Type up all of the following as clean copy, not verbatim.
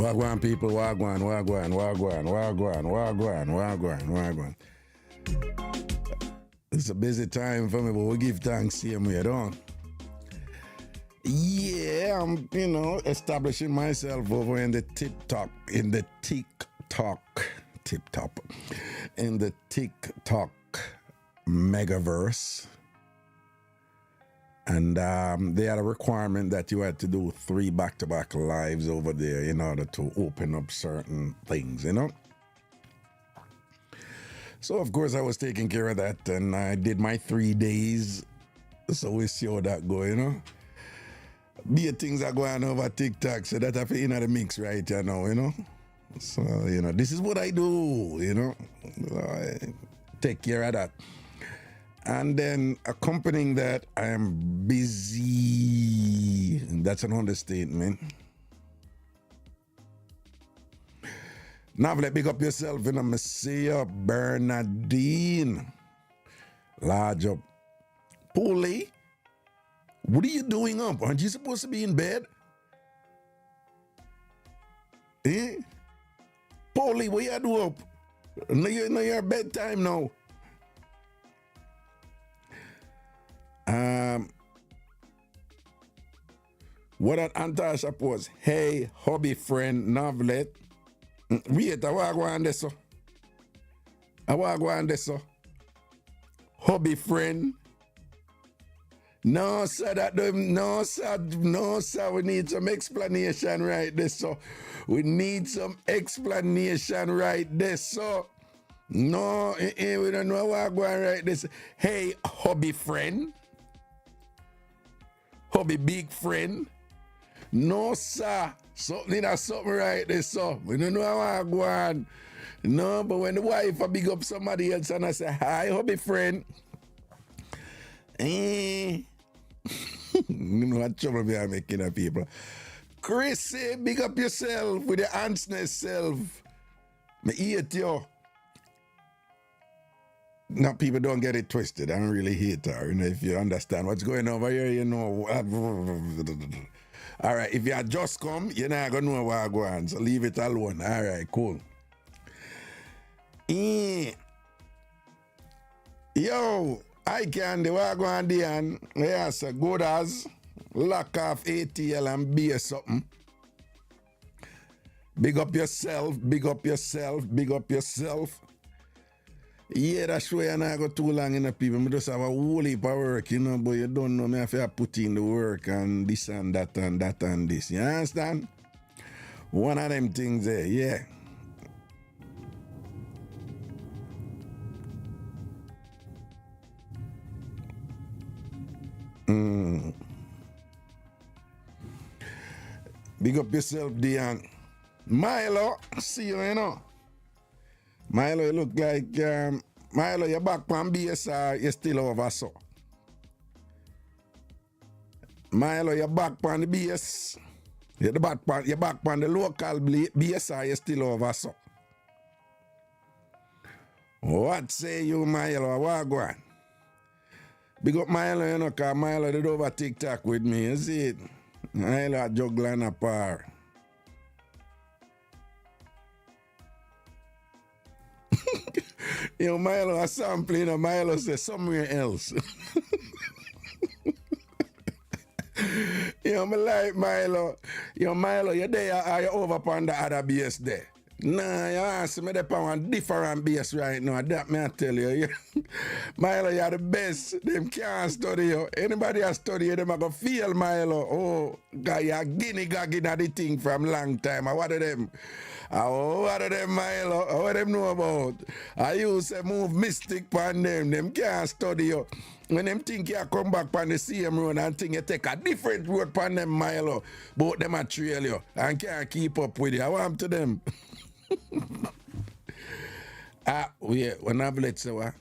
Wagwan people, wagwan. It's a busy time for me, but we give thanks same way, don't? Yeah, I'm, establishing myself over in the TikTok megaverse. And they had a requirement that you had to do 3 back-to-back lives over there in order to open up certain things, So, of course, I was taking care of that, and I did my 3 days. So we see how that go, Be things are going over TikTok, so that I feel in the mix right now, So, this is what I do, I take care of that. And then accompanying that, I am busy. That's an understatement. Now, let big up yourself, Messiah Bernardine. Large up. Paulie, what are you doing up? Aren't you supposed to be in bed? Eh? Paulie, what you do up? No, you're bedtime now. What an Antasha post. Hey, hobby friend, novelet. Wait, I want to go on this. Hobby friend. No, sir, no, sir, we need some explanation right there, so. We need some explanation right there, so. No, we don't know what going on right this. Hey, hobby friend. Hobby big friend. No, sir. Something right there, so. We don't know how I'm going. No, but when the wife a big up somebody else and I say, hi, hobby friend. You know what trouble we are making of people. Chrissy, big up yourself with your honestness self. Me hate you. Now, people don't get it twisted. I don't really hate her. If you understand what's going over here, All right, if you had just come, you're not going to know what's going on. So leave it alone. All right, cool. Yo, I can do what going on there. Yes, good as lock off ATL and be something. Big up yourself. Yeah, that's why I not go too long in the people. I just have a whole heap of work, but you don't know me if I put in the work and this and that and that and this. You understand? One of them things there, yeah. Big up yourself, Dion. Milo, see you, Milo, you look like, Milo, you're back from BSR, you're still over, so. Milo, you're back from the BS. You're back from the local BSR, you're still over, so. What say you, Milo? What go on? Big up Milo, because Milo did over TikTok with me, you see it? Milo juggling a par. Milo a sampling, Milo says somewhere else. Me like Milo. Milo, you're there or you over upon the other base there? Nah, you ask me upon one different base right now. That me I tell you. Milo, you're the best. Them can't study you. Anybody that study you, them are going to feel Milo. Oh, God, you're guinea gagging at the thing from long time. What of them? What of them, Milo? What them know about? I used to move mystic upon them. Them can't study you. When them think you come back on the same road and think you take a different road upon them, Milo, both them are trail you and can't keep up with you. I want to them. When Navlet say what?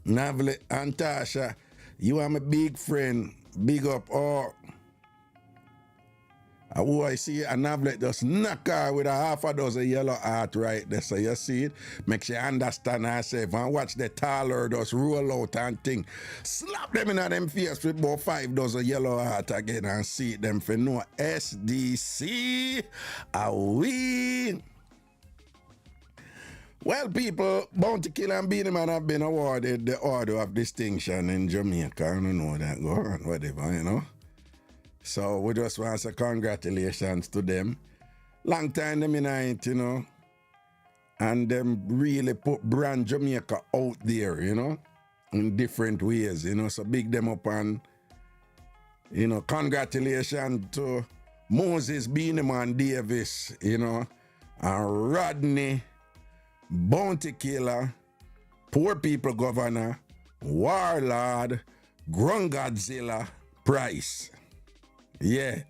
Navlet, Antasha, you are my big friend. Big up. Oh, Who I see a navlet just knock her with a half a dozen yellow heart right there. So you see it, makes you understand herself and watch the taller just roll out and thing. Slap them in them face with about 5 dozen yellow heart again and see them for no SDC. We. Well, people, Bounty Killer and Beenie Man have been awarded the Order of Distinction in Jamaica. I don't know that, go on, whatever, you know. So we just want to say congratulations to them. Long time them in it, you know. And them really put brand Jamaica out there, you know, in different ways, you know. So big them up and, you know, congratulations to Moses Beenie Man Davis, you know, and Rodney, Bounty Killer, Poor People Governor, Warlord, Grungodzilla, Price. Yeah.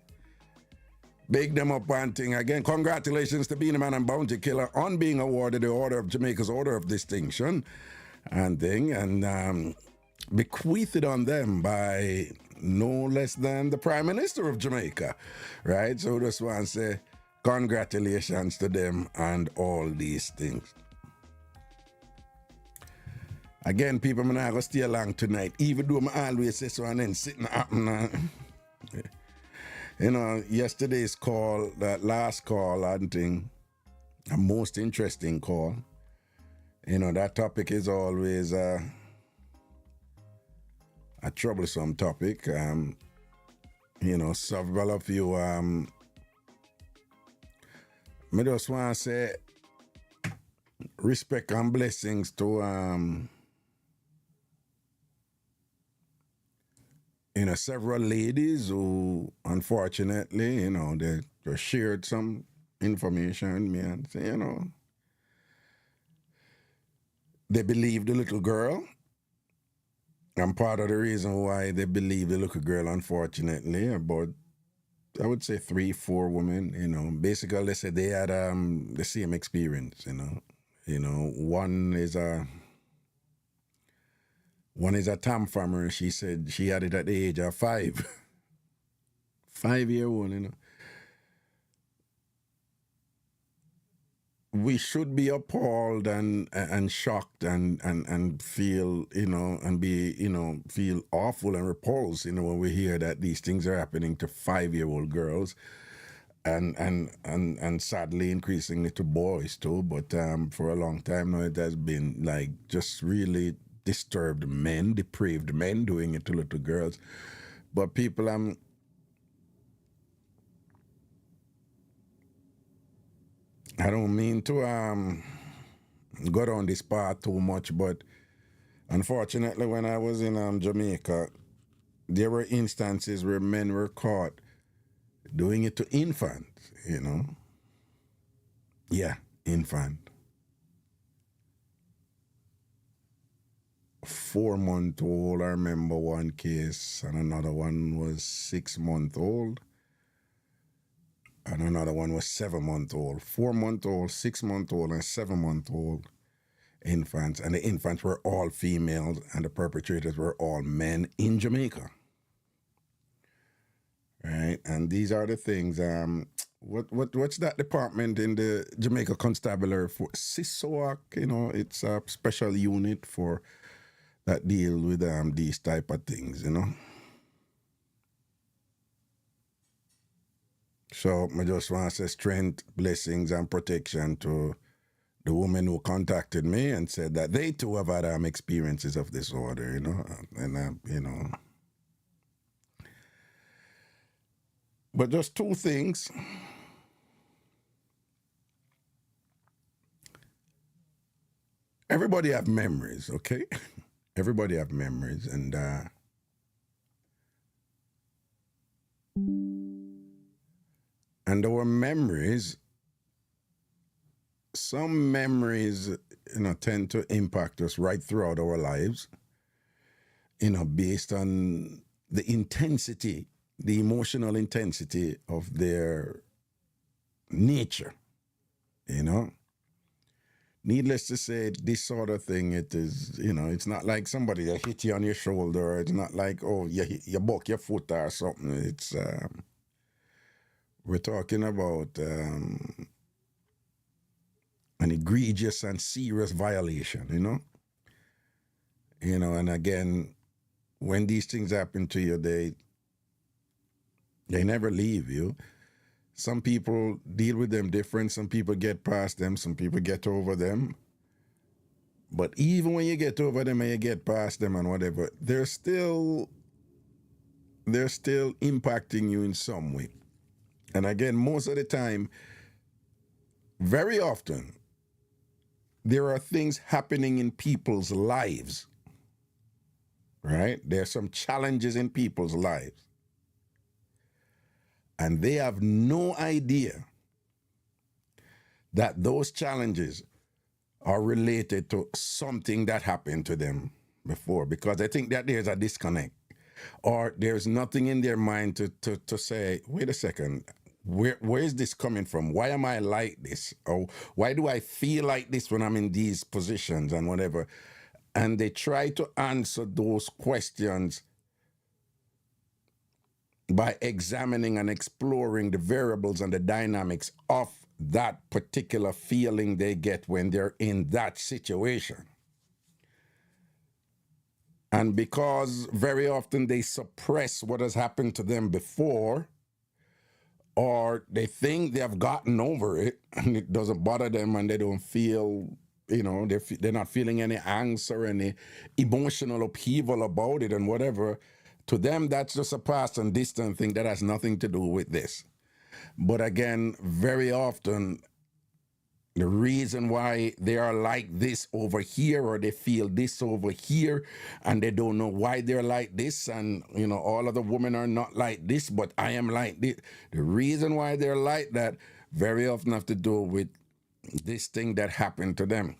Big them up one thing. Again, congratulations to Beenie Man and Bounty Killer on being awarded the Order of Jamaica's Order of Distinction and thing, and bequeathed on them by no less than the Prime Minister of Jamaica, right? So just want to say congratulations to them and all these things. Again, people, I'm not going to stay along tonight, even though I always say so and then sitting up and you know, yesterday's call, that last call, I think, a most interesting call. You know, that topic is always a troublesome topic. You know, several of you, I just want to say respect and blessings to, you know, several ladies who, unfortunately, you know, they shared some information with me and say, you know, they believe the little girl. And part of the reason why they believe the little girl, unfortunately, about, I would say 3-4 women, you know, basically they said they had the same experience, you know. You know, one is a Tam farmer. She said she had it at the age of 5. 5-year-old, you know. We should be appalled and shocked and feel, you know, and be, you know, feel awful and repulsed, you know, when we hear that these things are happening to 5-year-old girls and sadly increasingly to boys too. But for a long time now it has been like just really disturbed men, depraved men doing it to little girls. But people, I don't mean to go down this path too much, but unfortunately when I was in Jamaica, there were instances where men were caught doing it to infants, you know. Yeah, infant. 4-month-old, I remember one case, and another one was 6-month-old, and another one was 7-month-old. 4-month-old, 6-month-old, and 7-month-old infants, and the infants were all females, and the perpetrators were all men in Jamaica. Right, and these are the things. What's that department in the Jamaica Constabulary for? CISOAC, you know, it's a special unit for that deal with these type of things, you know. So I just want to say strength, blessings, and protection to the woman who contacted me and said that they too have had experiences of disorder, you know, and you know. But just two things. Everybody have memories, okay? Everybody have memories, and our memories, some memories, you know, tend to impact us right throughout our lives, you know, based on the intensity, the emotional intensity of their nature, you know. Needless to say, this sort of thing, it is, you know, it's not like somebody that hit you on your shoulder. It's not like, oh, you buck your foot or something. It's we're talking about an egregious and serious violation, and again, when these things happen to you, they never leave you. Some people deal with them different. Some people get past them. Some people get over them. But even when you get over them and you get past them and whatever, they're still impacting you in some way. And again, most of the time, very often, there are things happening in people's lives, right? There are some challenges in people's lives. And they have no idea that those challenges are related to something that happened to them before, because I think that there's a disconnect, or there's nothing in their mind to say, wait a second, where is this coming from? Why am I like this? Or why do I feel like this when I'm in these positions and whatever? And they try to answer those questions by examining and exploring the variables and the dynamics of that particular feeling they get when they're in that situation. And because very often they suppress what has happened to them before, or they think they have gotten over it and it doesn't bother them and they don't feel, they're not feeling any angst or any emotional upheaval about it and whatever, to them that's just a past and distant thing that has nothing to do with this. But again, very often, the reason why they are like this over here, or they feel this over here, and they don't know why they're like this, and all other women are not like this, but I am like this. The reason why they're like that very often have to do with this thing that happened to them.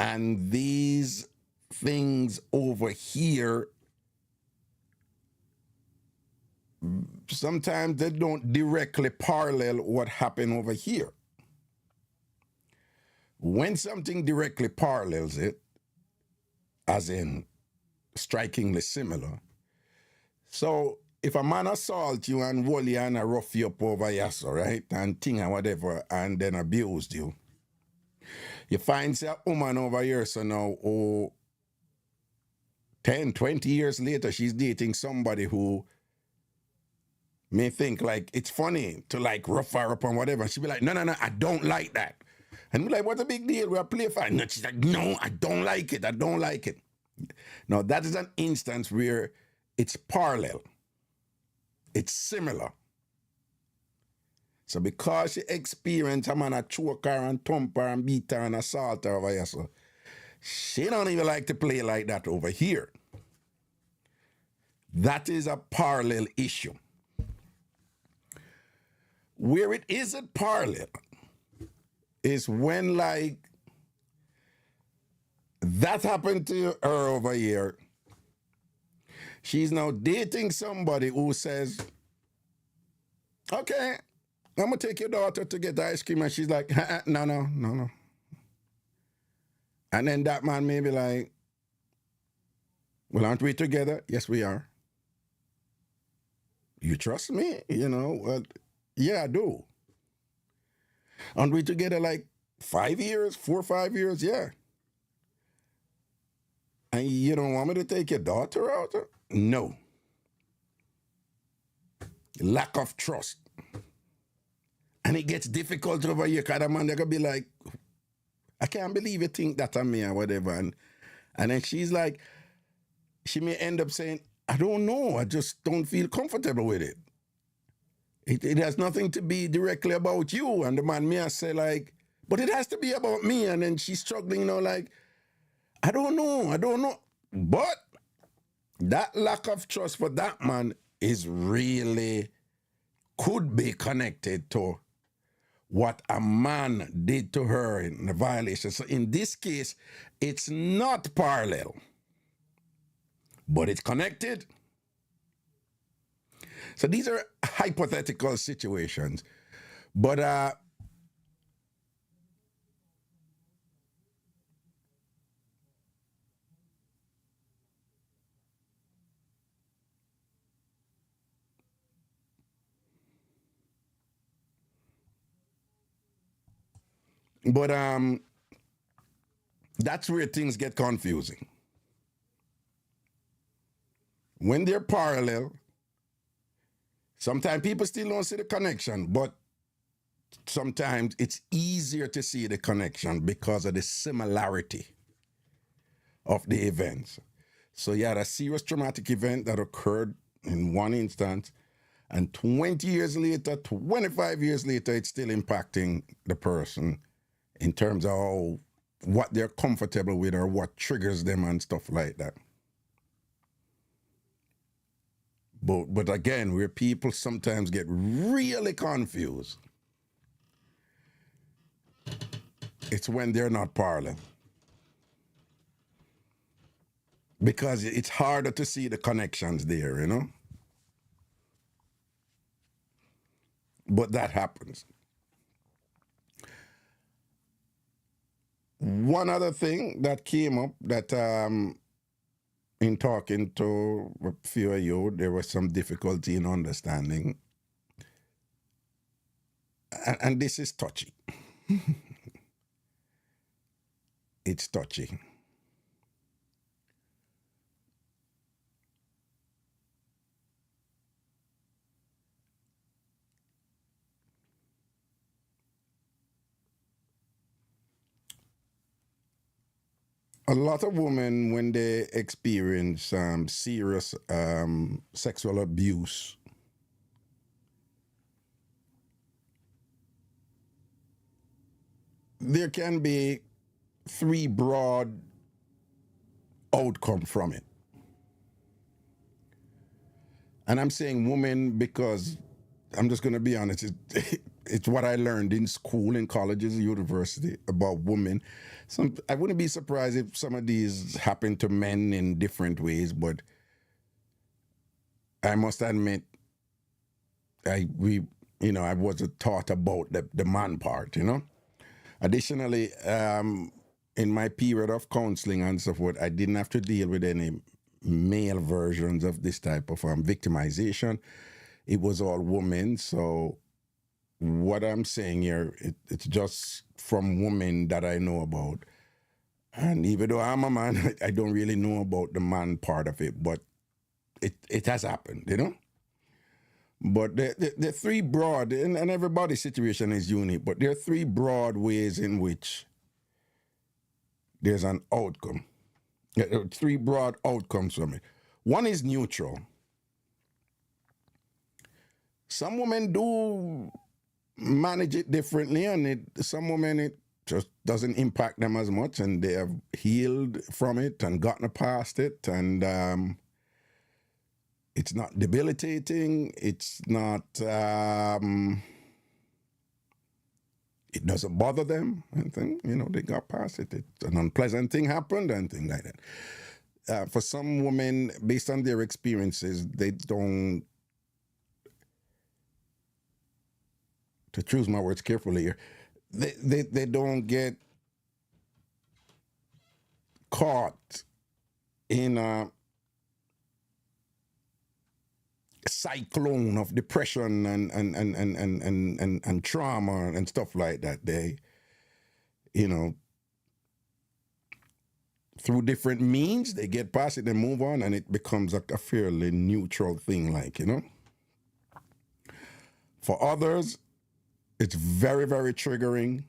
And these things over here, sometimes they don't directly parallel what happened over here. When something directly parallels it, as in strikingly similar, so if a man assault you and hold you and rough you up over here, so right, and thing and whatever, and then abused you, you find a woman over here, so now, 10, 20 years later, she's dating somebody who may think like it's funny to like rough her up and whatever. She'll be like, no, I don't like that. And we're like, what's the big deal? We're play fine. No, she's like, no, I don't like it. I don't like it. Now, that is an instance where it's parallel. It's similar. So because she experienced a man a choke her and thump her and beat her and assault her over here, so she don't even like to play like that over here. That is a parallel issue. Where it isn't parallel is when, like, that happened to her over here. She's now dating somebody who says, okay, I'm going to take your daughter to get ice cream. And she's like, no. And then that man may be like, well, aren't we together? Yes, we are. You trust me? Well, yeah, I do. Aren't we together like 5 years, 4 or 5 years? Yeah. And you don't want me to take your daughter out? No. Lack of trust. And it gets difficult over here because the man, they're going to be like, I can't believe you think that of me or whatever. And then she's like, she may end up saying, I don't know. I just don't feel comfortable with it. It has nothing to be directly about you. And the man may say like, but it has to be about me. And then she's struggling, like, I don't know. But that lack of trust for that man is really, could be connected to what a man did to her in the violation. So in this case, it's not parallel, but it's connected. So these are hypothetical situations. But But that's where things get confusing. When they're parallel, sometimes people still don't see the connection, but sometimes it's easier to see the connection because of the similarity of the events. So you had a serious traumatic event that occurred in one instance, and 20 years later, 25 years later, it's still impacting the person in terms of what they're comfortable with or what triggers them and stuff like that. But again, where people sometimes get really confused, it's when they're not parallel. Because it's harder to see the connections there, you know? But that happens. One other thing that came up that in talking to a few of you, there was some difficulty in understanding. And this is touchy. It's touchy. A lot of women, when they experience serious sexual abuse, there can be three broad outcomes from it. And I'm saying women because I'm just going to be honest. It's what I learned in school, in colleges, university about women. I wouldn't be surprised if some of these happen to men in different ways, but I must admit, I wasn't taught about the man part, you know. Additionally, in my period of counseling and so forth, I didn't have to deal with any male versions of this type of victimization. It was all women. So what I'm saying here, it's just from women that I know about. And even though I'm a man, I don't really know about the man part of it, but it has happened, you know? But the three broad, and everybody's situation is unique, but there are three broad ways in which there's an outcome. There are three broad outcomes from it. One is neutral. Some women do manage it differently, and some women it just doesn't impact them as much, and they have healed from it and gotten past it, and it's not debilitating. It's not. It doesn't bother them. Anything, you know, they got past it. An unpleasant thing happened, and things like that. For some women, based on their experiences, they don't. To choose my words carefully here, they don't get caught in a cyclone of depression and trauma and stuff like that. They, you know, through different means, they get past it and move on, and it becomes a fairly neutral thing, like, you know. For others, it's very, very triggering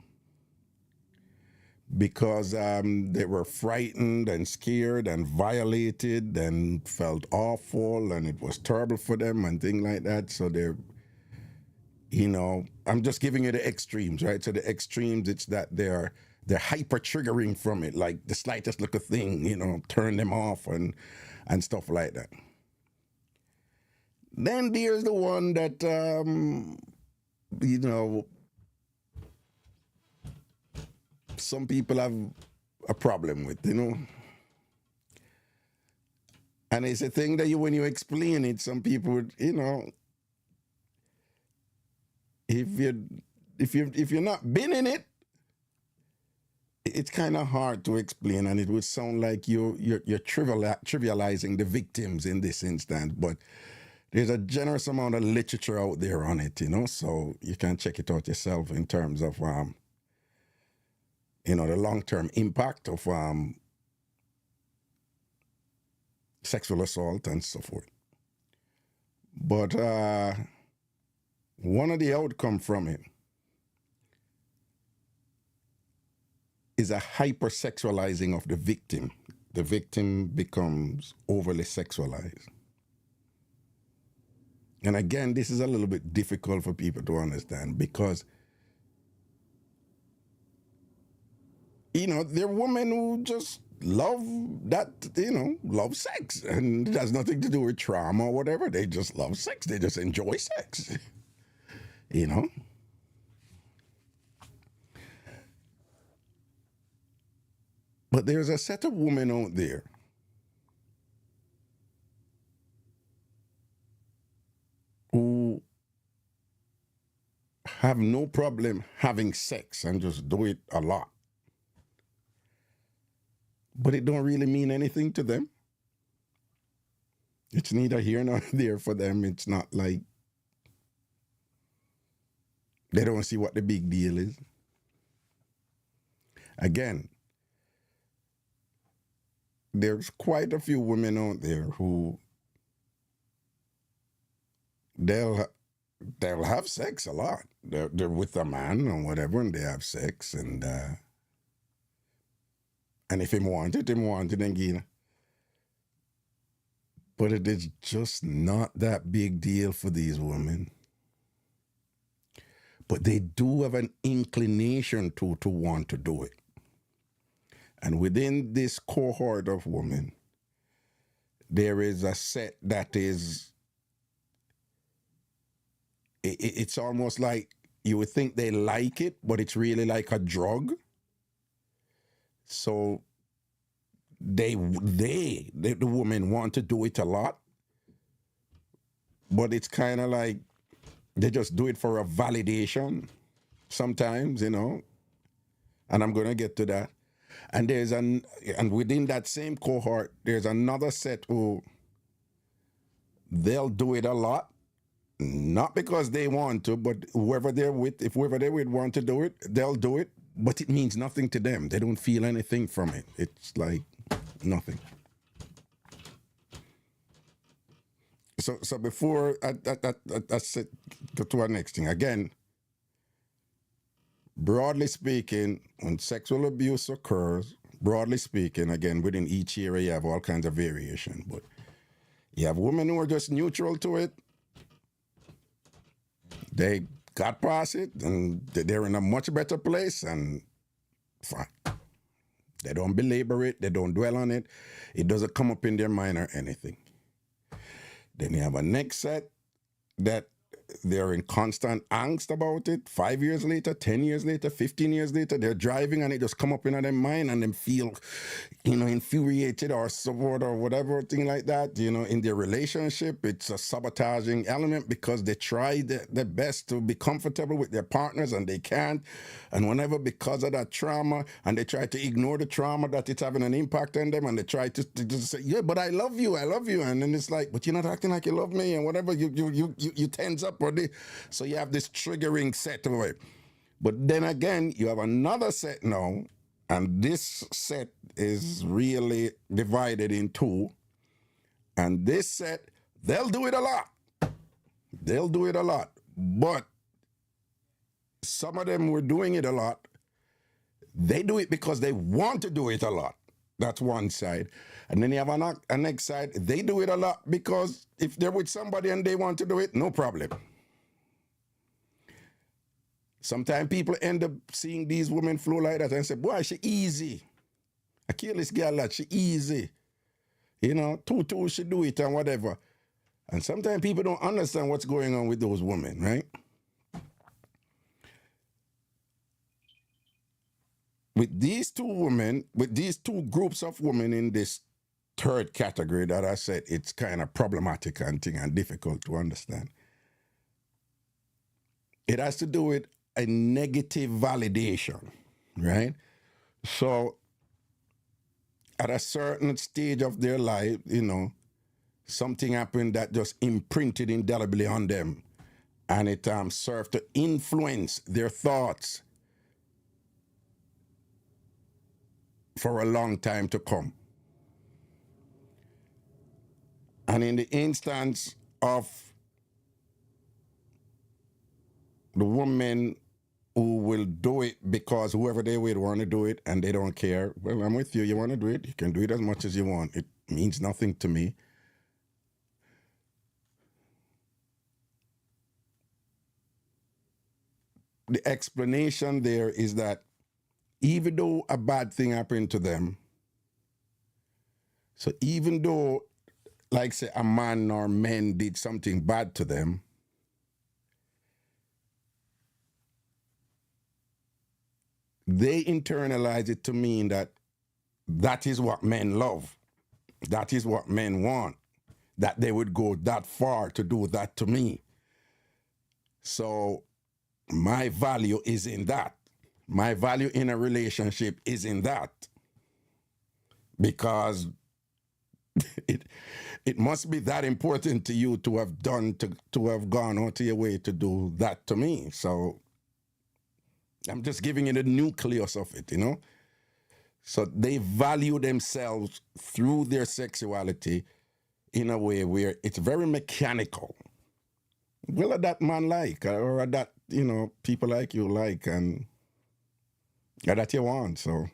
because they were frightened and scared and violated and felt awful, and it was terrible for them and things like that. So they're, you know, I'm just giving you the extremes, right? So the extremes, it's that they're hyper triggering from it, like the slightest little thing, you know, turn them off and stuff like that. Then there's the one that, you know, some people have a problem with, you know. And it's a thing that when you explain it, some people would, you know, if you're not been in it, it's kind of hard to explain, and it would sound like you're trivializing the victims in this instance. But there's a generous amount of literature out there on it, you know, so you can check it out yourself in terms of the long-term impact of sexual assault and so forth. But one of the outcomes from it is a hypersexualizing of the victim. The victim becomes overly sexualized. And again, this is a little bit difficult for people to understand because, there are women who just love that, love sex. And it has nothing to do with trauma or whatever. They just love sex. They just enjoy sex, But there's a set of women out there who have no problem having sex and just do it a lot. But it don't really mean anything to them. It's neither here nor there for them. It's not like they don't see what the big deal is. Again, there's quite a few women out there who they'll have sex a lot. They're with a man or whatever, and they have sex, and if him want it, again. But it is just not that big deal for these women. But they do have an inclination to want to do it. And within this cohort of women, there is a set that is, it's almost like you would think they like it, but it's really like a drug. So the women want to do it a lot, but it's kind of like they just do it for a validation sometimes, and I'm going to get to that. And and within that same cohort, there's another set who they'll do it a lot, not because they want to, but if whoever they're with want to do it, they'll do it, but it means nothing to them. They don't feel anything from it. It's like nothing. So before I said to our next thing, again, broadly speaking, when sexual abuse occurs, broadly speaking, again, within each area, you have all kinds of variation. But you have women who are just neutral to it. They got past it, and they're in a much better place, and fine. They don't belabor it. They don't dwell on it. It doesn't come up in their mind or anything. Then you have a next set that they're in constant angst about it. 5 years later, 10 years later, 15 years later, they're driving and it just come up in their mind and them feel, infuriated or support or whatever thing like that. In their relationship, it's a sabotaging element because they try their best to be comfortable with their partners and they can't. And whenever, because of that trauma, and they try to ignore the trauma that it's having an impact on them, and they try to just say, yeah, but I love you. And then it's like, but you're not acting like you love me, and whatever, you tense up. So you have this triggering set of it. But then again, you have another set now, and this set is really divided in two. And this set, they'll do it a lot. But some of them were doing it a lot. They do it because they want to do it a lot. That's one side. And then you have a next side. They do it a lot because if they're with somebody and they want to do it, no problem. Sometimes people end up seeing these women flow like that and say, boy, she easy. I kill this girl that she easy. Two, she do it and whatever. And sometimes people don't understand what's going on with those women, right? With these two groups of women in this third category that I said, it's kind of problematic and difficult to understand. It has to do with a negative validation, right? So at a certain stage of their life, something happened that just imprinted indelibly on them, and it served to influence their thoughts for a long time to come. And in the instance of the woman who will do it because whoever they with want to do it and they don't care, well, I'm with you. You want to do it, you can do it as much as you want. It means nothing to me. The explanation there is that even though a bad thing happened to them, so even though, like say, a man or men did something bad to them, they internalize it to mean that that is what men love. That is what men want. That they would go that far to do that to me. So my value is in that. My value in a relationship is in that. Because it must be that important to you to have done, to have gone out of your way to do that to me. So I'm just giving you the nucleus of it, you know? So they value themselves through their sexuality in a way where it's very mechanical. Will that man like, or that, you know, people like you like, and that you want, so.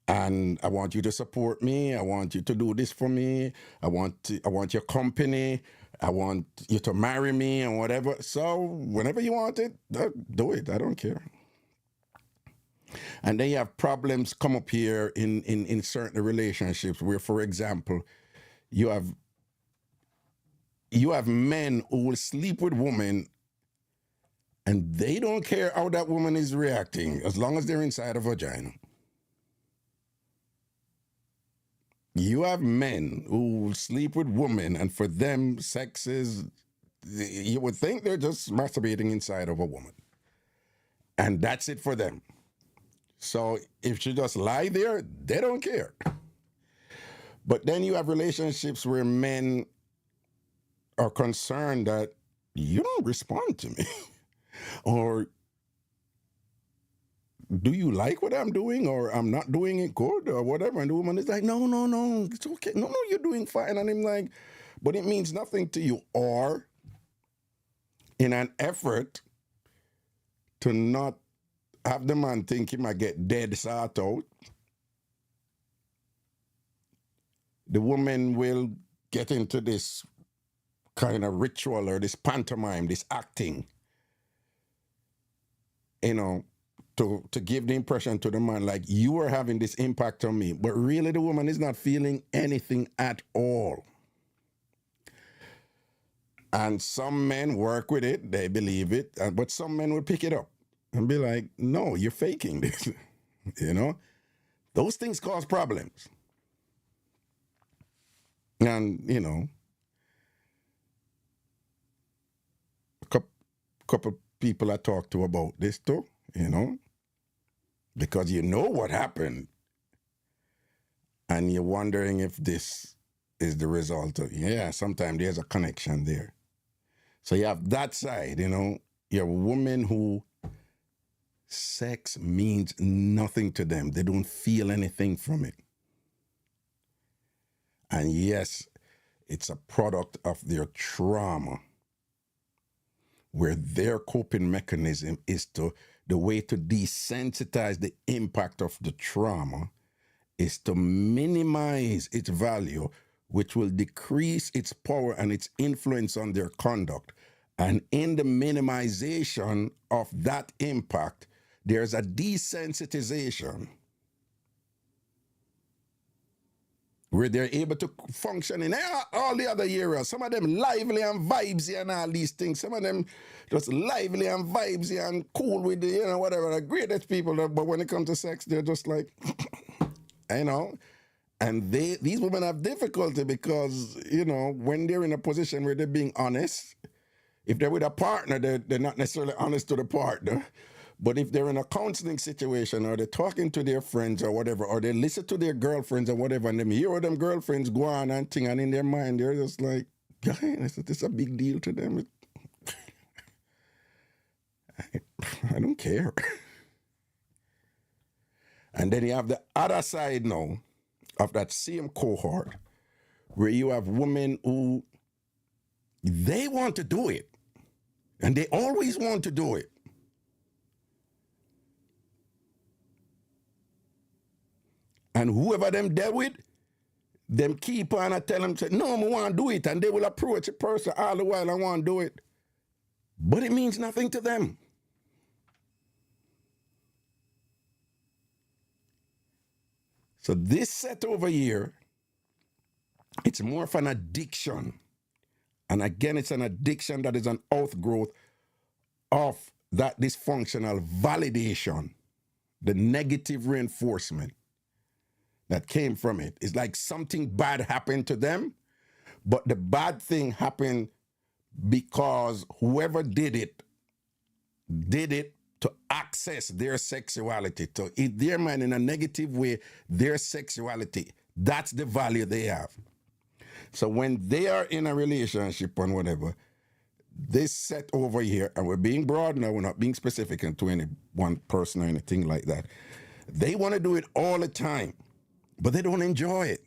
And I want you to support me. I want you to do this for me. I want your company. I want you to marry me and whatever. So whenever you want it, do it. I don't care. And then you have problems come up here in certain relationships where, for example, you have men who will sleep with women and they don't care how that woman is reacting as long as they're inside a vagina. You have men who sleep with women, and for them, sex is, you would think they're just masturbating inside of a woman. And that's it for them. So if she just lie there, they don't care. But then you have relationships where men are concerned that you don't respond to me. Or do you like what I'm doing, or I'm not doing it good, or whatever? And the woman is like, no, it's okay. No, you're doing fine. And I'm like, but it means nothing to you. Or in an effort to not have the man think he might get dead sort out, the woman will get into this kind of ritual or this pantomime, this acting, you know, to give the impression to the man like you are having this impact on me. But really the woman is not feeling anything at all. And some men work with it, they believe it, but some men will pick it up and be like, no, you're faking this. You know? Those things cause problems. And, you know, a couple people I talked to about this too, you know, because you know what happened and you're wondering if this is the result of, yeah, sometimes there's a connection there. So you have that side, you know, you're a woman who sex means nothing to them. They don't feel anything from it. And yes, it's a product of their trauma, where their coping mechanism is the way to desensitize the impact of the trauma is to minimize its value, which will decrease its power and its influence on their conduct. And in the minimization of that impact, there's a desensitization where they're able to function in all the other areas. Some of them lively and vibesy and all these things. Some of them just lively and vibesy and cool with the, you know, whatever, the greatest people. But when it comes to sex, they're just like, you know. And these women have difficulty because, you know, when they're in a position where they're being honest, if they're with a partner, they're not necessarily honest to the partner. But if they're in a counseling situation or they're talking to their friends or whatever, or they listen to their girlfriends or whatever, and them hear them girlfriends go on and thing, and in their mind, they're just like, God, this is a big deal to them. I don't care. And then you have the other side now of that same cohort where you have women who they want to do it. And they always want to do it. And whoever them dealt with, them keep on and tell them, say, no, I want to do it. And they will approach a person all the while, I want to do it. But it means nothing to them. So this set over here, it's more of an addiction. And again, it's an addiction that is an outgrowth of that dysfunctional validation, the negative reinforcement that came from it. It's like something bad happened to them, but the bad thing happened because whoever did it to access their sexuality, to in their mind in a negative way, their sexuality. That's the value they have. So when they are in a relationship and whatever, this set over here, and we're being broad now, we're not being specific into any one person or anything like that. They want to do it all the time, but they don't enjoy it.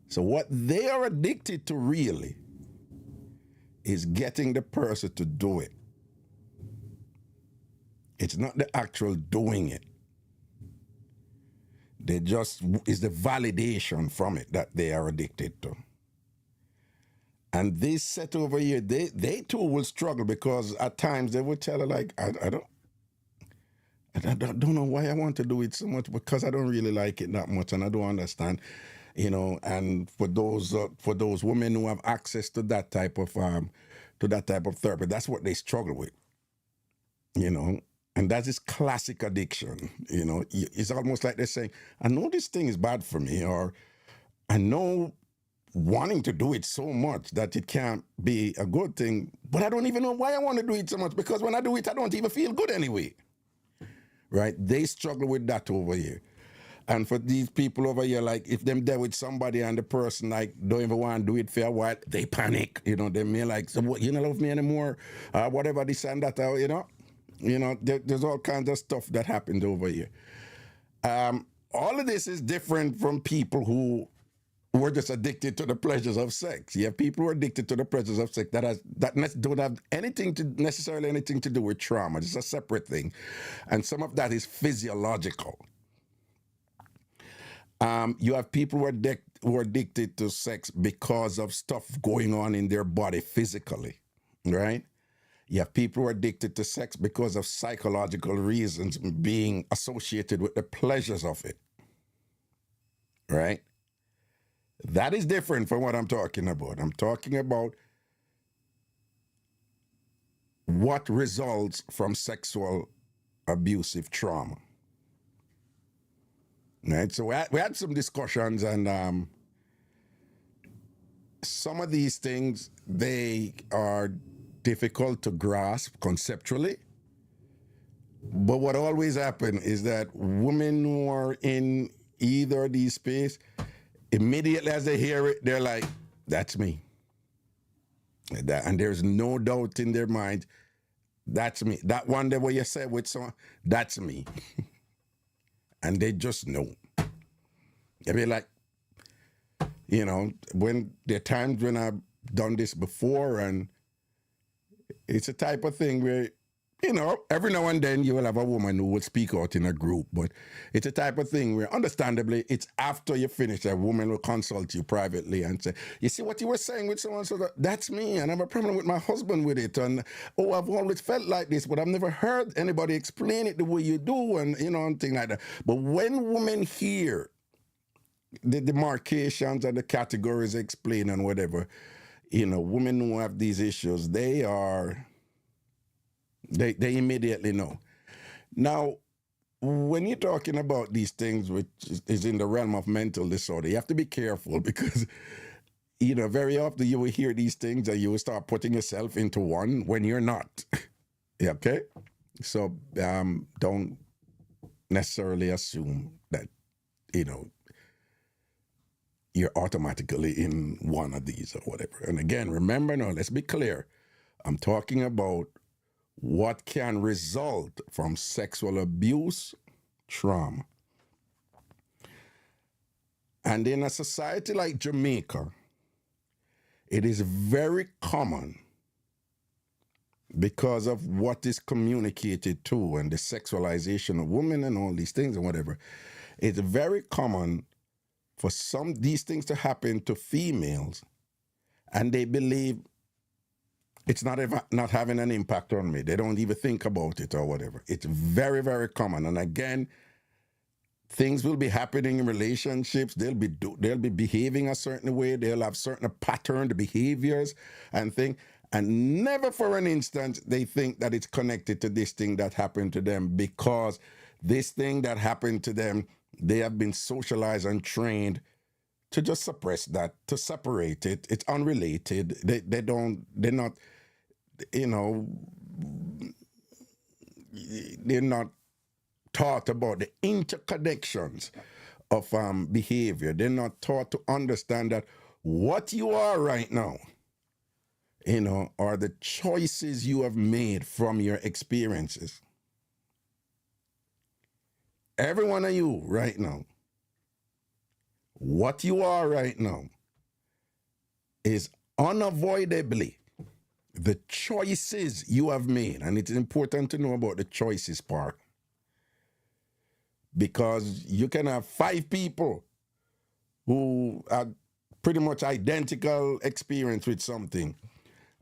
So what they are addicted to really is getting the person to do it. It's not the actual doing it. They just, is the validation from it that they are addicted to. And this set over here, they too will struggle because at times they would tell her like, I don't know why I want to do it so much because I don't really like it that much and I don't understand, you know. And for those women who have access to that type of therapy, that's what they struggle with, you know. And that's this classic addiction, you know. It's almost like they're saying, I know this thing is bad for me, or I know wanting to do it so much that it can't be a good thing, but I don't even know why I want to do it so much because when I do it, I don't even feel good anyway. Right? They struggle with that over here. And for these people over here, like if them there with somebody and the person like don't even want to do it for a while, they panic. You know, they may like, so what, you don't love me anymore, whatever this and that, you know. You know, there's all kinds of stuff that happens over here. All of this is different from people who were just addicted to the pleasures of sex. You have people who are addicted to the pleasures of sex that don't have necessarily anything to do with trauma. It's a separate thing. And some of that is physiological. You have people who are addicted to sex because of stuff going on in their body physically, right? You have people who are addicted to sex because of psychological reasons being associated with the pleasures of it, right? That is different from what I'm talking about. I'm talking about what results from sexual abusive trauma. Right? So we had some discussions, and some of these things, they are difficult to grasp conceptually. But what always happens is that women who are in either of these spaces, immediately as they hear it, they're like, that's me. And there's no doubt in their mind, that's me. That one day where you said with someone, that's me. And they just know. I mean, like, you know, when there are times when I've done this before, and it's a type of thing where, you know, every now and then you will have a woman who will speak out in a group, but it's a type of thing where, understandably, it's after you finish, a woman will consult you privately and say, you see what you were saying with someone, so that's me, and I have a problem with my husband with it, and, oh, I've always felt like this, but I've never heard anybody explain it the way you do, and, you know, and things like that. But when women hear the demarcations and the categories explained and whatever, you know, women who have these issues, they immediately know. Now, when you're talking about these things, which is in the realm of mental disorder, you have to be careful because, you know, very often you will hear these things and you will start putting yourself into one when you're not. Okay? So don't necessarily assume that, you know, you're automatically in one of these or whatever. And again, remember now, let's be clear. I'm talking about what can result from sexual abuse, trauma. And in a society like Jamaica, it is very common because of what is communicated to and the sexualization of women and all these things and whatever. It's very common for these things to happen to females, and they believe it's not having an impact on me. They don't even think about it or whatever. It's very, very common. And again, things will be happening in relationships. They'll be behaving a certain way. They'll have certain patterned behaviors and things. And never for an instant they think that it's connected to this thing that happened to them, because this thing that happened to them, they have been socialized and trained to just suppress that, to separate it. It's unrelated. They're not, they're not taught about the interconnections of behavior. They're not taught to understand that what you are right now, are the choices you have made from your experiences. Every one of you right now, what you are right now is unavoidably the choices you have made. And it's important to know about the choices part, because you can have 5 people who had pretty much identical experience with something,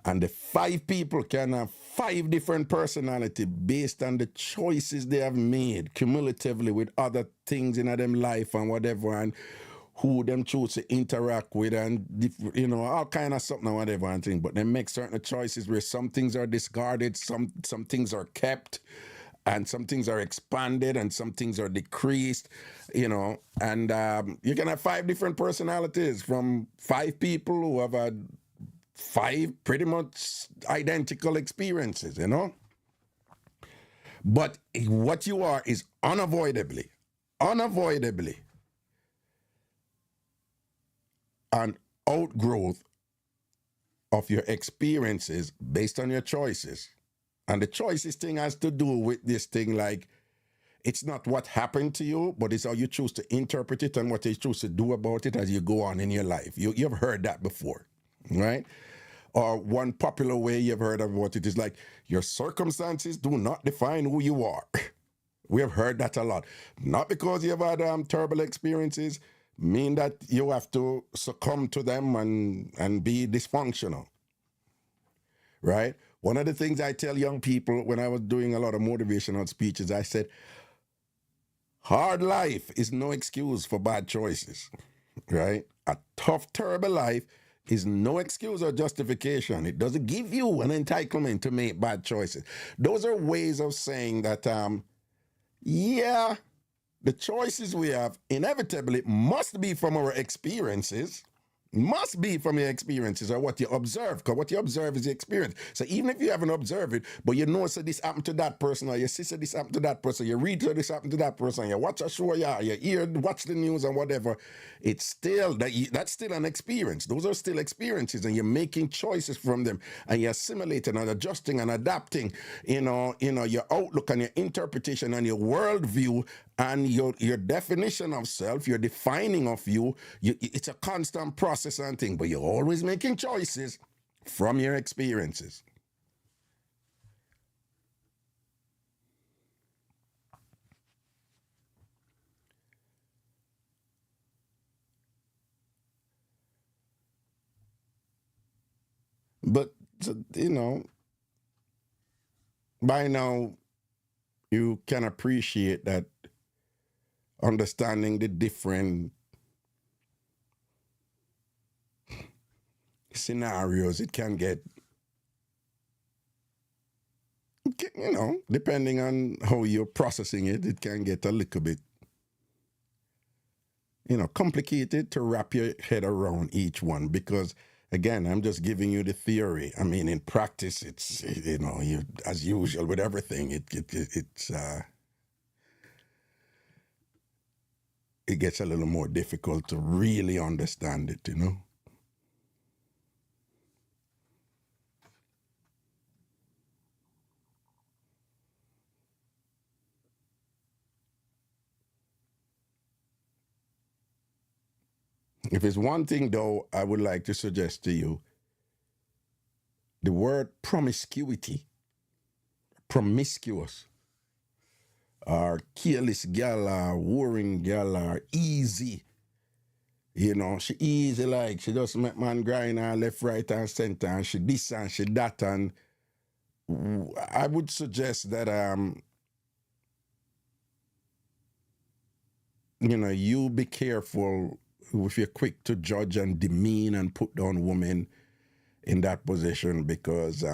and the 5 people can have 5 different personalities based on the choices they have made cumulatively with other things in them life and whatever, and who them choose to interact with, and all kind of something and whatever and thing. But they make certain choices where some things are discarded, some things are kept, and some things are expanded, and some things are decreased, and you can have 5 different personalities from 5 people who have had 5 pretty much identical experiences, But what you are is unavoidably an outgrowth of your experiences based on your choices. And the choices thing has to do with this thing, like, it's not what happened to you, but it's how you choose to interpret it and what you choose to do about it as you go on in your life. You've heard that before, right? Or one popular way you've heard about it is like, your circumstances do not define who you are. We have heard that a lot. Not because you've had terrible experiences mean that you have to succumb to them and be dysfunctional, right? One of the things I tell young people when I was doing a lot of motivational speeches, I said, hard life is no excuse for bad choices, right? A tough, terrible life is no excuse or justification. It doesn't give you an entitlement to make bad choices. Those are ways of saying that, the choices we have inevitably must be from our experiences, must be from your experiences or what you observe, because what you observe is the experience. So even if you haven't observed it, but you know, so this happened to that person, or you see so this happened to that person, you read so this happened to that person, you watch a show, you watch the news and whatever, it's still, that's still an experience. Those are still experiences, and you're making choices from them, and you're assimilating and adjusting and adapting, your outlook and your interpretation and your worldview and your definition of self, your defining of you. It's a constant process and thing, but you're always making choices from your experiences. But, by now you can appreciate that understanding the different scenarios, it can get, depending on how you're processing it, it can get a little bit, complicated to wrap your head around each one, because again, I'm just giving you the theory. I mean, in practice, it's, you, as usual with everything, it gets a little more difficult to really understand it, If it's one thing, though, I would like to suggest to you, the word promiscuity, promiscuous, or careless gal, or worrying gal, or easy. You know, she easy like, she just make man grind her left, right, and center, and she this and she that. And I would suggest that, you know, you be careful if you're quick to judge and demean and put down women in that position, because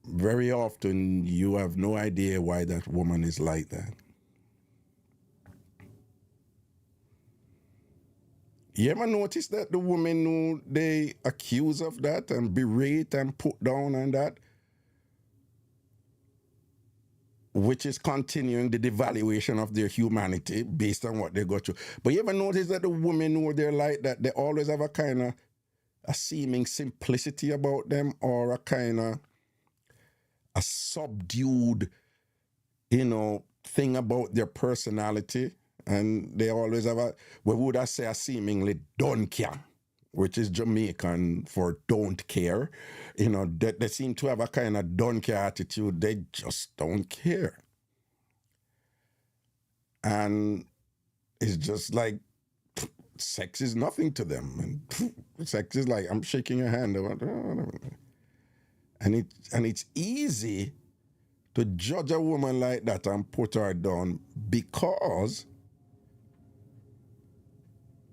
very often you have no idea why that woman is like that. You ever notice that the women who they accuse of that and berate and put down and that, which is continuing the devaluation of their humanity based on what they go through. But you ever notice that the women who they're like that, they always have a kind of a seeming simplicity about them, or a kind of a subdued, you know, thing about their personality. And they always have a, what would I say, a seemingly don't care, which is Jamaican for don't care. You know, they seem to have a kind of don't care attitude. They just don't care. And it's just like, sex is nothing to them. And sex is like, I'm shaking your hand. And it's easy to judge a woman like that and put her down, because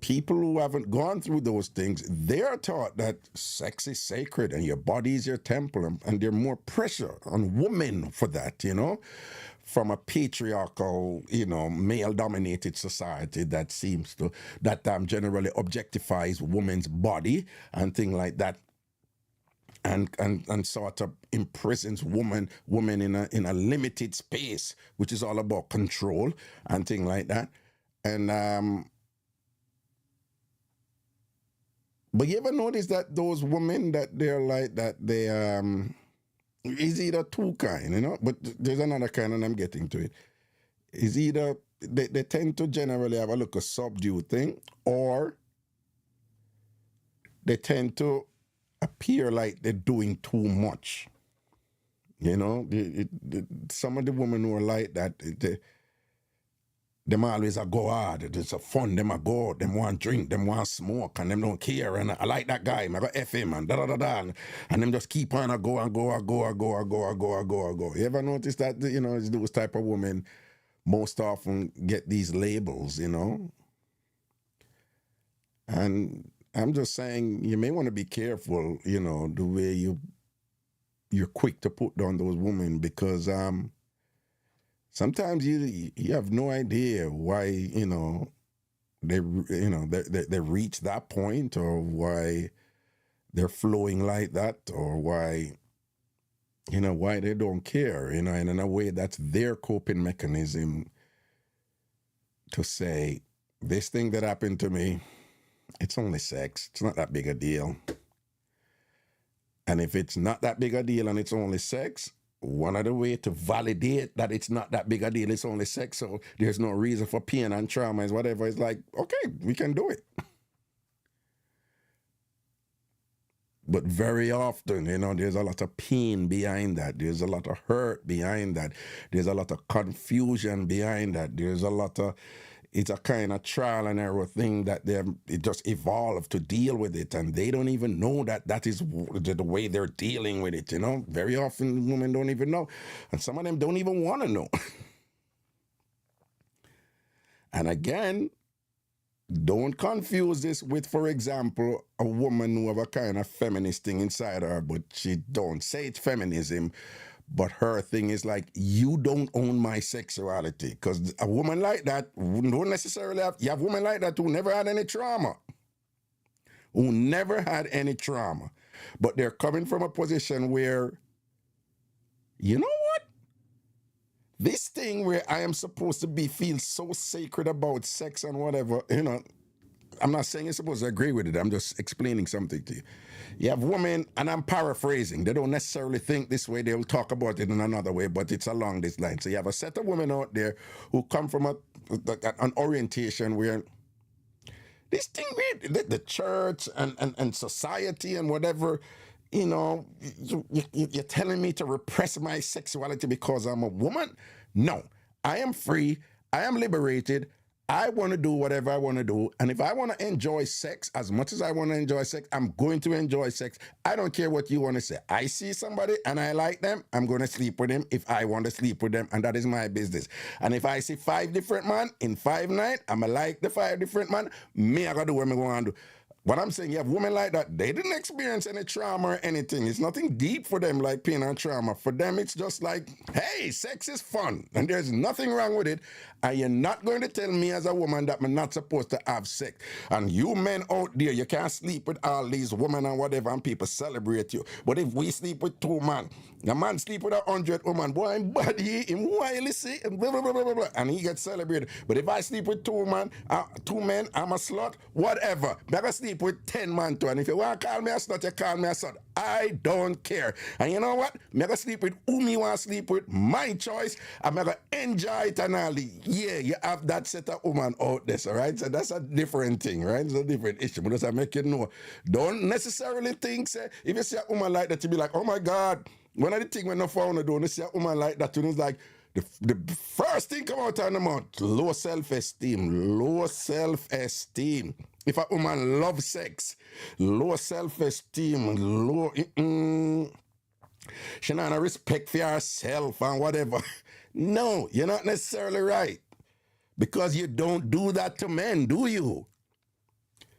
people who haven't gone through those things, they are taught that sex is sacred and your body is your temple, and there's more pressure on women for that, you know, from a patriarchal, you know, male-dominated society that seems to, that generally objectifies women's body and things like that. And sort of imprisons women in a limited space, which is all about control and things like that. And but you ever notice that those women that they're like that, they is either two kind, you know, but there's another kind, and I'm getting to it. Is either they tend to generally have a look a subdued thing, or they tend to appear like they're doing too much. You know, some of the women who are like that, them always a go hard. It's a fun. Them a go. Them want drink. Them want smoke, and them don't care. And I like that guy. I got F him and da da da da. And them just keep on a go and go and go and go and go and go and go and go. You ever notice that? You know, it's those type of women most often get these labels. You know, and I'm just saying, you may want to be careful. You know, the way you're quick to put down those women, because sometimes you have no idea why, you know, they reach that point, or why they're flowing like that, or why, you know, why they don't care, you know, and in a way that's their coping mechanism to say, this thing that happened to me, it's only sex. It's not that big a deal. And if it's not that big a deal and it's only sex, one of the way to validate that it's not that big a deal, it's only sex, so there's no reason for pain and trauma, is whatever. It's like, okay, we can do it. But very often, you know, there's a lot of pain behind that. There's a lot of hurt behind that. There's a lot of confusion behind that. There's a lot of, it's a kind of trial and error thing that it just evolved to deal with it, and they don't even know that that is the way they're dealing with it, you know. Very often women don't even know, and some of them don't even want to know. And again, don't confuse this with, for example, a woman who have a kind of feminist thing inside her, but she don't say it's feminism. But her thing is like, you don't own my sexuality. Because a woman like that don't necessarily have, you have women like that who never had any trauma. Who never had any trauma. But they're coming from a position where, you know what? This thing where I am supposed to feel so sacred about sex and whatever, you know, I'm not saying you're supposed to agree with it. I'm just explaining something to you. You have women, and I'm paraphrasing. They don't necessarily think this way. They'll talk about it in another way, but it's along this line. So you have a set of women out there who come from an orientation where This thing, the church and society and whatever, you know, you're telling me to repress my sexuality because I'm a woman? No, I am free. I am liberated. I want to do whatever I want to do. And if I want to enjoy sex as much as I want to enjoy sex, I'm going to enjoy sex. I don't care what you want to say. I see somebody and I like them, I'm going to sleep with them if I want to sleep with them. And that is my business. And if I see 5 different men in 5 nights, I'm going to like the 5 different men, me, I got to do what I'm going to do. What I'm saying, you have women like that, they didn't experience any trauma or anything. It's nothing deep for them like pain and trauma. For them, it's just like, hey, sex is fun and there's nothing wrong with it. And you're not going to tell me as a woman that I'm not supposed to have sex. And you men out there, you can't sleep with all these women and whatever, and people celebrate you. But if we sleep with 2 men, a man sleep with 100 women, boy, I'm body, him wily, see, and blah, blah, blah, blah, blah, and he gets celebrated. But if I sleep with 2 men, I'm a slut, whatever. I gotta sleep with 10 men too. And if you want to call me a slut, you call me a slut. I don't care. And you know what? I'm gonna sleep with whom you want to sleep with, my choice. I'm gonna enjoy it and all. Yeah, you have that set of woman out there, all right? So that's a different thing, right? It's a different issue. But just I make you know, don't necessarily think, say, if you see a woman like that, you be like, oh my God. One of the things when no phone do, when you see a woman like that, it's like the first thing come out of the mouth, low self-esteem, low self-esteem. If a woman loves sex, low self-esteem, low, she not have respect for herself and whatever. No, you're not necessarily right. Because you don't do that to men, do you?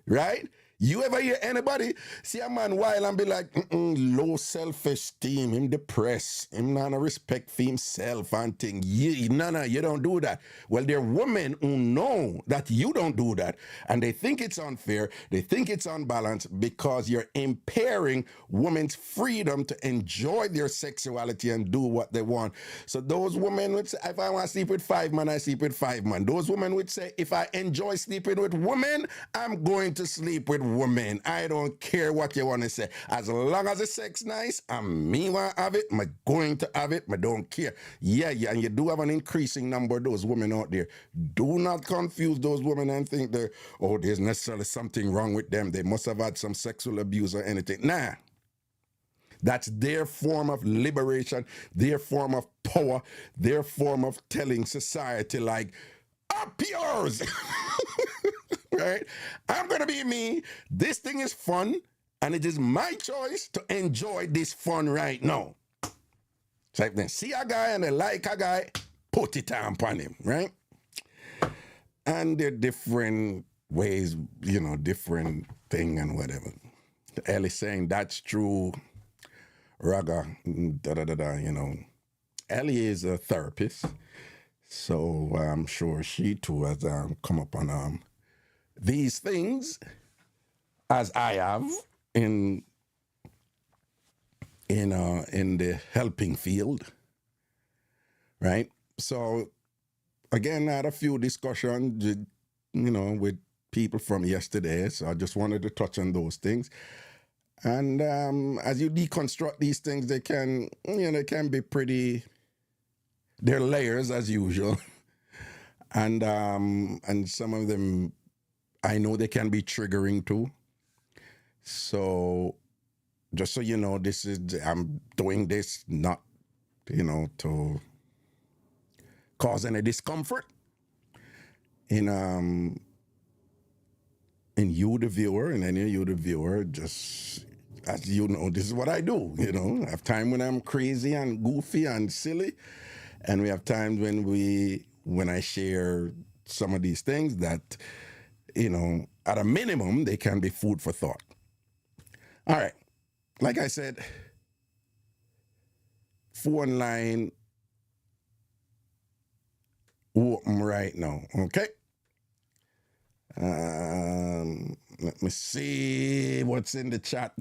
Right? You ever hear anybody see a man while and be like, low self-esteem, him depressed, him not a respect for himself and thing. No, you don't do that. Well, there are women who know that you don't do that, and they think it's unfair, they think it's unbalanced because you're impairing women's freedom to enjoy their sexuality and do what they want. So those women would say, if I want to sleep with 5 men, I sleep with 5 men. Those women would say, if I enjoy sleeping with women, I'm going to sleep with women. I don't care what you want to say. As long as the sex nice and me want to have it, I'm going to have it. I don't care. Yeah, and you do have an increasing number of those women out there. Do not confuse those women and think that, oh, there's necessarily something wrong with them. They must have had some sexual abuse or anything. Nah. That's their form of liberation, their form of power, their form of telling society like, up yours. Right? I'm going to be me. This thing is fun, and it is my choice to enjoy this fun right now. So if they see a guy and they like a guy, put it on him, right? And there are different ways, different thing and whatever. Ellie saying that's true. Raga, Ellie is a therapist, so I'm sure she too has come up on these things, as I have in the helping field, right? So again, I had a few discussions, with people from yesterday. So I just wanted to touch on those things. And as you deconstruct these things, they can be pretty. They're layers as usual, and some of them, I know they can be triggering too. So, just so you know, I'm doing this not, to cause any discomfort in you, the viewer, and any of you, the viewer. Just as you know, this is what I do. I have time when I'm crazy and goofy and silly, and we have times when I share some of these things that, at a minimum, they can be food for thought. All right. Like I said, phone line open right now. Okay. Let me see what's in the chat.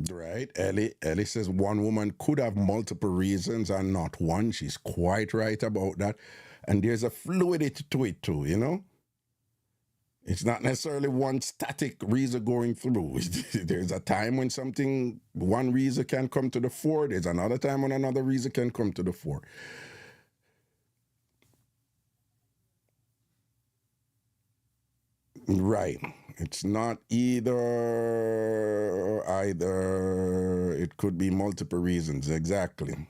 Right, Ellie says one woman could have multiple reasons and not one. She's quite right about that. And there's a fluidity to it too, It's not necessarily one static reason going through. There's a time when one reason can come to the fore. There's another time when another reason can come to the fore. Right. It's not either. It could be multiple reasons. Exactly.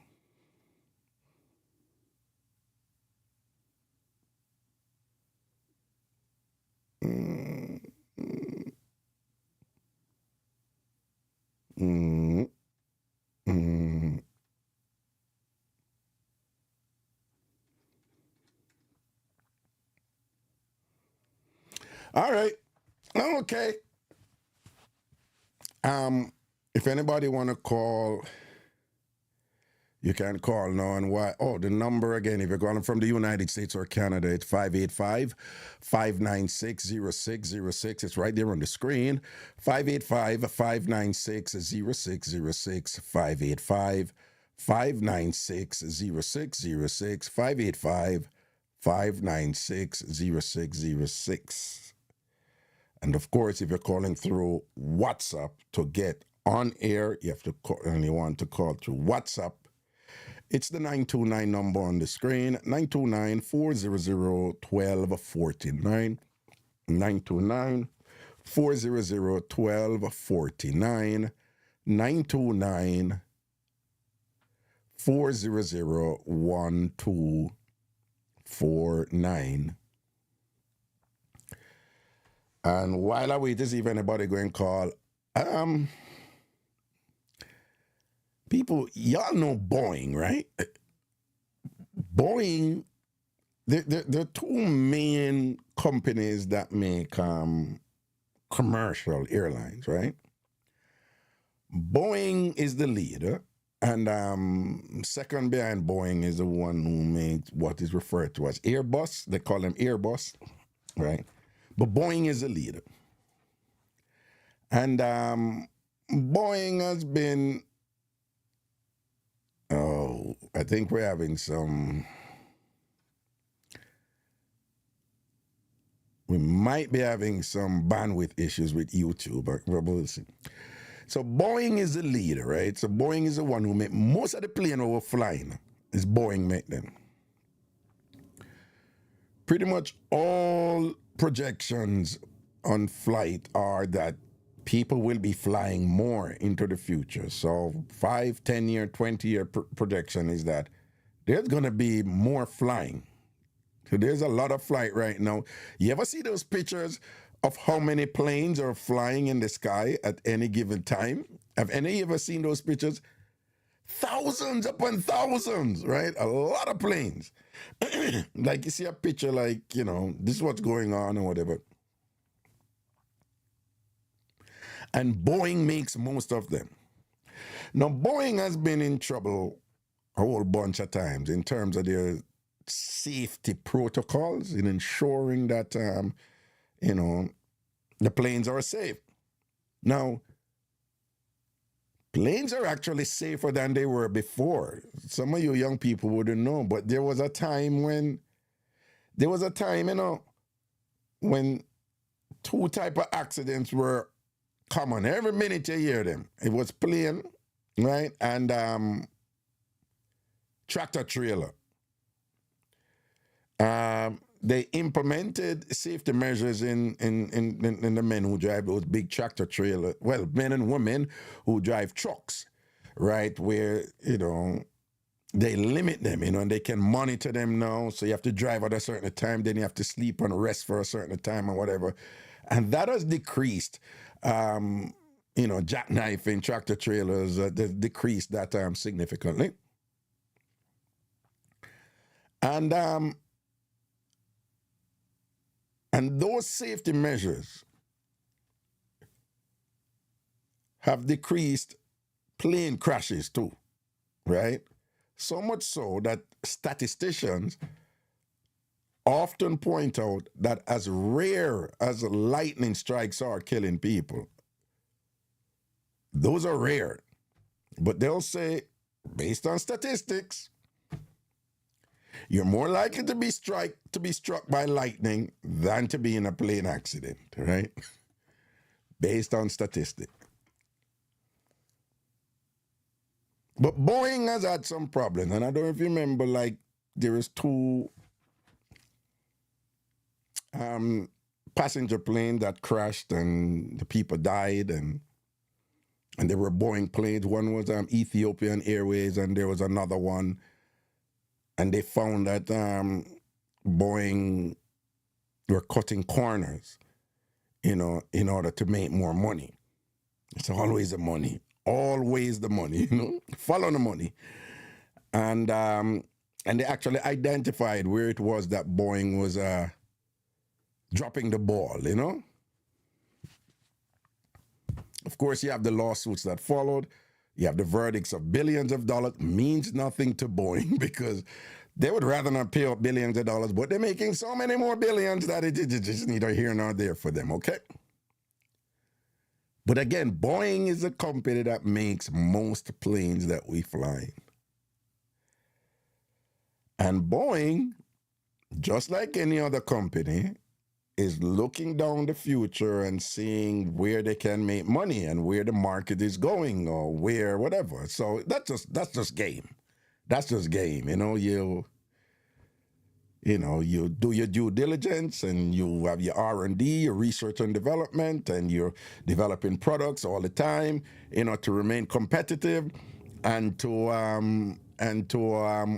Mm, mm, mm, mm. All right. Okay. If anybody want to call, you can call now. And why? Oh, the number again, if you're calling from the United States or Canada, it's 585-596-0606. It's right there on the screen. 585-596-0606. 585-596-0606. 585-596-0606. And of course, if you're calling through WhatsApp to get on air, you have to call, and you want to call through WhatsApp. It's the 929 number on the screen, 929-400-1249, 929-400-1249, 929-400-1249. And while I wait to see if anybody going to call, people, y'all know Boeing, right? Boeing, there are two main companies that make commercial airlines, right? Boeing is the leader, and second behind Boeing is the one who made what is referred to as Airbus. They call them Airbus, right? But Boeing is the leader. And Boeing has been, I think we're having we might be having some bandwidth issues with YouTube, but we'll see. So Boeing is the leader, right? So Boeing is the one who make most of the plane we're flying. Is Boeing make them. Pretty much all projections on flight are that people will be flying more into the future. So 5, 10-year, 20-year projection is that there's going to be more flying. So there's a lot of flight right now. You ever see those pictures of how many planes are flying in the sky at any given time? Have any ever seen those pictures? Thousands upon thousands, right? A lot of planes. Like you see a picture like, this is what's going on or whatever. And Boeing makes most of them. Now, Boeing has been in trouble a whole bunch of times in terms of their safety protocols in ensuring that, the planes are safe. Now, planes are actually safer than they were before. Some of you young people wouldn't know, but there was a time, when two type of accidents were common. Every minute you hear them. It was plane, right? And tractor trailer. They implemented safety measures in the men who drive those big tractor trailers. Well, men and women who drive trucks, right? Where, they limit them, and they can monitor them now. So you have to drive at a certain time, then you have to sleep and rest for a certain time or whatever. And that has decreased, jackknifing tractor trailers, decreased that significantly. And those safety measures have decreased plane crashes too, right? So much so that statisticians often point out that as rare as lightning strikes are killing people, those are rare. But they'll say, based on statistics, You're more likely to be struck by lightning than to be in a plane accident, right? Based on statistics. But Boeing has had some problems, and I don't know if you remember, like there was two passenger planes that crashed, and the people died, and there were Boeing planes. One was Ethiopian Airways, and there was another one. And they found that Boeing were cutting corners, in order to make more money. It's always the money. Always the money, Follow the money. And they actually identified where it was that Boeing was dropping the ball, Of course, you have the lawsuits that followed. You have the verdicts of billions of dollars. Means nothing to Boeing because they would rather not pay out billions of dollars, but they're making so many more billions that it just neither here nor there for them, okay? But again, Boeing is a company that makes most planes that we fly. And Boeing, just like any other company, is looking down the future and seeing where they can make money and where the market is going or where whatever. So that's just game. That's just game. You do your due diligence and you have your R&D, your research and development, and you're developing products all the time, to remain competitive and to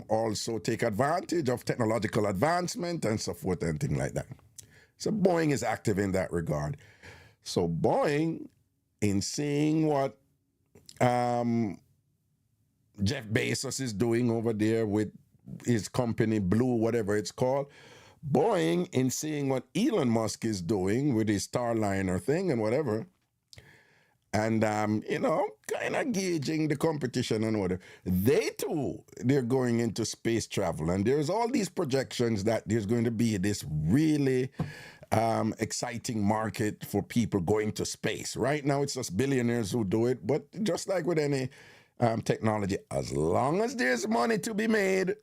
also take advantage of technological advancement and so forth and things like that. So Boeing is active in that regard. So Boeing, in seeing what Jeff Bezos is doing over there with his company Blue, whatever it's called, Boeing, in seeing what Elon Musk is doing with his Starliner thing and whatever, and kind of gauging the competition and whatever, they're going into space travel, and there's all these projections that there's going to be this really exciting market for people going to space. Right now, it's just billionaires who do it, but just like with any technology, as long as there's money to be made,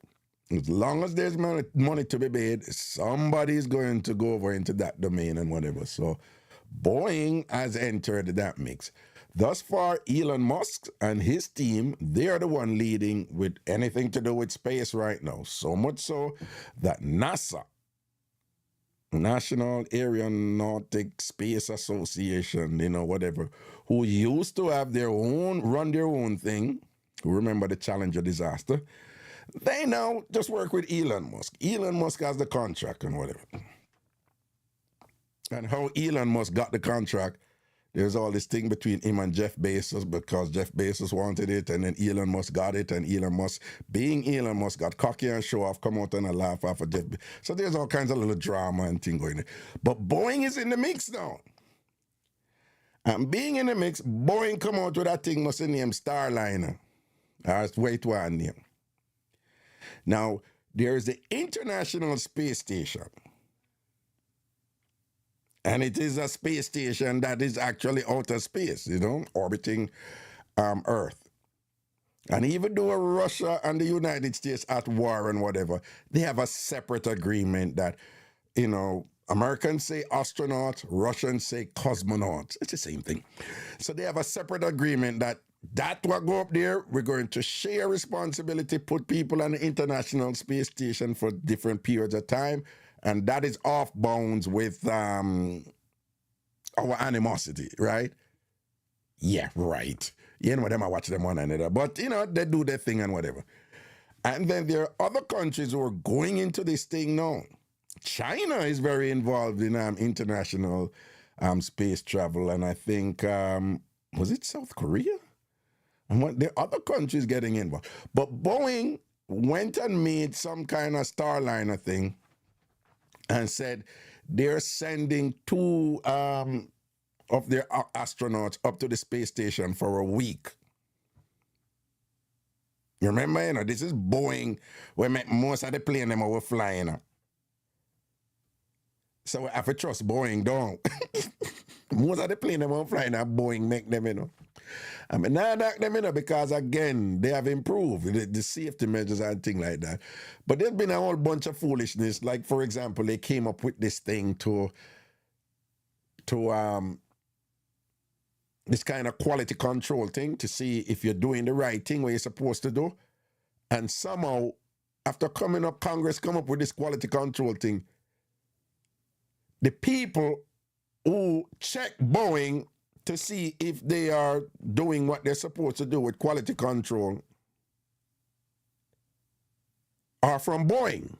somebody's going to go over into that domain and whatever. So Boeing has entered that mix. Thus far, Elon Musk and his team, they are the one leading with anything to do with space right now. So much so that NASA, National Aeronautic Space Association, whatever, who used to have run their own thing, remember the Challenger disaster, they now just work with Elon Musk. Elon Musk has the contract and whatever. And how Elon Musk got the contract, there's all this thing between him and Jeff Bezos because Jeff Bezos wanted it and then Elon Musk got it, and Elon Musk, being Elon Musk, got cocky and show off, come out and laugh off of Jeff Bezos. So there's all kinds of little drama and thing going on. But Boeing is in the mix now. And being in the mix, Boeing come out with that thing must be named Starliner. That's wait one name. Now, there's the International Space Station. And it is a space station that is actually outer space, orbiting Earth. And even though Russia and the United States at war and whatever, they have a separate agreement that, Americans say astronauts, Russians say cosmonauts. It's the same thing. So they have a separate agreement that will go up there. We're going to share responsibility, put people on the International Space Station for different periods of time. And that is off bounds with our animosity, right? Yeah, right. Them I watch them one another. But, they do their thing and whatever. And then there are other countries who are going into this thing now. China is very involved in international space travel. And I think, was it South Korea? And what the other countries getting involved. But Boeing went and made some kind of Starliner thing and said they're sending two of their astronauts up to the space station for a week. You remember, this is Boeing, where most of the plane them were flying. So we have to trust Boeing, don't. Most of the plane them were flying, Boeing make them, I mean, now knock them in because, again, they have improved the safety measures and things like that. But there's been a whole bunch of foolishness. Like, for example, they came up with this thing to this kind of quality control thing to see if you're doing the right thing, what you're supposed to do. And somehow, after coming up, Congress come up with this quality control thing. The people who check Boeing to see if they are doing what they're supposed to do with quality control are from Boeing.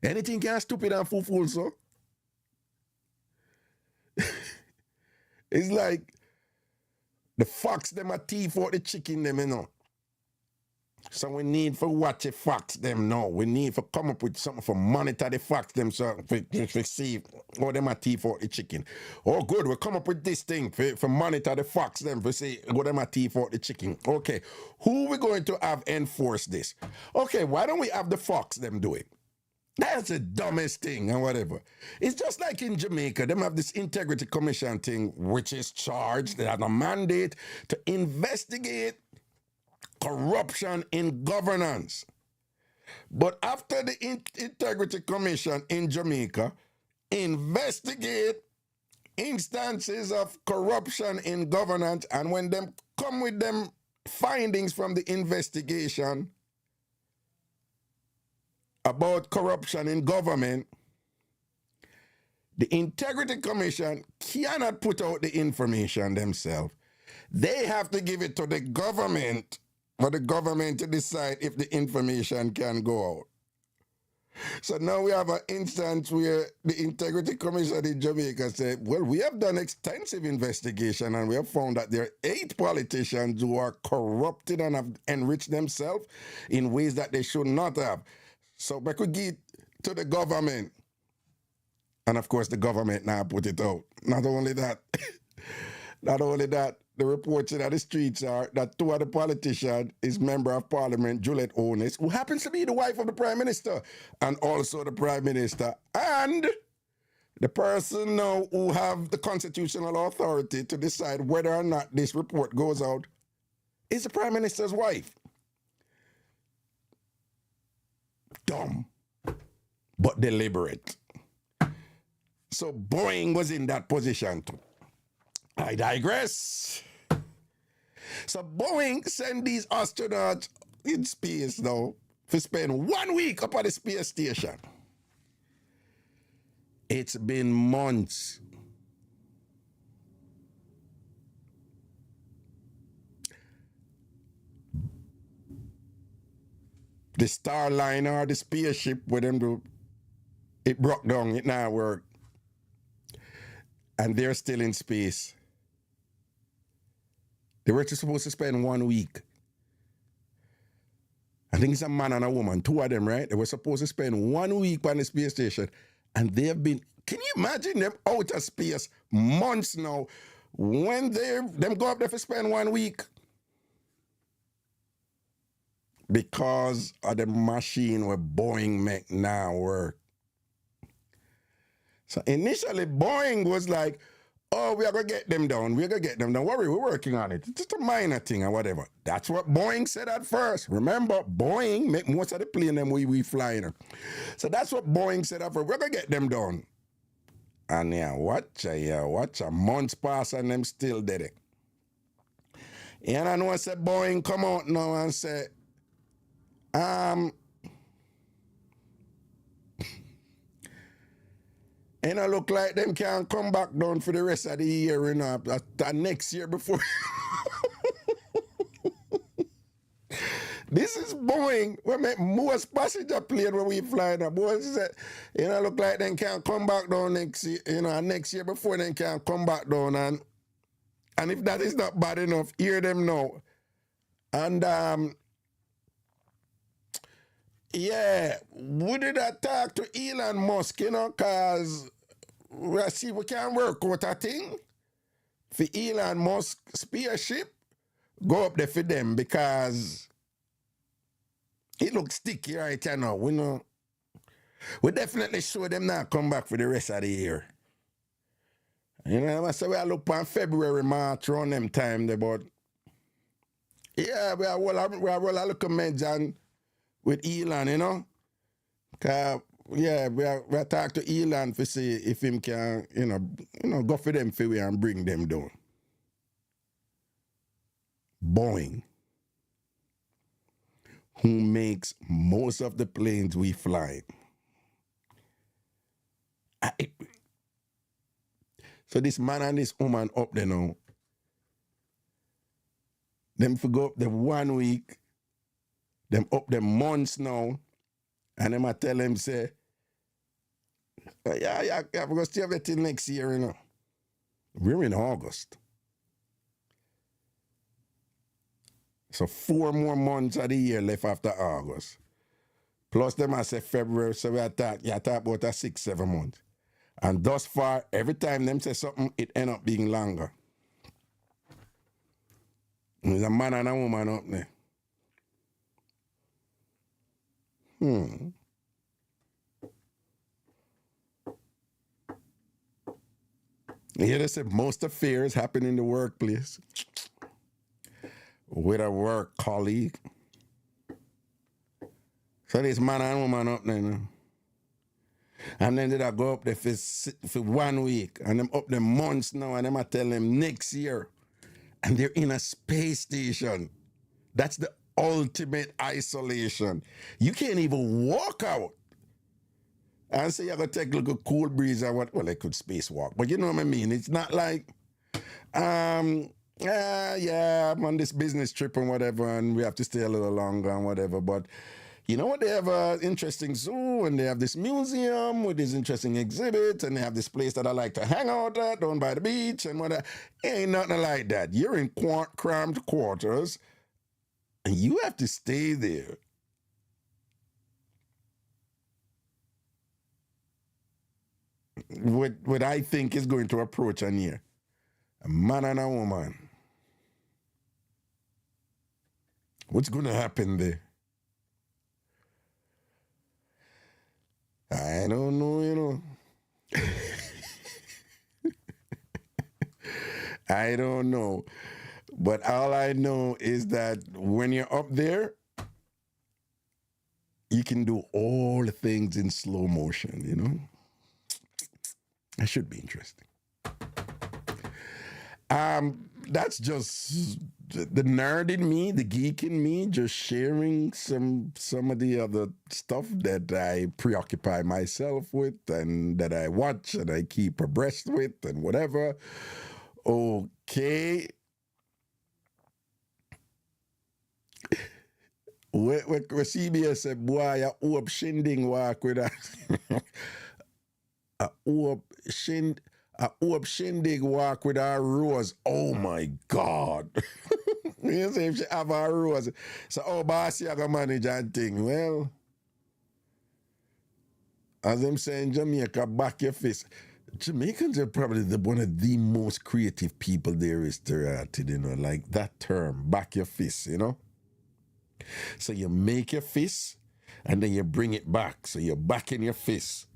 Anything can stupid and fool, so. It's like the fox them a thief out the chicken them, you know. So we need for watch the fox them now. We need for come up with something for monitor the fox them so for see how them a thief out the chicken. Oh good, we come up with this thing for monitor the fox them for see how them a thief out the chicken. Okay, who we going to have enforce this? Okay, why don't we have the fox them do it? That's the dumbest thing and whatever. It's just like in Jamaica, them have this integrity commission thing which is charged, they have a mandate to investigate corruption in governance. But after the Integrity Commission in Jamaica investigate instances of corruption in governance, and when them come with them findings from the investigation about corruption in government, the Integrity Commission cannot put out the information themselves. They have to give it to the government for the government to decide if the information can go out. So now we have an instance where the Integrity Commission in Jamaica said, well, we have done extensive investigation and we have found that there are 8 politicians who are corrupted and have enriched themselves in ways that they should not have. So we could get to the government. And of course, the government now put it out. Not only that, the reports in the streets are that 2 of the politicians is Member of Parliament, Juliet Onis, who happens to be the wife of the Prime Minister, and also the Prime Minister, and the person now who have the constitutional authority to decide whether or not this report goes out is the Prime Minister's wife. Dumb, but deliberate. So Boeing was in that position too. I digress. So Boeing sent these astronauts in space now to spend 1 week up at the space station. It's been months. The Starliner, the spaceship with them do, it broke down, it now work. And they're still in space. They were just supposed to spend 1 week. I think it's a man and a woman, 2 of them, right? They were supposed to spend 1 week on the space station. And they've been, can you imagine them out of space months now when them go up there to spend 1 week? Because of the machine where Boeing make now work. So initially, Boeing was like, oh, we are going to get them down. We're going to get them down. Worry, we're working on it. It's just a minor thing or whatever. That's what Boeing said at first. Remember, Boeing make most of the plane them we flying. So that's what Boeing said at first. We're going to get them down. And watch a months pass and them still did it. And I know I said Boeing come out now and say, and I look like them can't come back down for the rest of the year, you know, next year before. This is Boeing. We make most passenger plane when we fly now. Boys said, you know, look like they can't come back down next year, you know, next year before they can't come back down. And if that is not bad enough, hear them now. And yeah, we did talk to Elon Musk, you know, because we see we can work out a thing for Elon Musk spaceship, go up there for them because it looks sticky right now. We know. We definitely show them not come back for the rest of the year. You know, I say we look on February, March, around them time there, but yeah, we are well a look at with Elon, you know. Yeah, we are talk to Elon to see if him can, go for them for we and bring them down. Boeing, who makes most of the planes we fly. So this man and this woman up there now, them for go up the 1 week, them up the months now, and them I tell them say, yeah, we're gonna stay up there till next year, you know. We're in August. So 4 more months of the year left after August. Plus them I say February, so we talk about a 6-7 months. And thus far, every time them say something, it end up being longer. There's a man and a woman up there. Yeah, they say most affairs happen in the workplace with a work colleague. So this man and woman up there now. And then they go up there for 1 week, and them up there months now, and them I tell them next year. And they're in a space station. That's the ultimate isolation. You can't even walk out. And say you're going to take a little cool breeze and what? Well, I could spacewalk. But you know what I mean? It's not like, yeah, I'm on this business trip and whatever, and we have to stay a little longer and whatever. But you know what? They have an interesting zoo, and they have this museum with these interesting exhibits, and they have this place that I like to hang out at down by the beach and whatever. Ain't nothing like that. You're in cramped quarters, and you have to stay there. What I think is going to approach a year. A man and a woman. What's going to happen there? I don't know, you know. I don't know. But all I know is that when you're up there, you can do all the things in slow motion, you know? That should be interesting. That's just the nerd in me, the geek in me, just sharing some of the other stuff that I preoccupy myself with and that I watch and I keep abreast with and whatever. Okay. Where CBS said, boy, I hope Shinding walk with us. I hope Shindig walk with our rose. Oh my God. You say if she have our rose. So, boss, you got manage and thing. Well, as I'm saying, Jamaica, back your fist. Jamaicans are probably one of the most creative people there is to you know, like that term, back your fist, you know? So you make your fist and then you bring it back. So you're backing your fist.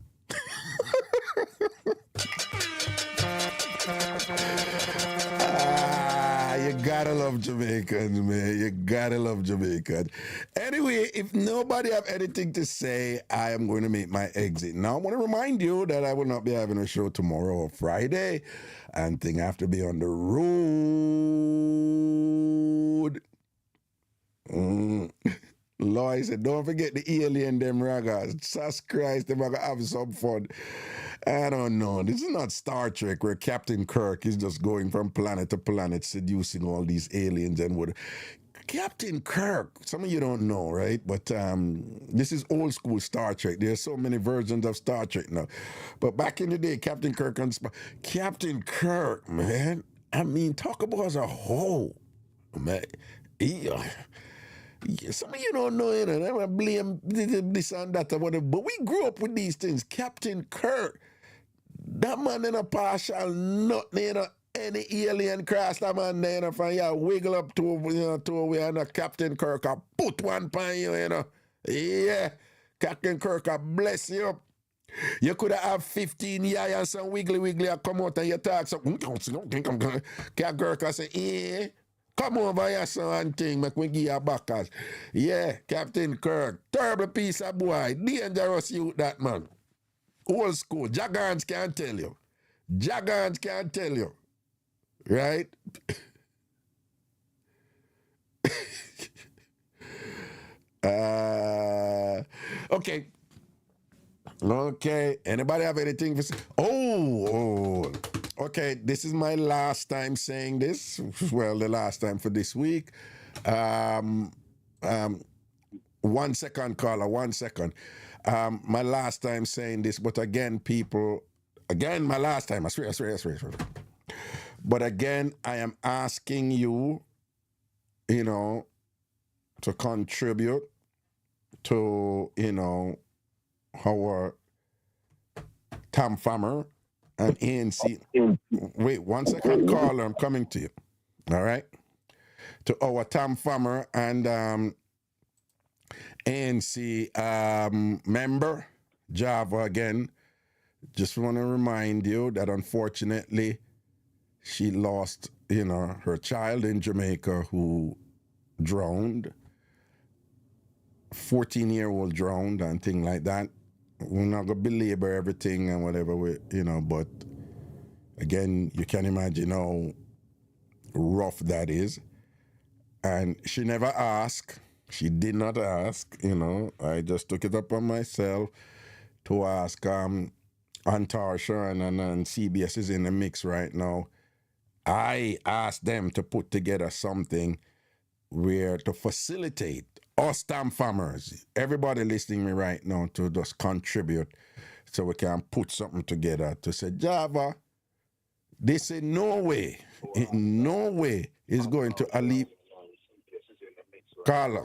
You gotta love Jamaicans, man. You gotta love Jamaicans. Anyway, if nobody have anything to say, I am going to make my exit. Now, I want to remind you that I will not be having a show tomorrow or Friday. And I have to be on the road. Lloyd said, don't forget the alien, them ragas. Jesus Christ, they're going to have some fun. I don't know. This is not Star Trek where Captain Kirk is just going from planet to planet seducing all these aliens and what. Captain Kirk, some of you don't know, right? But this is old school Star Trek. There's so many versions of Star Trek now. But back in the day, Captain Kirk, Captain Kirk, man. I mean, talk about as a whole, man. Some of you don't know, you know, I blame this and that, but we grew up with these things. Captain Kirk, that man in a partial nut, you know, any alien cross that man there, you know, from you wiggle up to, you know, to where, you know, Captain Kirk, I put one pan you, you know. Yeah, Captain Kirk, I bless you. You could have 15 years and some wiggly come out and you talk something. Can girl can say, eh, come over here, son, and thing, make me give you a backers. Yeah, Captain Kirk, terrible piece of boy, dangerous youth, that man. Old school, Jagans can't tell you. Jagans can't tell you. Right? Okay. Okay. Anybody have anything to say? Oh. Okay. This is my last time saying this. Well, the last time for this week. 1 second, caller. 1 second. My last time saying this, but again, people. Again, my last time. I swear. But again, I am asking you, to contribute to, our Tom Farmer and ANC. Wait, 1 second, caller. I'm coming to you. All right? To our Tom Farmer and ANC member, Java again. Just want to remind you that unfortunately, she lost, her child in Jamaica who drowned. 14-year-old drowned and things like that. We're not going to belabor everything and whatever, but again, you can imagine how rough that is. And she never asked. She did not ask, I just took it upon myself to ask Antarsha and CBS is in the mix right now. I asked them to put together something where to facilitate us Tam farmers, everybody listening me right now, to just contribute so we can put something together to say, Java, this in no way is going to alleviate. Carla.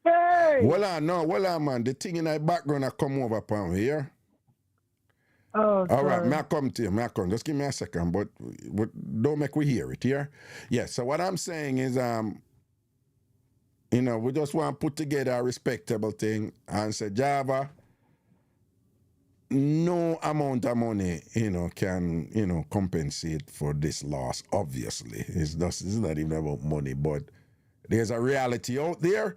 Hey! Well, man. The thing in the background I come over upon here. Oh, all right, sorry. may I come to you? Just give me a second, but don't make we hear it here. Yeah, so what I'm saying is, we just want to put together a respectable thing and say, Java, no amount of money, can, compensate for this loss, obviously. It's not even about money, but there's a reality out there,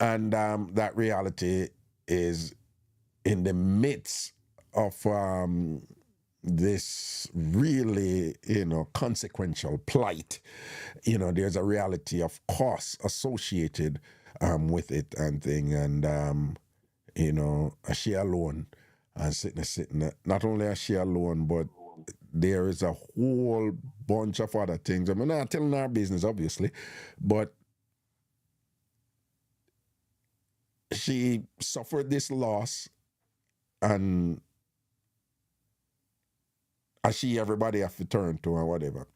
and that reality is in the midst of this really, consequential plight. There's a reality of costs associated with it and thing, and she alone and sitting. Not only is she alone, but there is a whole bunch of other things. I'm not telling our business, obviously, but she suffered this loss, and everybody have to turn to or whatever.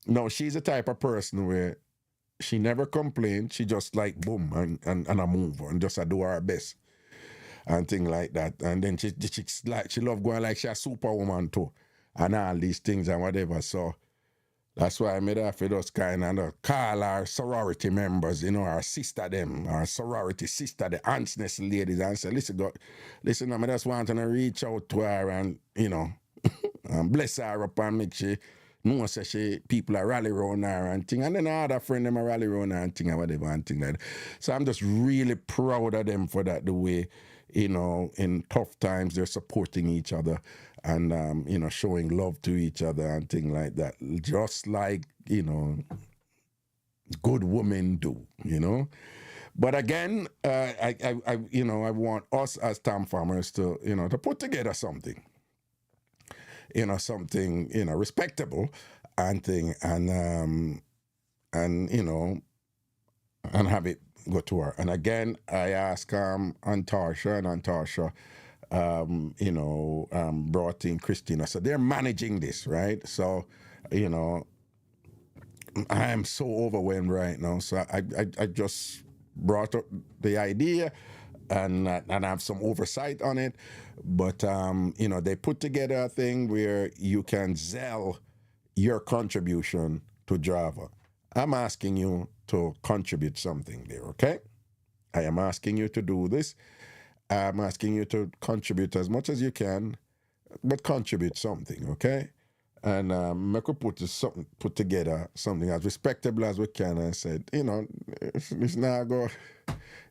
No, she's the type of person where she never complained. She just like boom and I move and just do her best and thing like that. And then she love going like she a superwoman too and all these things and whatever. So that's why I made her for those kind of call our sorority members, our sister them, our sorority sister, the auntsness ladies, and say, listen, I just want to reach out to her and, and bless her up and make she know people are rally around her and thing. And then other friend them are rally around her and thing and whatever and thing like that. So I'm just really proud of them for that, the way, in tough times they're supporting each other and, showing love to each other and thing like that. Just like, good women do, But again, I want us as Tam farmers to, to put together something. Something, respectable and thing and and have it go to her. And again, I ask Antarsha, and Antarsha, brought in Christina. So they're managing this, right? So, I am so overwhelmed right now. So I just brought up the idea and have some oversight on it. But, they put together a thing where you can sell your contribution to Java. I'm asking you to contribute something there, okay? I am asking you to do this. I'm asking you to contribute as much as you can, but contribute something, okay? And make we put together something as respectable as we can. And said, it's not go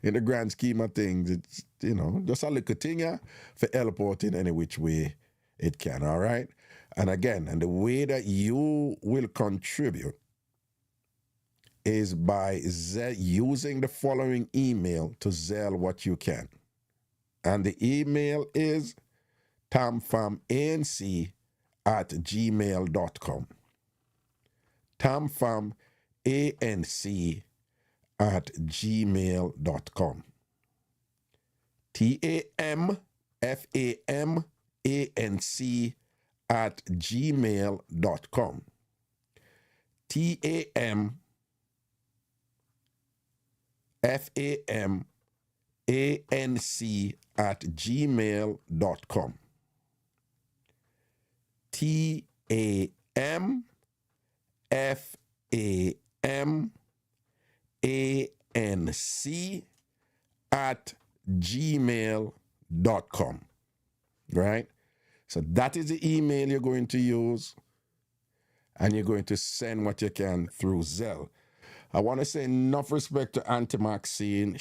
in the grand scheme of things. It's just a little thing here for help out in any which way it can. All right. And again, and the way that you will contribute is by using the following email to Zelle what you can. And the email is tamfamanc@gmail.com. tamfamanc@gmail.com. tamfamanc@gmail.com. tamfamanc@gmail.com. tamfamanc@gmail.com. Right? So that is the email you're going to use, and you're going to send what you can through Zelle. I want to say enough respect to Auntie Maxine.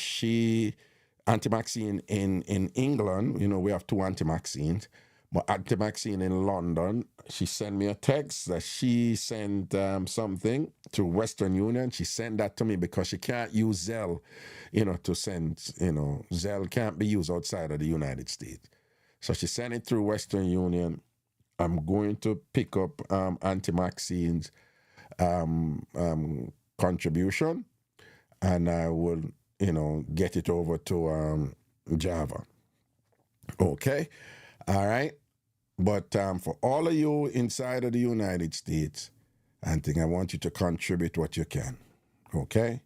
Auntie Maxine in England, we have two Auntie Maxines, but Auntie Maxine in London, she sent me a text that she sent something to Western Union. She sent that to me because she can't use Zelle, to send, Zelle can't be used outside of the United States. So she sent it through Western Union. I'm going to pick up Auntie Maxine's contribution, and I will, get it over to Java. Okay? All right? But for all of you inside of the United States, I want you to contribute what you can. Okay?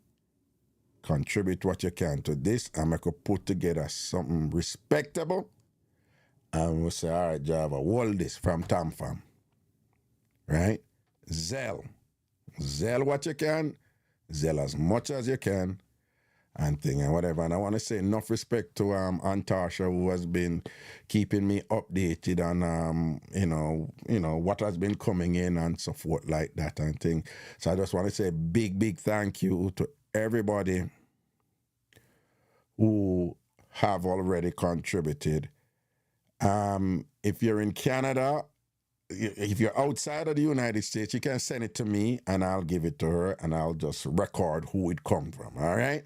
Contribute what you can to this, and I could put together something respectable. And we'll say, all right, Java, hold this from TamFam. Right? Zelle what you can, Zelle as much as you can, and whatever. And I want to say enough respect to Antasha, who has been keeping me updated on what has been coming in and so forth like that and thing. So I just want to say big thank you to everybody who have already contributed. If you're in Canada, if you're outside of the United States, you can send it to me and I'll give it to her and I'll just record who it comes from, all right?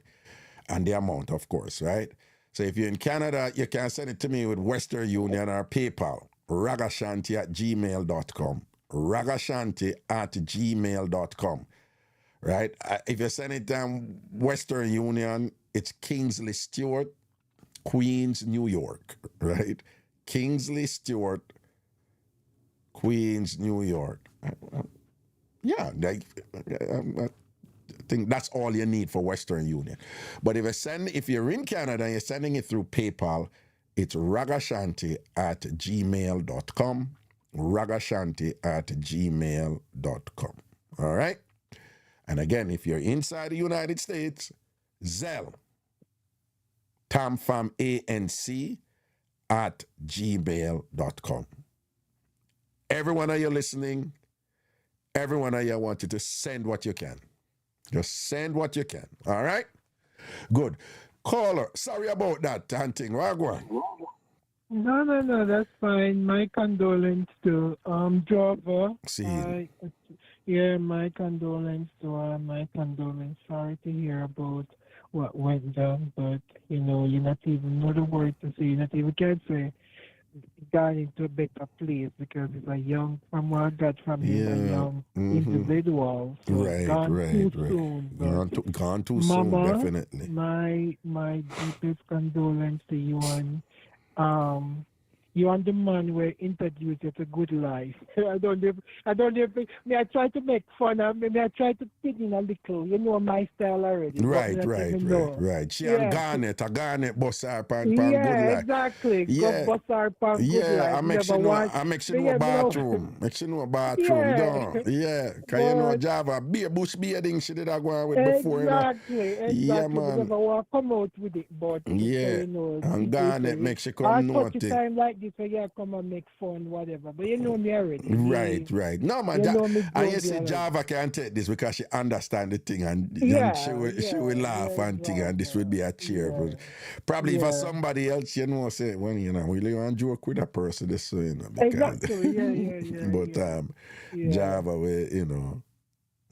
And the amount, of course, right? So if you're in Canada, you can send it to me with Western Union or PayPal, ragashanti@gmail.com, ragashanti@gmail.com, right? If you send it down Western Union, it's Kingsley Stewart, Queens, New York, right? Kingsley Stewart, Queens, New York. Yeah, I think that's all you need for Western Union. But if you're in Canada and you're sending it through PayPal, it's ragashanti@gmail.com, ragashanti@gmail.com. All right? And again, if you're inside the United States, Zelle, tamfamanc@gmail.com. Everyone of you listening, everyone of you, I want you to send what you can. Just send what you can. All right? Good. Caller, sorry about that, Hunting. Wagwan. No, that's fine. My condolence to Java. See. My condolence to my condolence. Sorry to hear about what went down, but you're not even know the word to say. You not even can say got into a better place because it's a young, from what I got from him, a young individual. So right. Soon. Gone too Mama, soon, definitely. My deepest condolence to you and You and the man were introduced you to good life. I don't even, me I try to make fun of me, I try to fit in a little, you know my style already. But me Right, not right, even right, know. right. She and Yeah. Garnet boss her pan good Yeah, life. exactly. Go Yeah. bust our pan good Yeah, life. I make Never sure know want I make sure me, know a yeah, me know. bathroom. Make sure know a bathroom, Yeah. don't. Yeah. Cause you know But Java be a bush bearding she did I go on with before, you know. Yeah, exactly. We man. never want to come out with it, but Yeah. you know, And people Garnet say, make she I come touch a naughty. time like this, so yeah, come and make fun, whatever. But you know me already. Right, right. No man, You know me and you joke see already. Java can take this because she understand the thing and she will laugh and thing and this will be a cheer. Yeah. Probably for Yeah. somebody else, you know, say, well, you know, we really want to joke with a person this way, you know, because Exactly. Yeah. but Yeah. Java will,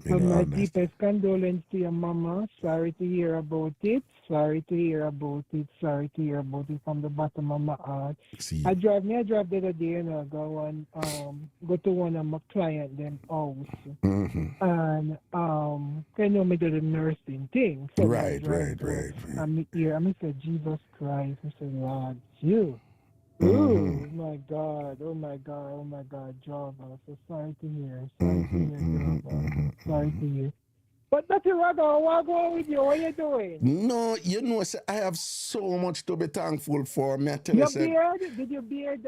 So my understand. deepest condolence to your mama. Sorry to hear about it. Sorry to hear about it from the bottom of my heart. See. I drive the other day and I go to one of my client them house. And they know me do the nursing thing. So Right. I'm here, I say, Jesus Christ, I say, Lord, you. Mm-hmm. Oh my God, Java. So sorry to hear. Sorry to hear. But that's it, Raga. What's going with you? What are you doing? No, you know, I have so much to be thankful for. Me I tell you, beard? Did your beard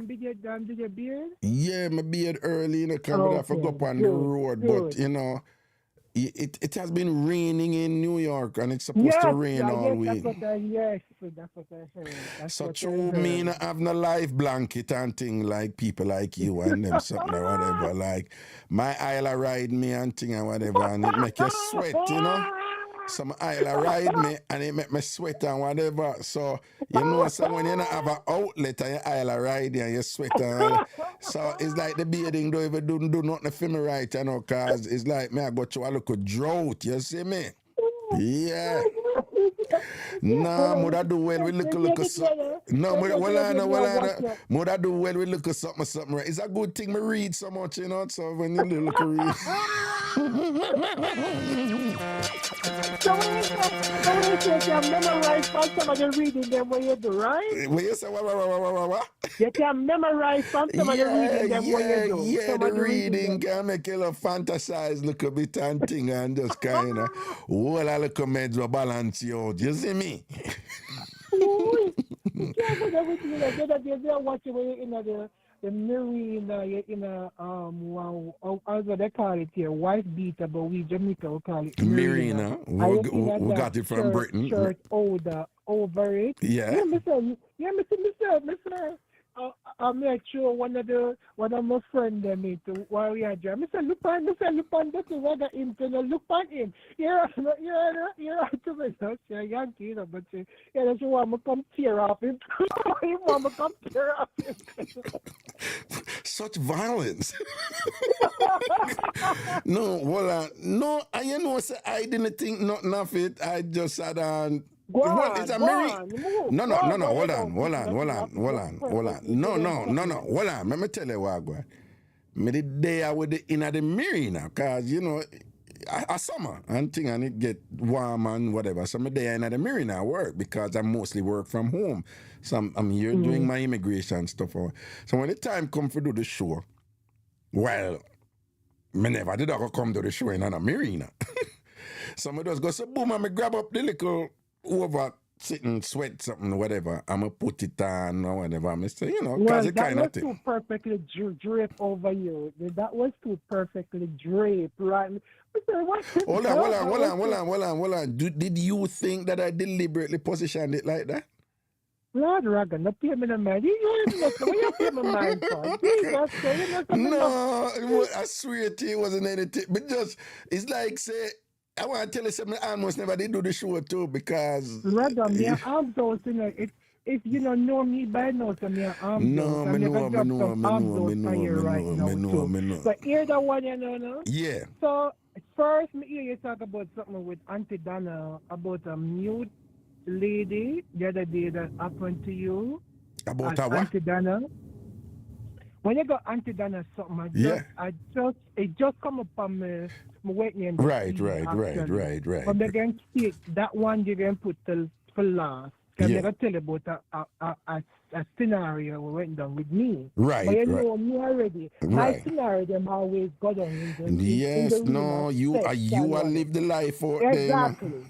did your beard? Yeah, my beard early, you know, because I have to go up on the road. But you know, it has been raining in New York and it's supposed to rain all week. That's what I heard. So true, me not have no life blanket and thing like people like you and them something or whatever. Like my Isla ride me and thing and whatever, and it make you sweat, you know. Some Isla ride me and it make me sweat and whatever. So you know, so when you not have an outlet and your Isla ride and you sweat and all, so it's like the bathing don't even do nothing for me right, you know, cause it's like me I go through a little drought, you see me? Yeah. No, mother do well with look something. No, mother do well with look something right. It's a good thing me read so much, you know, so when you look at read. So when you say you memorize from some of the reading them when you do, right? When you say what? You can memorize from some of the reading them when you do. Yeah, the reading can make you fantasize look a bit and thing and just kind of all a little meds will balance you out. You see me? Yeah, but everything they're watching the marina, wow, how do they call it here? White beater, but we Jamaica will call it marina. We got it from Britain. Shirt odor over it. Yeah. Mister. I make sure one of my friends they meet while we are driving. Mr. Lupan, that's what I him to look on him. You're to me, no, Yankee, you know, but yeah, that's why I'm come tear off him. You want to come tear off him. Such violence. No, well, no, you know, I didn't think nothing of it. I just sat on. Go on. Hold on. No. Hold on. Let me tell you what, boy. Me the day I would in the marina, cause you know, a summer and thing and it get warm and whatever. So me there in the marina work because I mostly work from home. So I'm here doing my immigration stuff. So when the time come for do the show, well, me never did I go come to the show in a marina. So me just go so boom and me grab up the little over sitting sweat something whatever I'ma put it on or whatever I say, you know, because it kind of thing. That was too perfectly draped over you. That was too perfectly draped, right? Hold on. Did you think that I deliberately positioned it like that? Lord Raga, not pay me no mind. You pay me mind for? Jesus, no, I swear to you, it wasn't anything. But just, it's like, say, I want to tell you something, I almost never did do the show too because... Raga, me arms out, you know, if you don't know me by now, so me arms out. Me know. But hear the one you know, no? Yeah. So, first, me hear you talk about something with Auntie Donna, about a mute lady the other day that happened to you. About a what? Auntie Donna. When you got Auntie Donna something, it just come up on me waiting in the Right. But they can speak that one you can put till for last. I'm Yeah. going to tell you about a scenario we went down with me. But Right, you right, know me already. My right. scenario, them always go down in the Yes, realm of no, you sex are and you are live the whatever. life out there, you know. Exactly.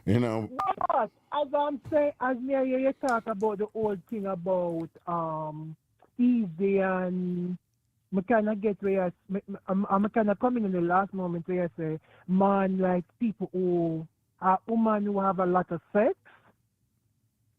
You know. But as I'm saying, as me and you talk about the whole thing about easy and I kind of get where I'm kind of coming in the last moment where I say, man, like people who are women who have a lot of sex,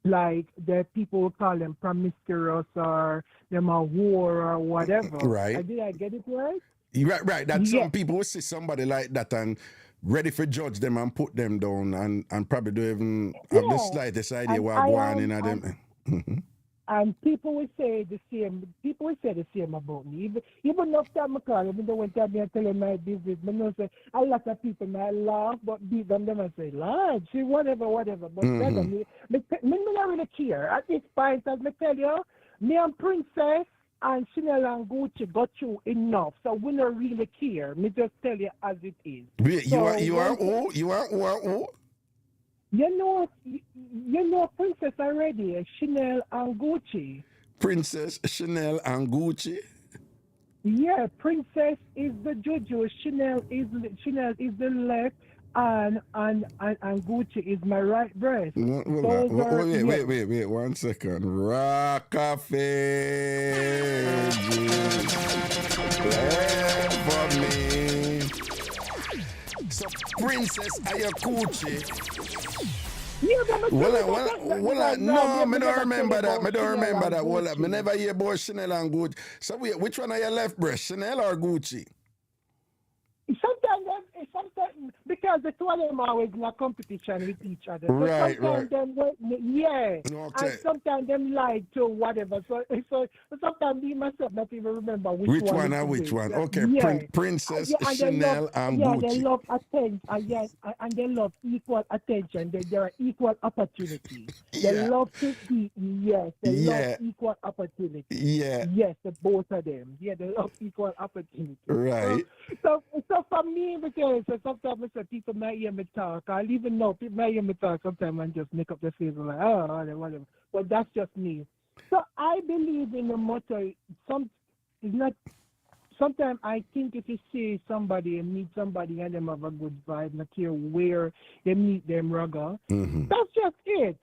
like the people who call them promiscuous or them a whore or whatever. Right. Did I get it right? Right, right. That Yes. some people will see somebody like that and ready for judge them and put them down and probably don't even have the Yeah. slightest idea And what I go on in am, them. Mhm. and people will say the same. People will say the same about me. Even after I call, even though when I tell them my business, but no say a lot of people might laugh, but beat them and say, Lord, she whatever. But brother, me not really care. At this point, as me tell you, me and Princess and Chanel and Gucci got you enough, so we don't really care. Me just tell you as it is. Wait, So you are who? You are who? you know Princess already, Chanel and Gucci. Princess Chanel and Gucci. Yeah, Princess is the juju, Chanel is the left, and Gucci is my right breast. Those are yes. Wait, 1 second. Rockefeller, play for me. So, Princess Ayakuchi. Yeah, but No, me don't remember that. Me don't remember that. Well, me never hear about Chanel and Gucci. So, wait, which one are your left breast, Chanel or Gucci? Sometimes, because the two of them are always in a competition with each other. Right, so sometimes right. them, Okay. and sometimes them lie to whatever. So sometimes me myself not even remember which one is Which which. one? Okay, Yeah. Princess And they love, Chanel and they Gucci. love attention, and they love equal attention. There are equal opportunity. They Yeah. love to be, yes, they love Yeah. equal opportunity. Yeah. Yes, the both of them. Yeah, they love equal opportunity. Right. So for me, because sometimes I say people might hear me talk. I even know people might hear me talk sometimes and just make up their face like, oh, whatever. But that's just me. So I believe in the motto. It's not. Sometimes I think if you see somebody and meet somebody and them have a good vibe, not care where they meet them, Raga, that's just it.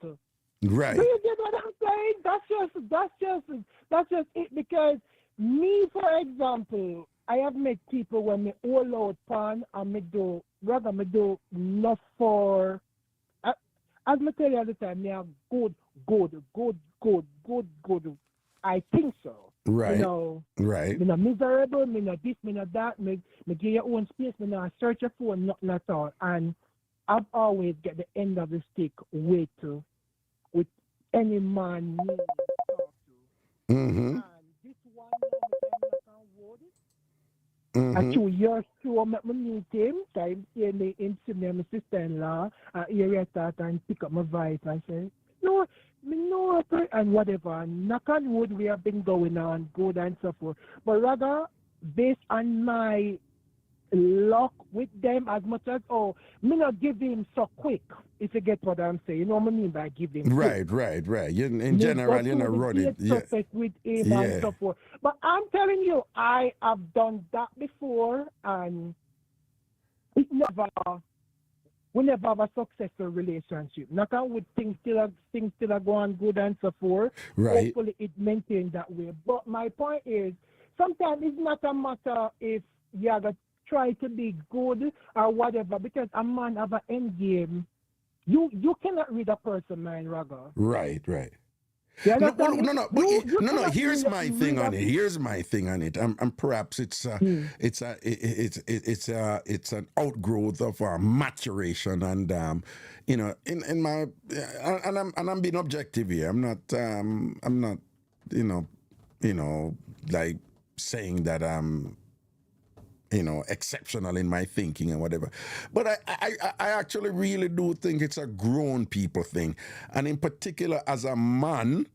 Right. Do you get what I'm saying? That's just it. Because me, for example, I have met people when me all out pan and me do not for as me tell you all the time, me are good. I think so. Right. You know, Right. me not miserable, me not this, me not that, me give your own space, me not search for nothing at all. And I've always get the end of the stick with any man me talk to. And this one I 2 years to make me meet him, time me in my sister-in-law, area start and pick up my voice and say, no, and whatever. And knock on wood, we have been going on good and so forth. But rather, based on my luck with them as much as me not give him so quick, if you get what I'm saying. You know what I mean by give him quick. Right. In general, you know, run it. Yeah. With him and so forth. But I'm telling you, I have done that before, and it we never have a successful relationship. Not all with things still are going good and so forth. Right. Hopefully it maintains that way. But my point is, sometimes it's not a matter if you have to try to be good or whatever, because a man have an end game. You cannot read a person's mind, Raga. Right. No. Here's my thing on it. And perhaps it's an outgrowth of maturation, and you know, in my and I'm being objective here. I'm not you know like saying that I'm exceptional in my thinking and whatever. But I actually really do think it's a grown people thing. And in particular, as a man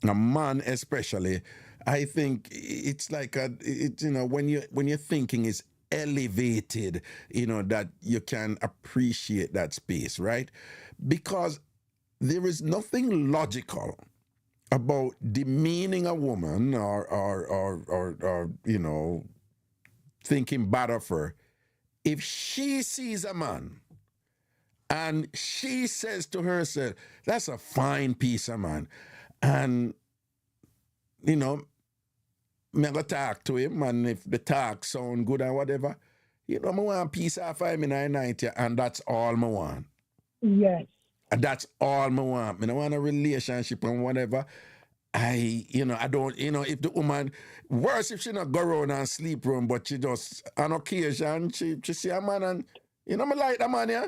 especially, I think it's like when your thinking is elevated, that you can appreciate that space, right? Because there is nothing logical about demeaning a woman or you know, thinking bad of her if she sees a man and she says to herself, that's a fine piece of man. And, you know, me go talk to him, and if the talk sound good or whatever, you know, I want a piece of 5 and that's all I want. Yes. And that's all I want. I don't want a relationship and whatever. I don't, if the woman, worse if she not go around and sleep room, but she just, on occasion, she see a man and, me like the man, yeah?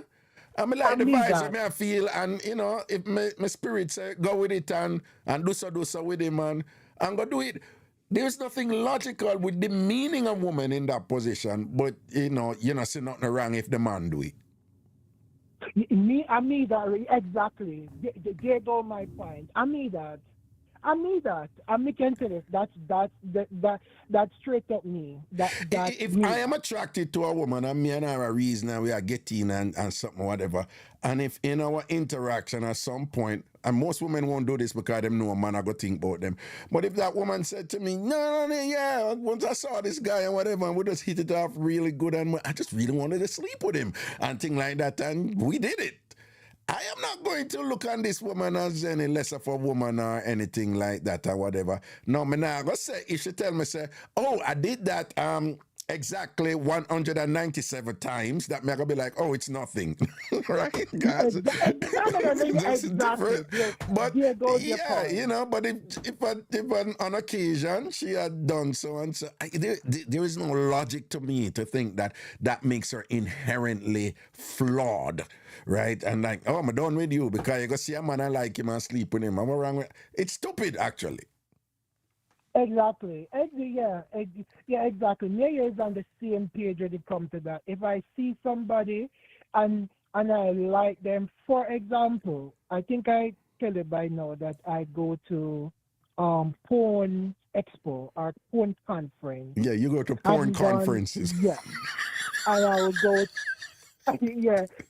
And me like the vibes that me I feel, and, if my spirit say, go with it and do so with him and go do it. There's nothing logical with demeaning a woman in that position, but, you not see nothing wrong if the man do it. I mean that exactly. There go my point. I mean that. I can tell you that's straight up me. If me. I am attracted to a woman and me and her a reason and we are getting and something whatever, and if in our interaction at some point, and most women won't do this because they know a man I go think about them, but if that woman said to me, no, yeah, once I saw this guy and whatever, and we just hit it off really good, and I just really wanted to sleep with him and things like that, and we did it. I am not going to look on this woman as any less of a woman or anything like that or whatever. No, me not go say, if she tell me, say, oh, I did that exactly 197 times, that me I go be like, oh, it's nothing. Right? Guys? That's different. But yeah, but if on occasion she had done so and so, there is no logic to me to think that makes her inherently flawed. Right? And like, oh, I'm done with you because you go see a man I like him and sleep with him. I'm wrong with it's stupid, actually. Exactly. Yeah, exactly. Me is on the same page when it comes to that. If I see somebody and I like them, for example, I think I tell you by now that I go to porn expo or porn conference. Yeah, you go to porn conferences. Yeah. And I will go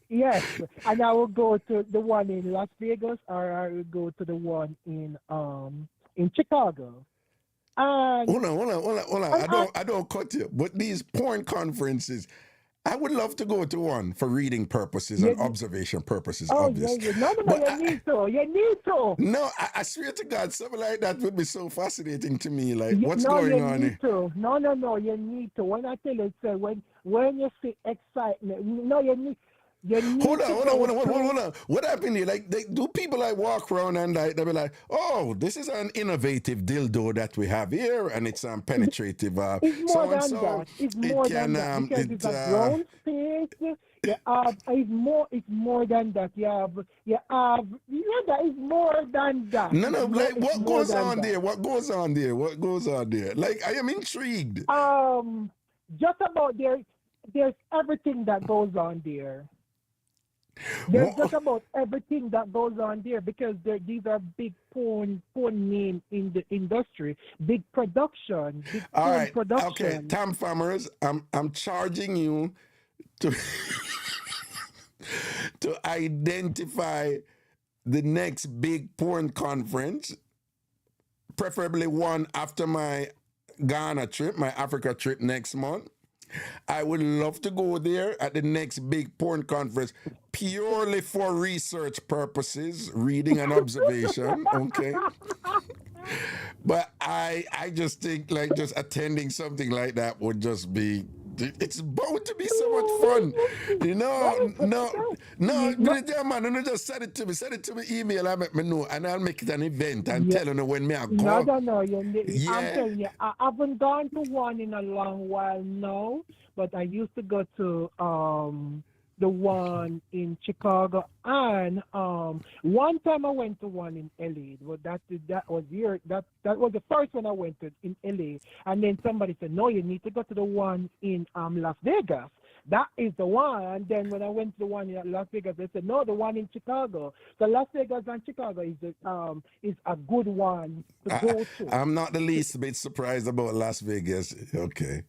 yes. And I will go to the one in Las Vegas or I will go to the one in Chicago. And hold on. I don't cut you. But these porn conferences, I would love to go to one for reading purposes and observation purposes. Oh, obviously. No, you need to. You need to. No, I swear to God, something like that would be so fascinating to me. Like, what's going on here? No, you need to. When I tell you, sir, when you see excitement, no, you need. Hold on. What happened here? Like, do people like walk around and like they be like, "Oh, this is an innovative dildo that we have here, and it's penetrative." It's more than that. It's more than that because it's a grown space. It's more than that. That is more than that. No, like what goes on there? What goes on there? Like, I am intrigued. Just about there's everything that goes on there. There's just about everything that goes on there because these are big porn names in the industry, big production, All right. production. Okay, Tom Farmers, I'm charging you to to identify the next big porn conference, preferably one after my Ghana trip, my Africa trip next month. I would love to go there at the next big porn conference purely for research purposes, reading and observation, okay? But I just think like just attending something like that would just be, it's bound to be so much fun. Man, just send it to me, email, I make me know, and I'll make it an event and tell you when me I go. No. I'm telling you, I haven't gone to one in a long while now, but I used to go to the one in Chicago, and one time I went to one in LA. Well, that was the first one I went to in LA, and then somebody said, "No, you need to go to the one in Las Vegas. That is the one." And then when I went to the one in Las Vegas, they said, "No, the one in Chicago." So Las Vegas and Chicago is a good one to go to. I'm not the least bit surprised about Las Vegas. Okay.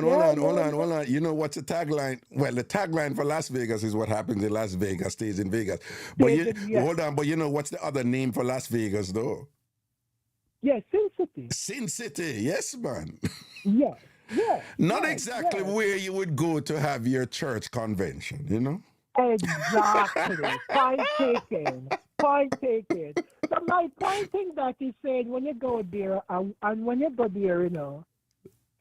Yeah, no. hold on. You know what's the tagline? Well, the tagline for Las Vegas is what happens in Las Vegas stays in Vegas. But Yeah, hold on, but you know what's the other name for Las Vegas though? yeah, Sin City. Sin City, yes, man. Yes, yes, Not yes, exactly yes. where you would go to have your church convention, you know? Exactly. Point taken. Point taken. So my point thing that is saying when you go there, and when you go there,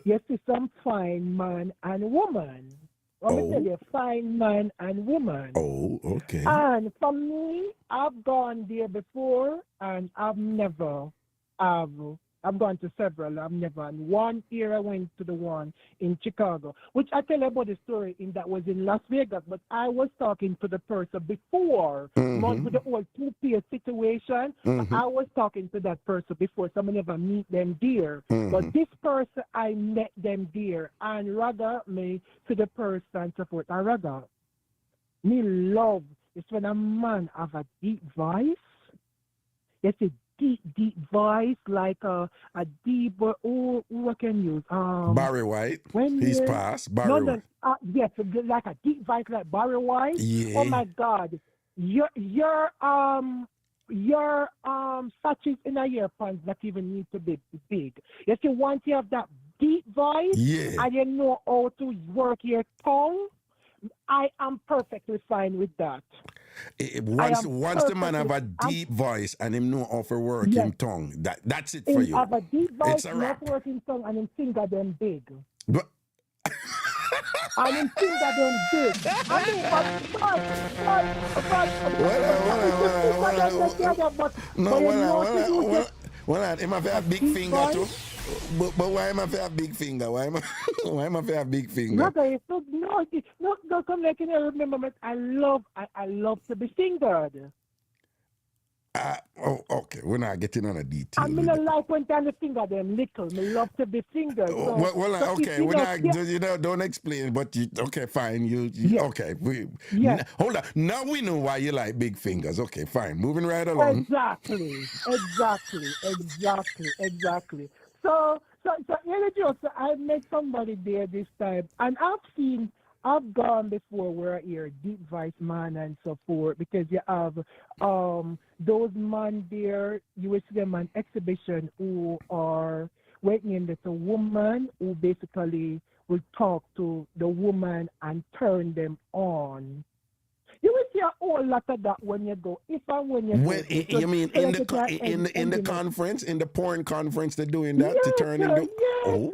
you see some fine man and woman. Let me tell Oh, you, fine man and woman. oh, okay. And for me, I've gone there before, and I've I've gone to several. I've never. And one year I went to the one in Chicago, which I tell you about the story in that was in Las Vegas. But I was talking to the person before, with the whole two-peer situation. So I was talking to that person before. So I never meet them there. But this person, I met them there, and rather me to the person support. I rather me love is when a man have a deep voice. It's a deep voice, like a deep, who I can use? Barry White. When He's you passed. no, Barry no, White. yes, like a deep voice like Barry White. Oh Yeah. my God, your sachets in a earphones not even need to be big. You see, once you have that deep voice Yeah. and you know how to work your tongue, I am perfectly fine with that. Once the man have a deep voice and him know how to work Yes, him tongue, that's it for him you. have a deep voice, It's a not wrap. working tongue, and him finger them big. But And him finger them big. I mean, if you finger them together, but you know to use your him have a big deep finger voice. too. But why am I have a big finger? Why am I why am I have a big finger? Rather, it's no, come like you know, remember, but I love to be fingered. Okay. We're not getting on a I detail mean, with I it. like when time the finger them little. Me love to be fingered. So if Okay, you we're know, not, yeah, don't explain, but okay, fine. yeah, Okay, yeah. hold on. Now we know why you like big fingers. Okay, fine. Moving right along. Exactly. So really just I met somebody there this time, and I've gone before where you're deep voice man and so forth because you have those man there, you will see them on exhibition who are waiting that a woman who basically will talk to the woman and turn them on. You will see a whole lot of that when you go. If and when you When go there. you mean So in like it's an in the ending. conference, in the porn conference, they're doing that to Yes, turn him sir. to oh.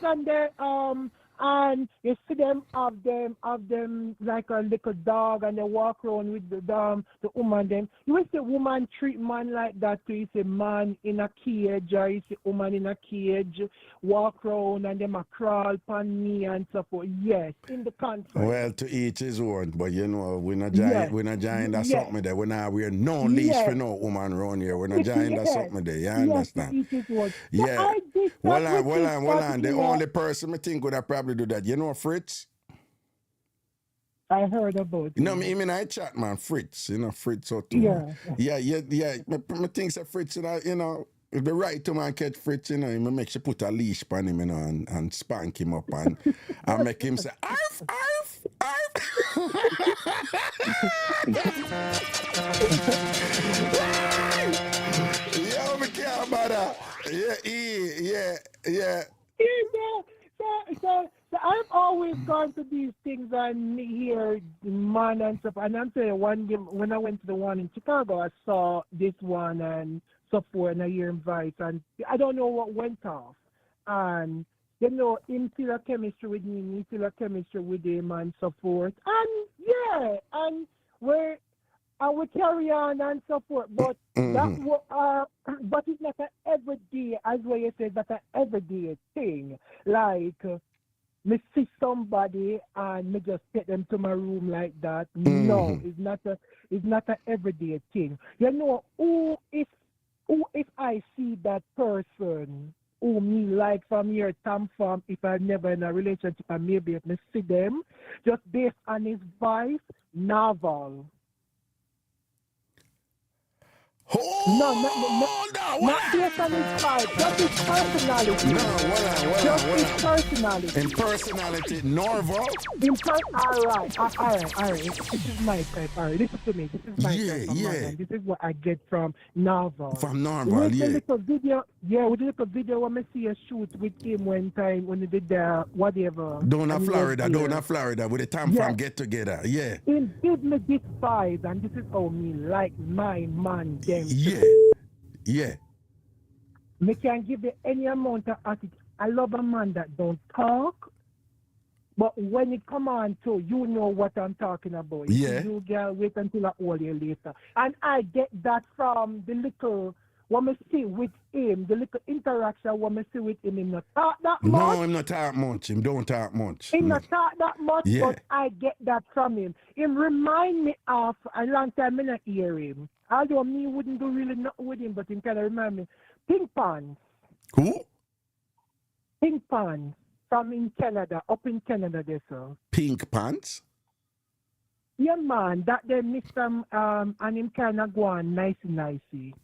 And and you see have them like a little dog, and they walk around with the woman. Them you will see woman treat man like that too. You see man in a cage, or you see woman in a cage walk around, and them a crawl upon me and so forth. Yes, in the conference. Well, to each his own, but you know, Yes, we're not giant that yes, something there. We're no leash for yes. no woman around here. We're not giant that Yes, something there. You yes, to understand? each his one. So Yeah. I did that with this Well on. The particular. only person I think would have probably do that. You know Fritz? I heard about You know him. me, I mean I chat man, Fritz, Fritz or two. Yeah. Yeah. Me think that Fritz, if the right to man catch Fritz, he make sure put a leash on him, and spank him up and make him say, arf, arf, arf. Yo, me care about that. Yeah. So I've always gone to these things and hear man and stuff. And I'm saying when I went to the one in Chicago, I saw this one and so forth, and I hear him voice, and I don't know what went off. And him feel a chemistry with me feel a chemistry with him and so forth. And yeah, and we're I will carry on and so forth, but but it's not an everyday, as what you said, that's an everyday thing. Like me see somebody and me just take them to my room like that. No, it's not an everyday thing. You know, who if I see that person who me like from here, Tom from, if I'm never in a relationship, and maybe if me see them, just based on his voice, novel. No, no, not based on his type, just his personality. No, Just his personality. In personality, Norval? Alright. This is my type. Alright, listen to me. This is my type of man, and this is what I get from Norval. From Norval, with the little video when I see a shoot with him one time when he did whatever. Down in Florida, with the Tam Fam get together, yeah. He give me this vibe, and this is how me like my man them. Yeah. Me can give you any amount of attitude. I love a man that don't talk, but when it come on to, you know what I'm talking about. Yeah. You girl, wait until I call you later. And I get that from the little, what I see with him, the little interaction what I see with him. Him not talk that much. No, him not talk much. Him don't talk much. Him not talk that much, but I get that from him. Him remind me of a long time I not hear him. Although me wouldn't do really not with him, but him kind of remind me. Pink Pants. Who? Pink Pants. From in Canada, up in Canada there, sir. Pink Pants? Yeah, man. That they mix them and him kind of go on nicey.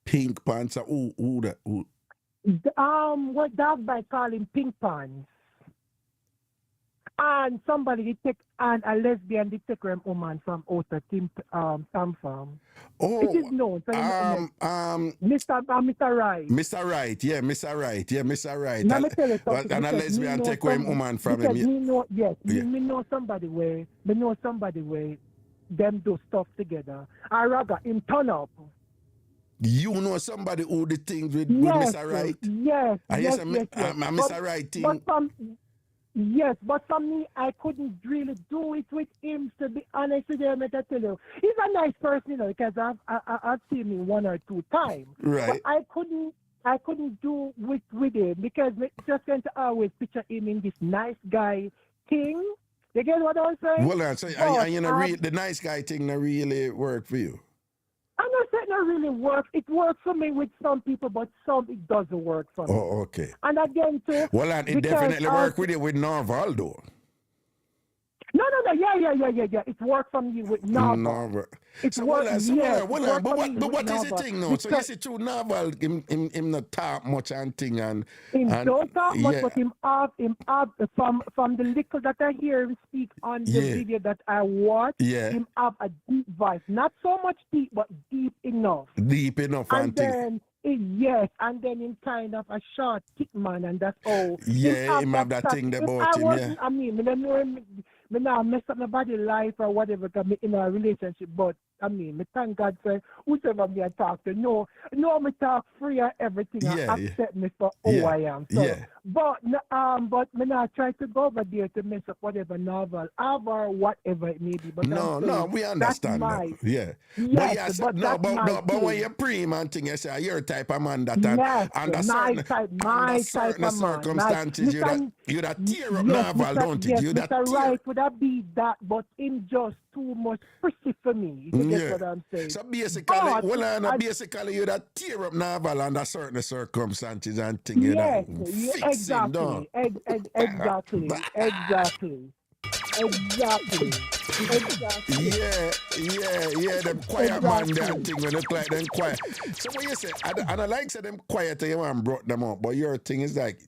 Pink Pants? Who? What dog by calling Pink Pants. And somebody take and a lesbian they take a woman from outer Tam Farm. Oh, it is known. So Mr. Right. Mr. Right, yeah, Mr. Right. Now me tell you something. And a lesbian take a woman from him. Me know somebody where them do stuff together. I rather him turn up. You know somebody who the things with Mr. Right? Yes. Mr. Right thing. Yes, but for me, I couldn't really do it with him, to be honest with you. I tell you, he's a nice person, you know, because I've seen him one or two times. Right. But I couldn't do with him because I just going to always picture him in this nice guy thing. You get what I'm saying? Well, so the nice guy thing not really work for you. I'm not saying it really works. It works for me with some people, but some it doesn't work for me. Oh, okay. And again, too. Well, and it definitely work with it with Norval, though. No. Yeah. It works for me with Norval. It's but what is the thing now? So you see through Norval, him not talk much and thing and don't talk much, but him have from the little that I hear him speak on the video that I watch. Him have a deep voice, not so much deep, but deep enough. Deep enough, and then. Yes, and then in kind of a short kick man, and that's all. Yeah, him have that thing about him, I mean, I know him, I now mess up my body life or whatever, because I'm in a relationship, but I mean, I thank God for whoever me I talk to. No, me talk free and everything and accept me for who I am. So, but me not try to go over there to mess up whatever novel, or whatever it may be. But we understand. Yes, but when you're prime and thing, you say you're a type of man that under certain circumstances you'd tear up novel, don't you? You'd right would have be that, but him just too much pretty for me. You get what I'm saying? So basically, you'd tear up novel under certain circumstances and things. Exactly. Yeah, them quiet man, them thing when it's like them quiet. So what you say, and I like say them quiet, you want brought them up, but your thing is like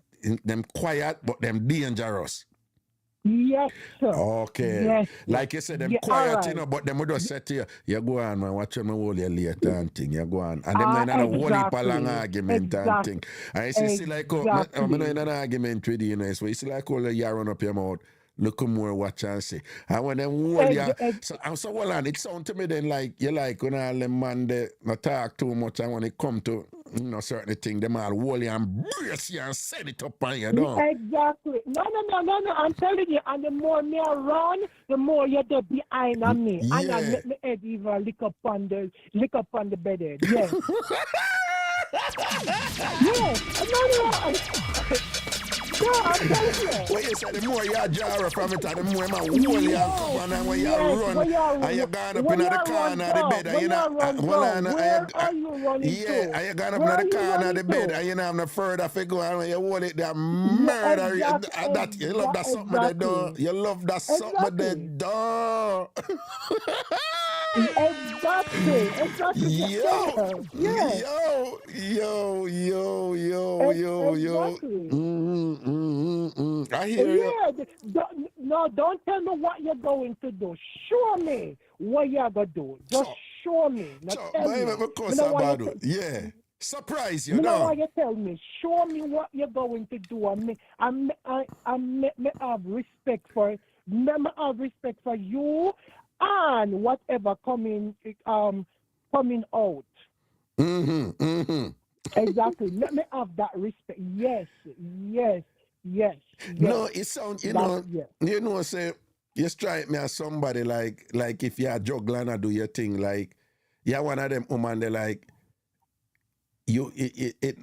them quiet, but them dangerous. Yes, sir. Okay. Yes, like you said, them quiet, right. you know, but them would just say to you, you go on, man, watch me hold you later and thing, you go on. And them not in a whole heap of long argument and thing. And you see like, I'm not in an argument with you, you know, so you see like, all you run up your mouth, look more, watch and see. And when them hold you, so well on, it sound to me then like, you like when all them man, they not talk too much, and when it come to, you know, certain thing, them all hold you and brace you and set it up on you, don't. Exactly. No. I'm telling you, and the more me I run, the more you're there behind on me. Yeah. And I let me head even lick up on the bed head. Yes. No, I'm telling you. What you say, the more you jar from it, and the more my hold you and when you run, and you're gone up in the corner of the bed, and you know, where are you running to? And you're gone up in the corner of the bed, and you know, have no further figure, and when you hold it, that murder, you love that something they do. You love that something they do. Exactly. Yo, Yes. yo. Exactly. I hear you. Yeah. No, don't tell me what you're going to do. Show me what you're going to do. Just show me. Not tell me. Yeah. Surprise you, Me know don't. what you tell me. Show me what you're going to do. Me have respect for you and whatever coming out. Exactly. Let me have that respect. Yes. No, it sounds, Yes. say, you strike me as somebody like if you're a juggler and do your thing, like, you're one of them woman, they like, it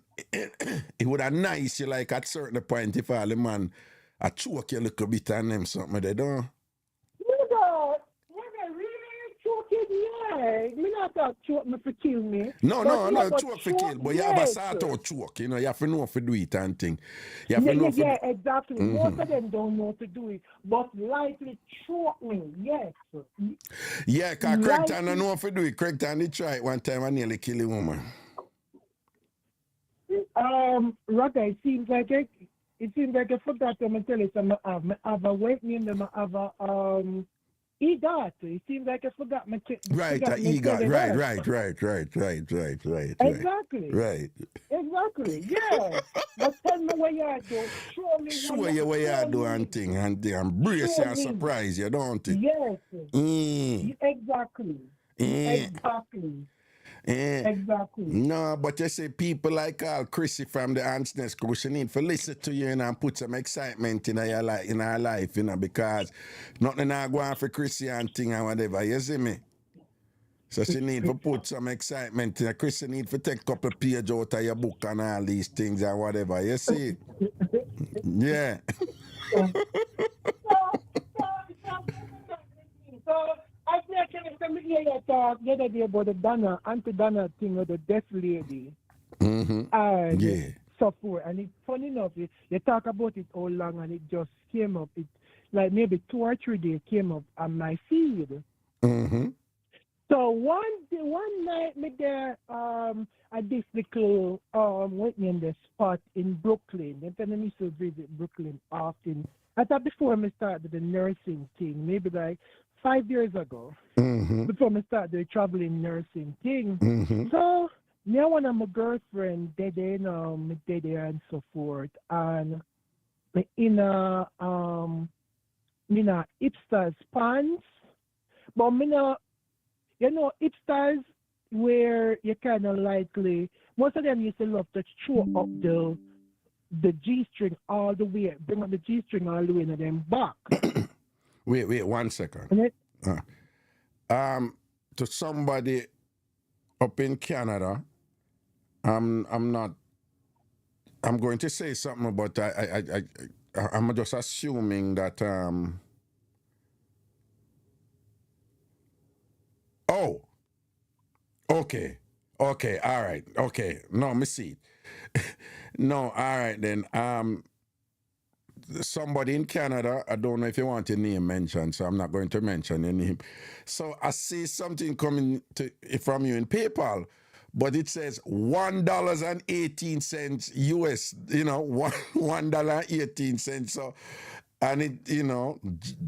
would have nice you like at certain point if all the man I choke you a little bit and them something they don't. Nigga, really choking? Yeah. Me not talk choke me for kill me. No, But choke for kill, but you have a yes. sort of choke, you have to know if you do it and thing. You have to know Yeah, exactly. Most of them don't know to do it, but likely choke me, yes. Yeah, because Craigton don't know if you do it. Craigton did try it one time and nearly kill a woman. Raga, it seems like I forgot to tell you something. I have a weight name, I have a EGOT. It seems like I forgot my right, EGOT. Right. Exactly. Right. Exactly. Yeah. But tell me what you do. Show me what you do and thing and brace you and surprise you, don't it? Yes. Exactly. Exactly. No, but you see, people like Chrissy from the Ants Nest Crew, she need to listen to you and put some excitement in her life, because nothing not going for Chrissy and thing and whatever, you see me? So she need to put some excitement in her. Chrissy need to take a couple pages out of your book and all these things and whatever, you see? Yeah. So I think I hear you talk the other day about the Auntie Donna thing with the deaf lady. And yeah. So forth. And it's funny enough, you talk about it all long and it just came up. It like maybe 2 or 3 days came up on my feed. So one night me there at this little waiting in the spot in Brooklyn. And then I used to visit Brooklyn often. I thought before I started the nursing thing, maybe like 5 years ago. Before I started the traveling nursing thing. So now one of my girlfriend they and so forth. And in a hipsters pants. But hipsters where you kind of likely, most of them used to love to throw up the G-string all the way, bring up the G-string all the way to them back. Wait, 1 second. To somebody up in Canada, I'm going to say something, but I'm just assuming that oh, okay, all right, okay. No, me see. No, all right then. Somebody in Canada, I don't know if you want your name mentioned, so I'm not going to mention your name. So I see something coming from you in PayPal, but it says $1.18 US, $1.18. So, and it,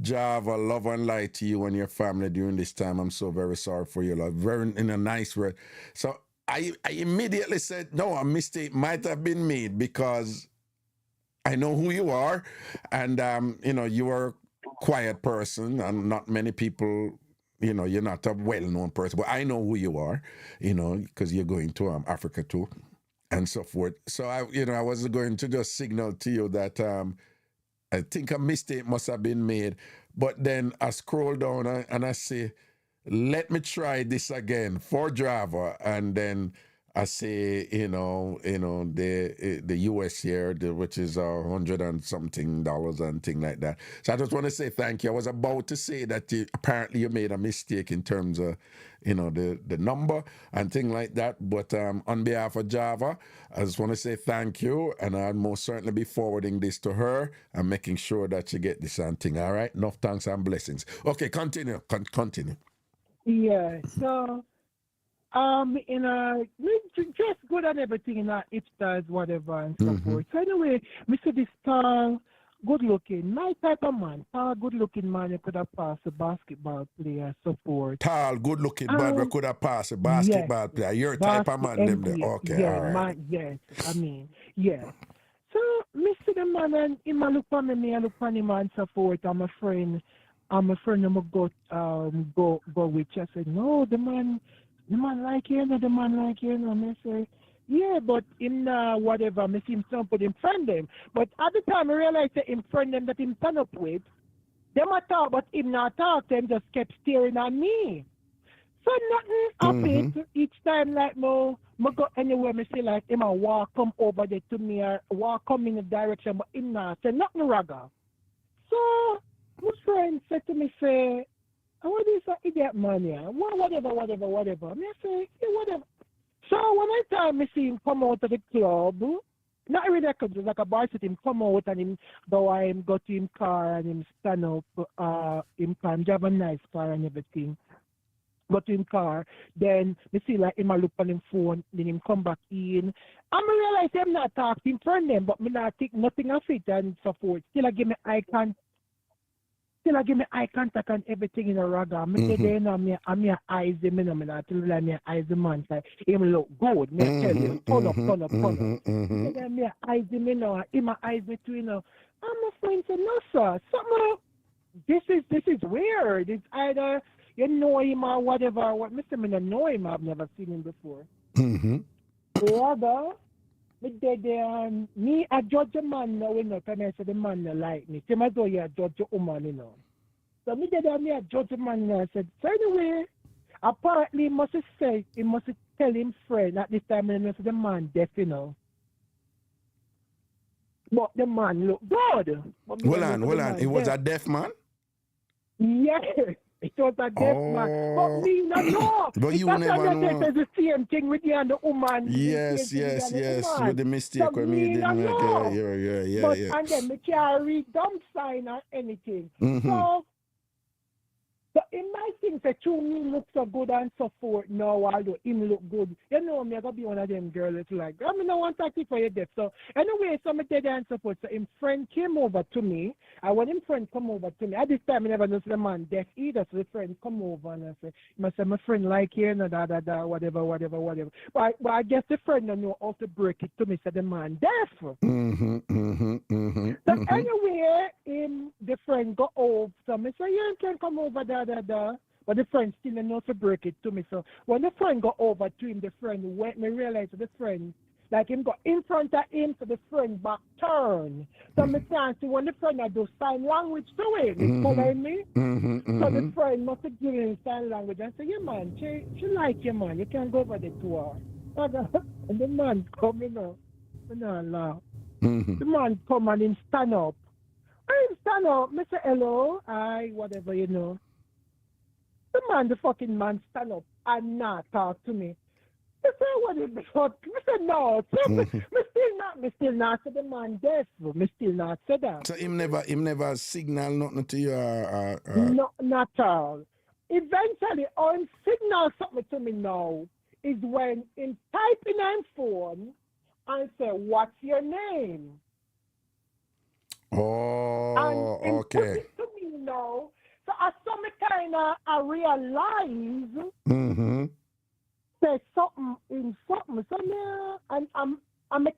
Java, love and light to you and your family during this time. I'm so very sorry for you, love. Very in a nice way. So I immediately said, no, a mistake might have been made because I know who you are, and you are a quiet person, and not many people, you're not a well-known person, but I know who you are, because you're going to Africa too, and so forth. So I was going to just signal to you that I think a mistake must have been made, but then I scroll down and I say, let me try this again for Java, and then I say, the US here, which is $100 and something and thing like that. So I just want to say thank you. I was about to say that apparently you made a mistake in terms of, the number and thing like that. But on behalf of Java, I just want to say thank you, and I'll most certainly be forwarding this to her and making sure that you get this and thing. All right, enough thanks and blessings. Okay, continue. Continue. Yeah. So just good and everything in our hipsters, whatever and so Mm-hmm. forth. So anyway, Mr. This tall, good looking, my type of man, tall, good looking man, you could have passed a basketball player, support. Tall, good looking, but we could have passed a Yes, basketball player. Your type of basket man, them there. NBA, Okay, yeah, all right. man, yes, I mean, yes. So, Mr. The man and him a look on me, I look on him and so forth. I'm a friend, I'm go with you. I said, no, the man like you, no, the man like you, no. I say, yeah, but him whatever, me see him some put him friend them. But at the time I realized that him friend them that him turn up with, them a talk, but him not talk, them just kept staring at me. So nothing Mm-hmm. happened each time like me go anywhere me see like him a walk come over there to me or walk come in the direction but him not say nothing raga. So my friend said to me say, "Oh, what is that idiot man here? Whatever. Me say, yeah, whatever. So when I time me see him come out of the club, not really because it's like a bar sit him come out and him go to him car and him stand up him car, him drive a nice car and everything go to him car, then me see like him a look on him phone, then him come back in. And me realize him not talking from them, but me not think nothing of it and so forth. Still I give me eye contact and everything in a raga. Me say Mm-hmm. there now me a eyes him, me not tell you like me a eyes the man say him look good. Me I tell you, turn up. Me say there me a eyes him, him a eyes me too, And my friend said, no sir, something this is weird. It's either you know him or whatever. What Mr. Me don't know him. I've never seen him before. Mm-hmm. Rather, me dead me I judge a man now, and I say the man no like me. Same as though you judge a woman. So me dead me I judge a man now. I said, so anyway, apparently he must tell him friend at this time and the man deaf. But the man look good. But me Hold don't know on, for the hold on. It man was deaf. a deaf man? Yes, it was a deaf man. But Oh. me not know. But It's you not never that know. it's the same thing with you and the woman. The same Yes, thing with you yes, and the yes. With woman. the So mistake when me me did not make know. But yeah. and then me can't read dumb sign or anything. Mm-hmm. So in my thing, say, true, me look so good and so forth. No, although him look good. You know me, I gotta be one of them girls like, I mean, no one talk to you for your death. So anyway, so me tell you and so forth. So him friend came over to me. And when him friend come over to me, at this time I never know the man deaf either. So the friend come over and I say, my friend like you, no, whatever. But I guess the friend don't know how to break it to me, so the man deaf. Mm-hmm. Mm-hmm. Mm-hmm. So Mm-hmm. anyway, the friend go over. So me say, you can come over, But the friend still don't know to break it to me. So when the friend go over to him, the friend went, me realize the friend, like him go in front of him, so the friend back turn. So me can't see when the friend I do sign language to him, he's following me. Mm-hmm. So the friend must have given him sign language and say, yeah man, she like you man, you can go over there to her. And the man come, me not laugh. Mm-hmm. The man come and him stand up. When him stand up, me say hello, hi, whatever. The man, the fucking man stand up and not talk to me. I say, what is the fuck? I said, no. So Mm-hmm. me still not say the man deaf. Me still not say that. So him never signal nothing to you No, not all. Eventually, on signal something to me now is when in typing on phone and say, what's your name? And Oh, him put okay. it to me now. So I saw me kind of I realize Mm-hmm. say something in something. So me I'm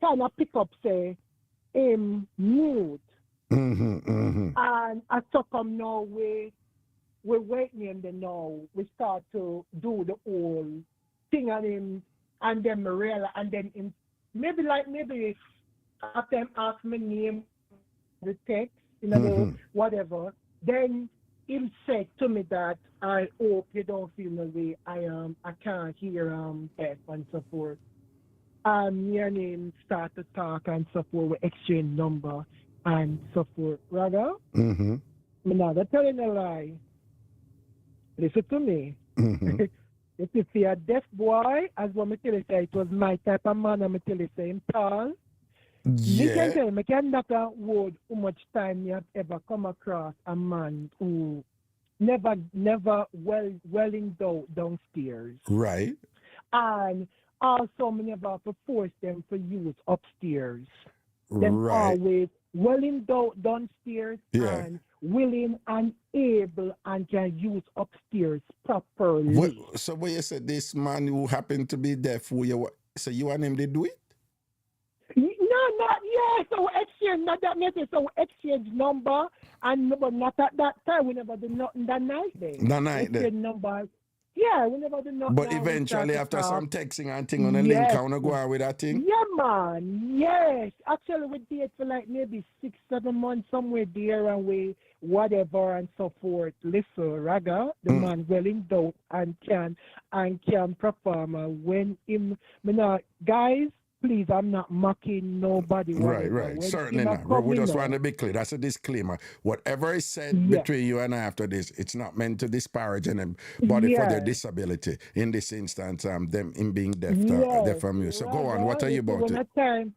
kind of pick up say him mute. Mm-hmm. Mm-hmm. And I took him now we waiting him then now. We start to do the whole thing on him and then me realize and then him maybe after him ask my name the text, the whatever, then him said to me that I hope you don't feel the way I can't hear F and so forth. Me and him start to talk and so forth, we exchange number and so forth. Rather, Mm-hmm. me not telling a lie. Listen to me. Mm-hmm. If you see a deaf boy, as what me tell you say, it was my type of man, and me tell you say him tall. Me can Yeah. tell you, me can knock a word how much time you have ever come across a man who never welling downstairs. Right. And also me never have to force them to use upstairs. Them Right. always willing downstairs Yeah. and willing and able and can use upstairs properly. So when you said this man who happened to be deaf, so you and him did do it? No, not yeah. So exchange, not that matter. So exchange number, and but not at that time. We never do nothing that night then. The night then. Exchange number. Yeah, we never do nothing. But eventually, after some texting and thing on the link, I want to go out with that thing. Yeah, man. Yes. Actually, we did for like maybe 6-7 months somewhere there, and we whatever and so forth. Listen, Raga, the man willing down and can perform. When him, guys. Please, I'm not mocking nobody. Right. Certainly not. We just want to be clear. That's a disclaimer. Whatever is said between you and I after this, it's not meant to disparage anybody for their disability. In this instance, them in being deaf, deaf from you. So go on. What are you about it?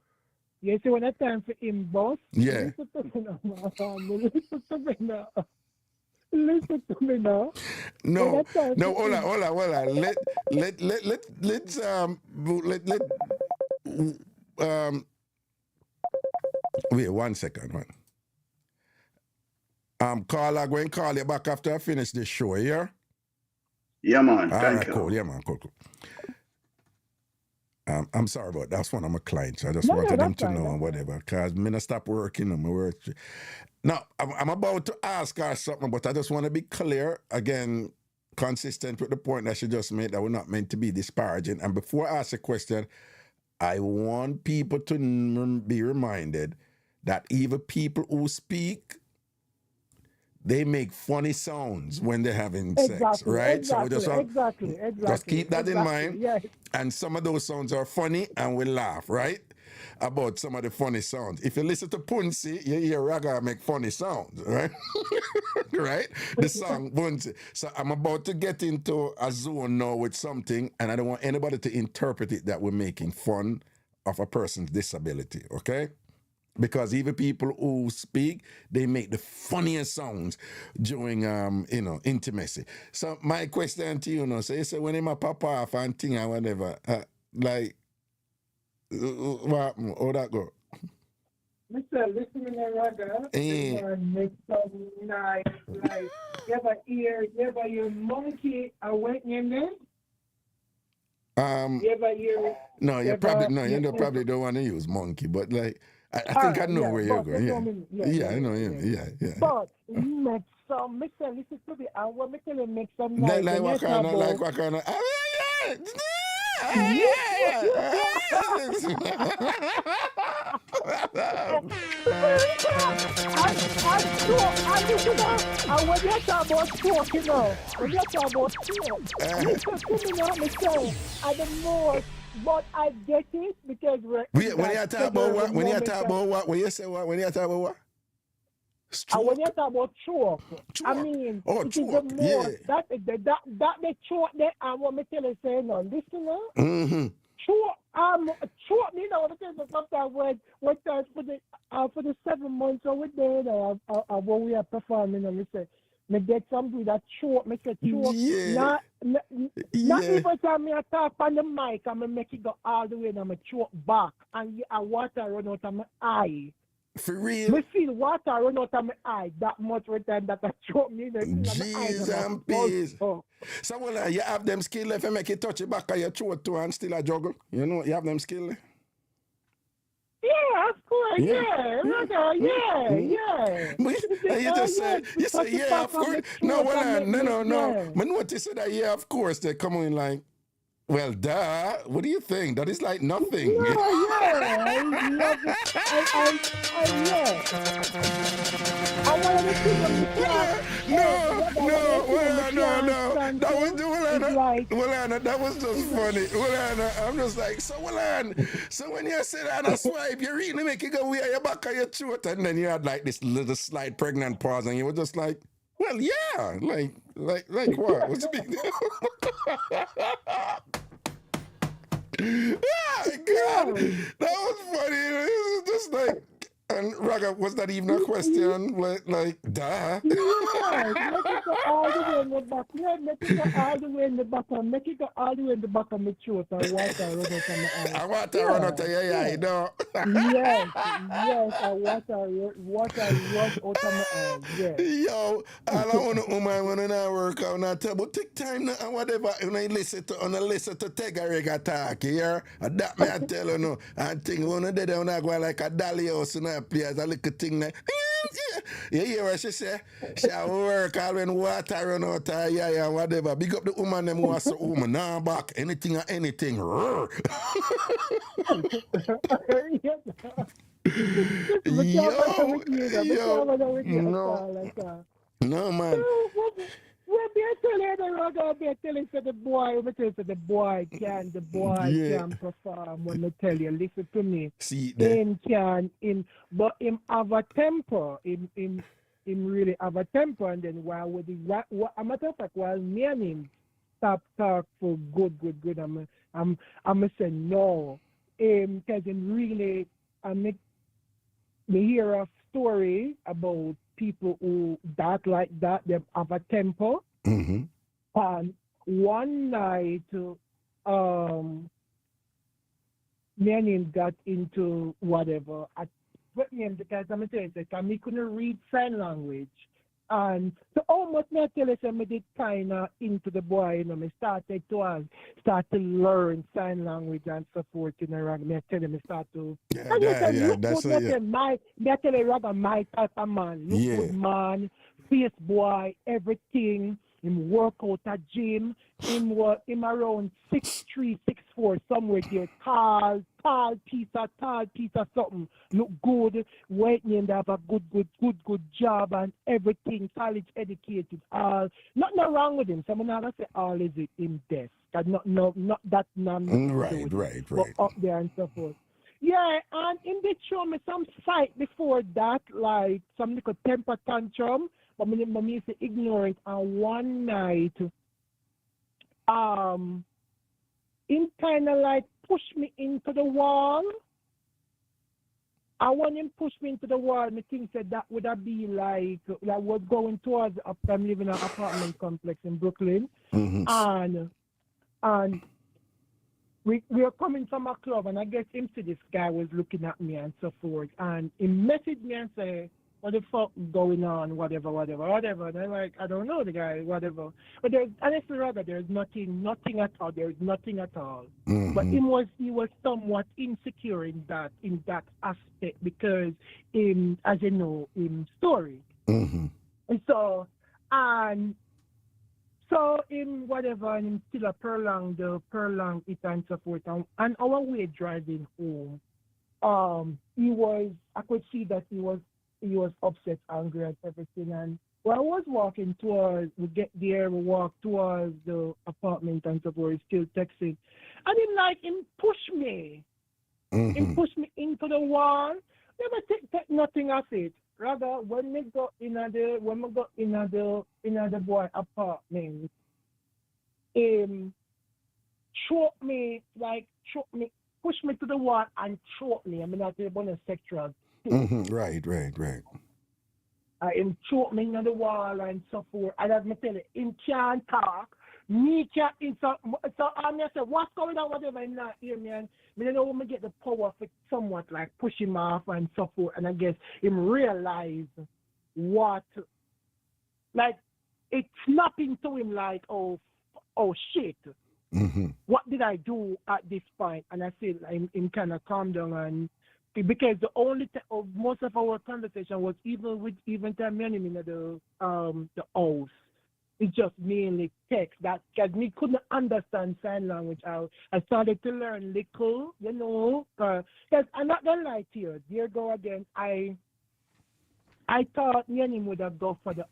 You see, when it's time for him, boss. Yeah. Listen to me now. Listen to me now. No, hold on. Wait 1 second, man. Carl, I'm going to call you back after I finish this show, yeah? Yeah, man. Thank you. Cool. Yeah, man. Cool. I'm sorry about that. That's one of my clients. I just wanted them to know and whatever. Because I'm going to stop working on my work. Now, I'm about to ask her something, but I just want to be clear, again, consistent with the point that she just made, that we're not meant to be disparaging. And before I ask a question, I want people to be reminded that even people who speak, they make funny sounds when they're having sex, right? Exactly, so just keep that in mind. Yes. And some of those sounds are funny and we laugh, right? About some of the funny sounds. If you listen to Punsi, you hear Raga make funny sounds, right? Right? The song Punsi. So I'm about to get into a zone now with something, and I don't want anybody to interpret it that we're making fun of a person's disability, okay? Because even people who speak, they make the funniest sounds during, intimacy. So my question to you, so you say when him pop off and thing or whatever, what happened? How that go? Mr. Listen to me, Raga. Make some nice, like, you ever hear monkey awakening them? No, you probably don't want to use monkey, but like, I think I know where you're going. Yeah, I know him. Yeah. But make some, Mr. Listen to me. I want to make some nice. Like what kind of? And when you talk about stroke, when you talk about stroke, listen to me now, Michelle, and the more, but I get it because we're... When you talk about what? When you talk about what? When you say what? When you talk about what? Stroke? And when you talk about choke, I mean, it is the more, that the choke there, and what me tell you, say, no, listen now. Mm-hmm. Choke, you know, because sometimes when for the 7 months over there, when we are performing, and we say, me get somebody that choke, me say choke. Yeah. Not even time me talk on the mic, and me make it go all the way, and me choke back, and water run out of my eye. For real? Me feel water run out of my eye that much with time that I choke me. Jeez and peace. So, you have them skill if you make it touch your back of your throat too and still a juggle. You know, you have them skill. Yeah, of course, yeah. You just say, yeah, of course. No. I notice that, yeah, of course, they come in like, well, duh. What do you think? That is like nothing. No, I love it. I want to see No. That was Willana, that was just funny. Willana, I'm just like, so when you sit down and swipe, you really make it go where your back of your throat, and then you had like this little slight pregnant pause, and you were just like, well, yeah, like what? What's the big deal? Oh, God, that was funny. It was just like, question, Raga, was that even a question? Like, duh. Yes, make it go all the way in the back. Yeah, make it go all the way in the back and make it go all the way in the back of my throat and water run out of my eyes. I want to run out of your eye, you know. Yes, yes, and water run out of my eyes. Yes. Yo, all I want to woman when I work out now, tell but take time now and whatever when I listen to take a reggae talk here. And that me I tell you no. And think when I did when I go like a dolly house and I play as a little thing there. You hear what she say? She work all when water run out of her eye and whatever. Big up the woman them who are so woman. Now back anything or anything. No man. Well, be telling the Raga, be telling the boy, the boy can perform. When I tell you, listen to me. See him but him have a temper. Him really have a temper, and then while with the a matter of fact, while me and him stop talk for good. I'm saying no. Because him really me hear a story about people who that like that, they have a temper. Mm-hmm. And one night, me and him got into whatever. Because I'm saying that me couldn't read sign language. And so almost me tell us I did kind of into the boy, you know, me start to learn sign language and so forth, you know, me tell him, start to that's it. Me tell you, rather my type of man, look good man, face boy, everything. Him work out at gym. Him around 6'3", 6'4", somewhere there. Tall piece of something. Look good. Waiting and have a good job and everything. College educated. All nothing wrong with him. Someone not say all is it in death. Not that none. Right. But up there and so forth. Yeah, and him did show me some sight before that, like some little temper tantrum. But me used to ignore it. And one night, him kind of like pushed me into the wall. And when him pushed me into the wall, me think said that would have been like was going towards up. I'm living in an apartment complex in Brooklyn, and we were coming from a club, and I guess him see this guy was looking at me and so forth, and he messaged me and say, what the fuck going on, whatever. And I'm like, I don't know the guy, whatever. But there's honestly rather there's nothing at all. There's nothing at all. Mm-hmm. But he was somewhat insecure in that aspect because as you know, in story. Mm-hmm. And so in whatever, and him still a prolonged it and so forth. And our way driving home, I could see that he was upset, angry, and everything. And when I was walking we get there, we walk towards the apartment and so forth, still texting. And him push me. Mm-hmm. Him push me into the wall. Never take nothing of it. Rather, when we go in the boy apartment, choke me, push me to the wall and choke me. I mean, not about a sexual. Mm-hmm. Right. Him choke me in the wall and so forth. And as me tell you, him can't talk. Me can't. So I say, what's going on? Whatever. Him not hear me. And I don't know when I get the power for somewhat like push him off and so forth. And I guess him realize what, like, it snapping to him like, oh shit. Mm-hmm. What did I do at this point? And I said, him kind of calm down and. Because the only most of our conversation was even time in the house. It's just mainly text. That because me couldn't understand sign language. I started to learn little, you know. Because I'm not gonna lie to you. There go again. I thought me and him would have gone for the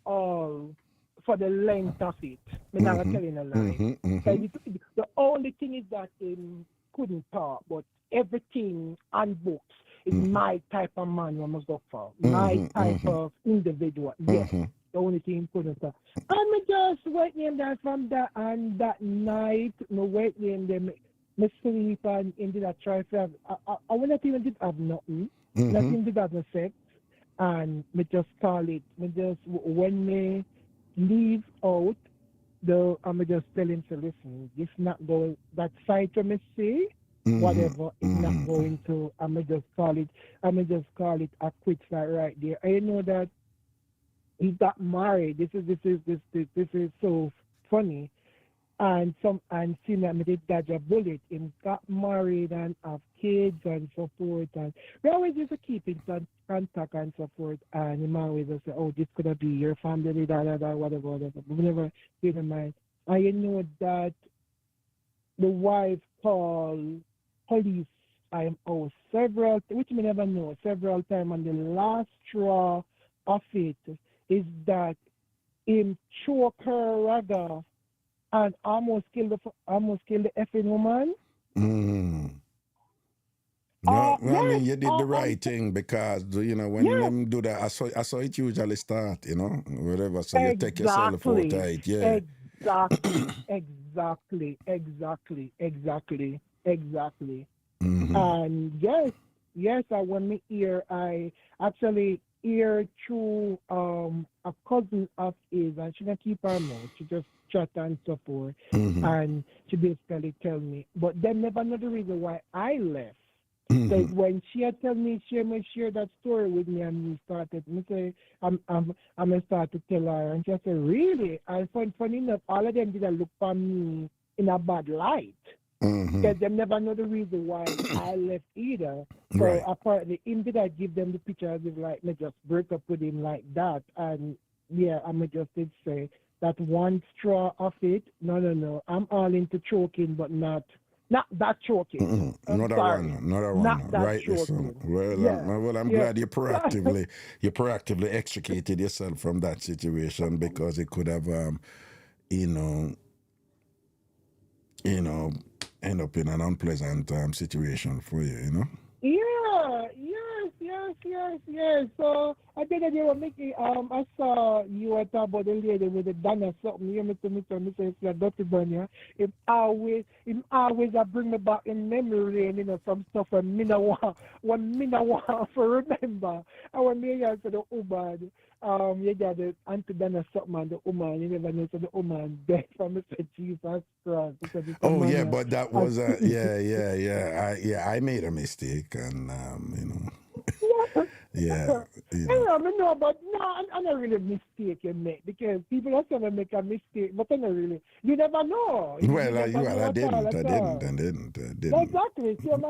length of it. I'm not telling a lie. The only thing is that him couldn't talk, but everything on books. Is my type of man I must go for. My type of individual. Yes. The only thing couldn't talk. And me just waiting there from that and that night, me waiting there, me sleep and ended up try to have I wouldn't even did have nothing. Nothing to that effect. And me just call it. Me just when me leave out, I'm just tell him to listen. It's not going that side to me see. Whatever, it's not going to. I'm just call it. I'm just call it a quit right there. I know that he got married. This is so funny. And seeing that me did dodge a bullet. Him got married and have kids and so forth. And we always used to keep in contact and so forth. And him always would say, "Oh, this could have be your family, da da da, whatever, whatever." But we never did in mind. I know that the wife called police I'm out several, which me never know, several times. And the last straw of it is that him choke her rather and almost kill the effing woman. No, I Yes, mean, you did the right thing because, when yes, them do that, I saw it usually start, whatever. So you take yourself out of exactly, it, yeah. exactly. Mm-hmm. And yes, when me hear, I actually hear through a cousin of his, and she don't keep her mouth. She just chat and so forth, Mm-hmm. and she basically tell me. But then never know the reason why I left. Like Mm-hmm. when she had tell me, she may share that story with me, and we started. Me say, I'm gonna start to tell her, and she said, really? And funny enough, all of them didn't look for me in a bad light Mm-hmm. because they never know the reason why I left either. So Right. apparently, him did I give them the picture as if like me just break up with him like that, and yeah, I'm just did say that one straw of it. No. I'm all into choking, but not that choking. I'm Another sorry, one, another not one. that Rightly so. choking. Well, Yeah, I'm yeah. glad you proactively extricated yourself from that situation because it could have, you know, you know, end up in an unpleasant situation for you. Yeah, yes. So I think that you were making I saw you were talking about the lady with the Dana something. You me say it's a dirty burn, yeah. It always bring me back in memory and some stuff when me no want for remember. And when me hear to the woman, you got the Auntie Dana something and the woman, you never know so the woman dead from me say Jesus Christ because it's a Oh yeah, man. but that Yeah. was I made a mistake, and yeah, Yeah, I know, but no, I'm not really mistake you make because people also may make a mistake, but I not really. You never know. You Well, never know I at all, didn't, at all. I didn't. Exactly. Same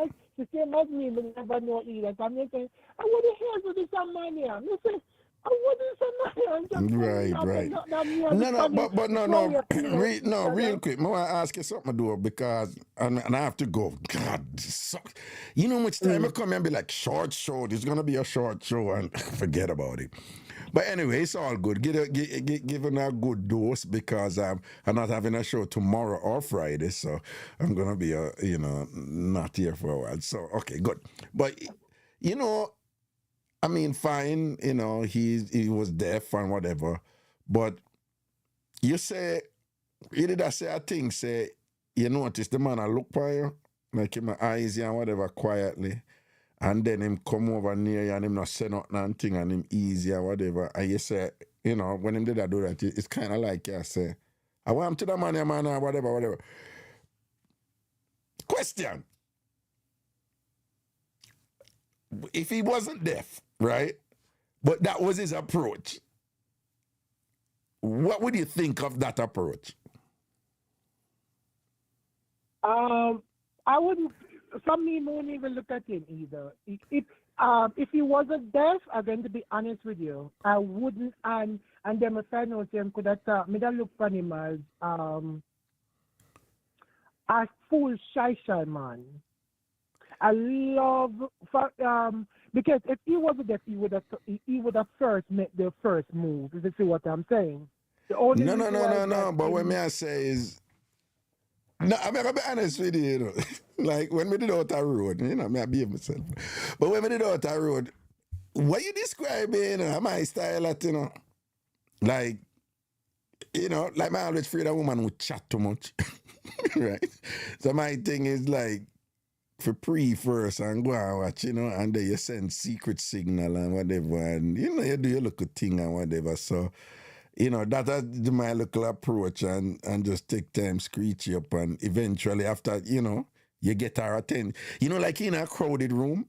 as me, but never know either. So I'm just saying, I what the hell with this man here? I say, what is this man here? And just Right, not right. that me as No, funny. but The no, flow no, you feel, no, you real know? quick. I want to ask you something, though, because and I have to go. God, this sucks. You know how much time I Mm. come and be like, short show. There's gonna be a short show, and forget about it. But anyway, it's all good. Given a good dose because I'm not having a show tomorrow or Friday, so I'm gonna be not here for a while. So okay, good. But you know, I mean, fine. He was deaf and whatever, but you say you did I say a thing say you notice the man I look for you like in my eyes and whatever quietly. And then him come over near you and him not say nothing and thing and him easy or whatever. And you say, when him did I do that, it's kind of like you say, I want him to the man, yeah, man, or whatever. Question. If he wasn't deaf, right? But that was his approach. What would you think of that approach? I wouldn't. Some me won't even look at him either. If he wasn't deaf, I'm going to be honest with you. I wouldn't. And then my friend knows him could have thought me that look for him as a full shy man. I love because if he wasn't deaf, he would have first made the first move. If you see what I'm saying. The only reason why is that No. But what may I say is, no, I'm gonna be honest with you, like when we did out a road, me I behave myself. But when we did out a road, what you describing, my style at, like, like I always afraid a woman would chat too much. Right? So my thing is like, for pre first and go and watch, you know, and then you send secret signal and whatever, and you know, you do your little thing and whatever. So, you know, that's my little approach, and just take time, screech you up, and eventually after, you know, you get our attention. You know, like in a crowded room,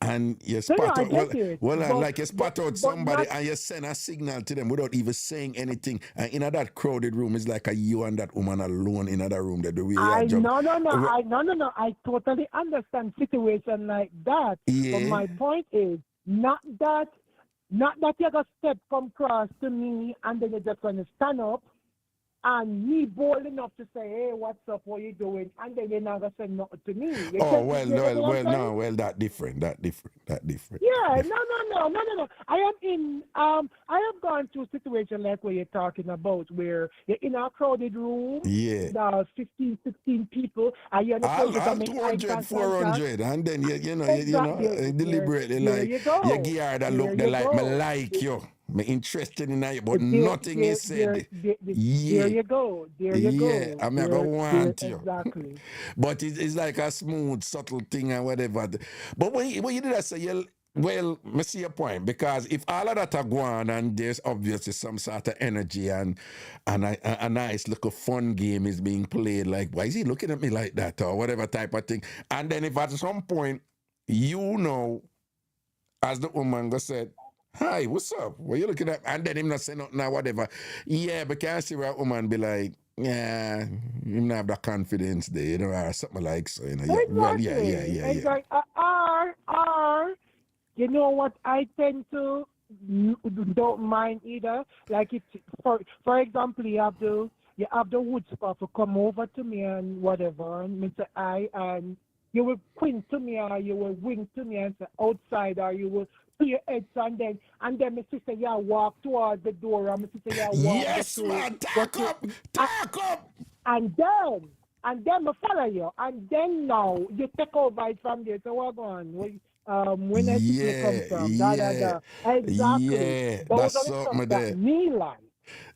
and you spot I out, get it. But, like you spot out but somebody not, and you send a signal to them without even saying anything. And in that crowded room, it's like you and that woman alone in that room. That the way you job. no. I totally understand situation like that. But Yeah. my point is not that you're gonna come across to me and then you're just gonna stand up and me bold enough to say, hey, what's up, what you doing? And then you're not gonna say nothing to me. You Oh get what I'm saying? no, that different. Yeah, no. I have gone through a situation like what you're talking about, where you're in a crowded room, Yeah. there's 15, 16 people, and you're not supposed to I'll make eye 200, contact. 400, and then Exactly. deliberately There like you go. you give her that look, they you like go. me like you, me interested in you, but There, nothing is said. there you go. There you Yeah, go. I'm not gonna want you. Exactly. But it's like a smooth, subtle thing and whatever. But when you do that, say, well, I see your point, because if all of that are going and there's obviously some sort of energy and a nice little fun game is being played, like, why is he looking at me like that or whatever type of thing. And then if at some point, you know, as the woman go said, hi, what's up? What you looking at? And then him not say nothing or whatever. Yeah, because I see where a woman be like, yeah, you don't have that confidence there, you know, or something like so, you know. Yeah, well, yeah. Exactly. Or, you know what I tend to don't mind either. Like if, for example, you have the wood spot to come over to me and whatever, and me say and you will point to me or you will wink to me and say outside, or you will put your head and then my sister walk towards the door, and my sister walk yes, man, talk up. and then I follow you, and then now you take over it from there. So what going? When I see you come from, Exactly. Yeah, Those that's are the something stuff there. that me like.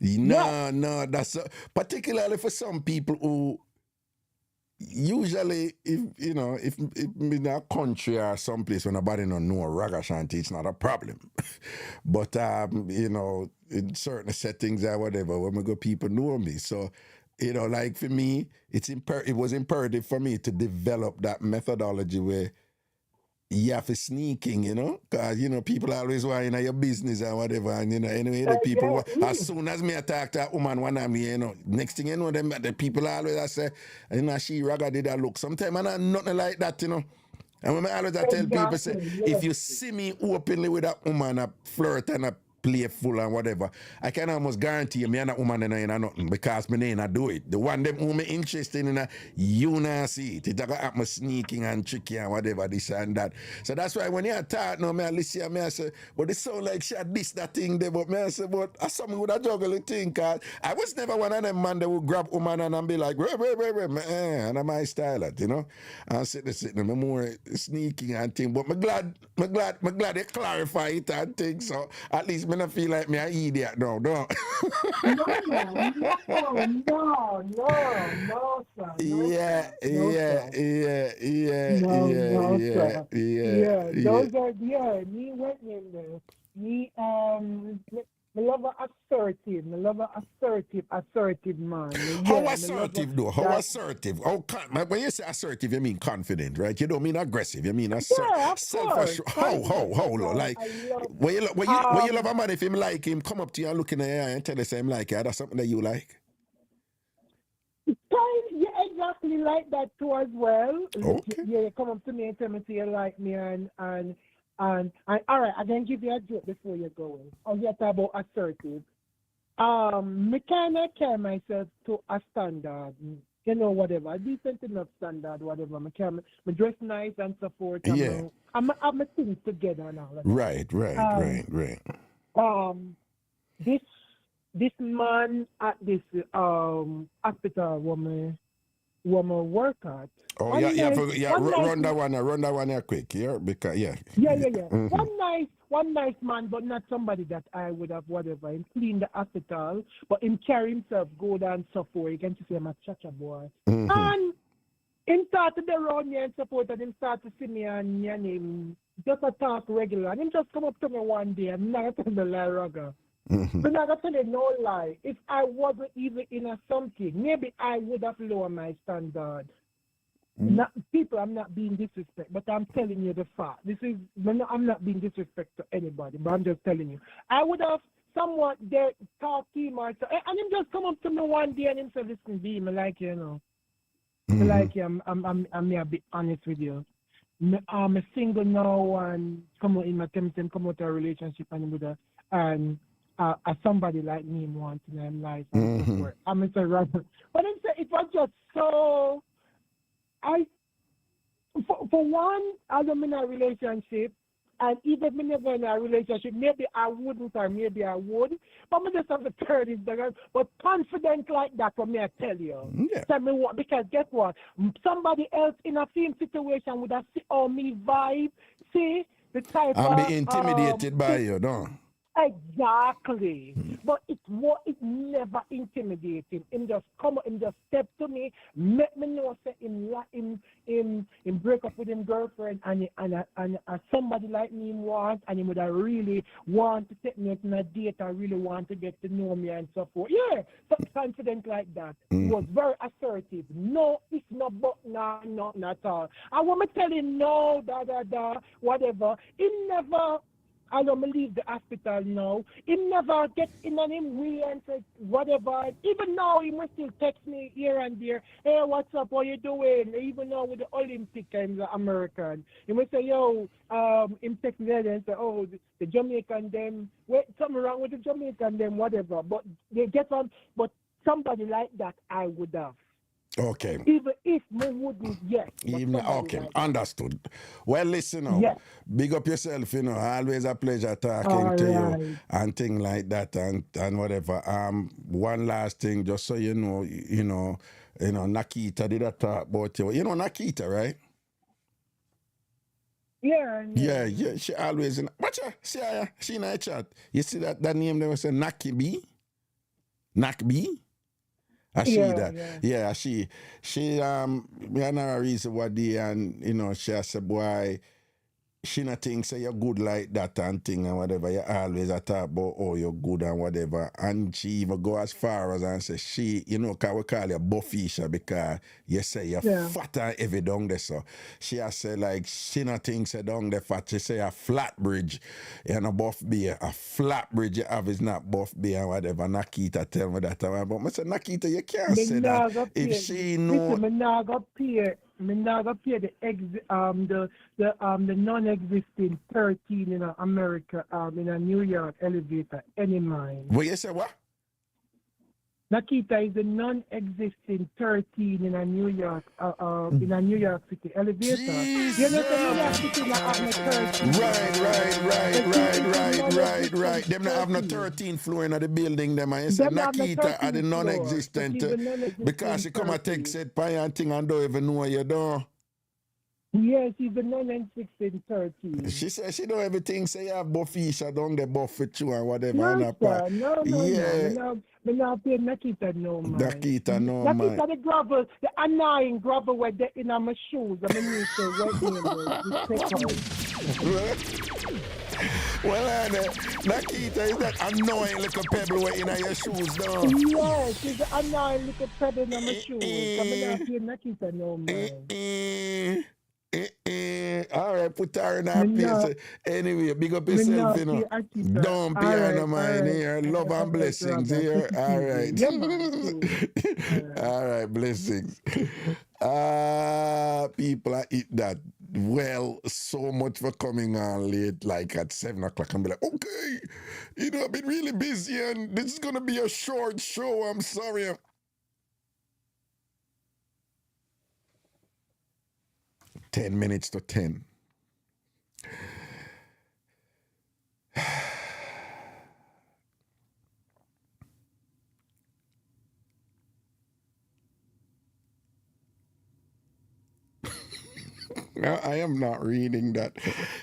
No, that's particularly for some people who usually, if in a country or someplace when nobody don't know Ragashanti, it's not a problem. But in certain settings or whatever, when we go, people know me. So, like for me, it was imperative for me to develop that methodology where you have to sneaking, because, people always want in your business or whatever, and, anyway, the people, as soon as me attack that woman one of me, next thing you know, the people always say, she Raga did that look. Sometimes I nothing like that, And when I always tell people, say, if you see me openly with that woman, a flirt and a playful and whatever, I can almost guarantee you, me and that woman ain't nothing, because me ain't do it. The one them who me interested in, you not see it. It's gonna happen sneaking and tricky and whatever, this and that. So that's why when you talk now, me I listen, me I say, but it sound like she had this, that thing there, but me I say, but as someone would have juggle the thing, cause I was never one of them man that would grab woman and be like, and I'm my style, and sitting, I'm more sneaking and thing, but me glad they clarify it and things, so at least me not feel like me an idiot now, no. No, sir. Those are, me went in there. Me, me love a assertive. Me love a assertive man. How assertive though? How assertive? When you say assertive, you mean confident, right? You don't mean aggressive. You mean self-assured. How? Like, when you love a man, if him like him, come up to you and look in the eye and tell us him like you. That's something that you like. Yeah, exactly like that too as well. Okay. Yeah, you come up to me and tell me you like me and all right, I'm gonna give you a joke before you're going. I'll get about assertive. Me kinda carry myself to a standard. Whatever. A decent enough standard, whatever. Me dress nice and so forth. Yeah. I'm my things together and all of that. Right. This man at this hospital woman work at. Oh, run that one here quick, yeah, because Mm-hmm. One nice man, but not somebody that I would have whatever. Him clean the hospital, but him carry himself good and so forth. You can see him a chacha boy. Mm-hmm. And Him started around me and support, and him started to see me and him just a talk regular. And him just come up to me one day and not tell me lie, Raga. But not tell you no lie. If I wasn't even in a something, maybe I would have lowered my standard. Not, people, I'm not being disrespectful, but I'm telling you the fact. I'm not being disrespectful to anybody, but I'm just telling you. I would have somewhat there talk to him or so, and him just come up to me one day and him say, listen, B, me like you know. Me like you, I'm a bit honest with you. I'm a single now and come out in my tempting, come out to a relationship and somebody like me wants in my life and so forth. I'm a Robert. But him say it was just so for one, as I'm in a relationship, and even if I'm never in a relationship, maybe I wouldn't or maybe I would. But I just have the 30s, but confident like that for me, I tell you. Yeah. Tell me what, because guess what? Somebody else in a same situation would have seen all me vibe, see the type And of... be intimidated by you, no? Exactly. But it never intimidating. Him just come up, him just step to me, make me know say him break up with him girlfriend and somebody like me him want, and he would have really want to take me out on a date and really want to get to know me and so forth. Yeah, so confident like that. He was very assertive. No, it's not but not at all. I want to tell him no, whatever. He never I don't believe the hospital now. He never gets in on him way and says whatever. Even now, he must still text me here and there. Hey, what's up? What you doing? Even now with the Olympic and the American. He must say, yo, him text me there and say, oh, the Jamaican them, wait, something wrong with the Jamaican them, whatever. But they get on, but somebody like that, I would have. Okay. Even if we wouldn't, yes. Okay, like understood. Well, listen now. Yes. Big up yourself, you know. Always a pleasure talking to you and things like that and whatever. One last thing, just so you know, Nakita did a talk about you. You know Nakita, right? Yeah. She always watch her. See her, she in her chat. You see that name they say Nakbi? Nakbi? She me and her reason what day and she said boy she not think say you're good like that and thing and whatever. You always a talk about oh you're good and whatever. And she even go as far as and say she, can we call you Buffisha because you say you're fat and heavy down there. So she has said like she not think say down there fat. She say a flat bridge and a buff beer. A flat bridge you have is not buff beer and whatever. Nakita tell me that. But I said Nakita you can't say that. If she know Me not gonna pay the non-existing 13 in America in a New York elevator any mind. What you say what? Nakita is the non-existing 13 in a New York City elevator. Jesus. You know, New York City not have no 13. Right. Them not have no 13th floor in the building. Them and you say Nakita are the non-existent because she come and take set pie and thing and don't even know you don't. Yes, he's the non-existent 13. She says she know everything. Say you have Buffisha down there, buff with you and whatever. No, sir. No. Me not pay Nakita no man. Nakita no man. Nakita the gravel, the annoying gravel where they in my shoes. I mean, you say well, Nakita is that annoying little pebble in your shoes, though. Yes, it's the annoying little pebble in my shoes. I mean, not pay Nakita no man. All right, put her in her place. Anyway, big up yourself, Don't pay her no mind here. Love and blessings here. All right. All right, blessings. People are eat that. Well, so much for coming on late, like at 7 o'clock, and be like, okay, I've been really busy, and this is gonna be a short show. I'm sorry. 10 minutes to 10. I am not reading that.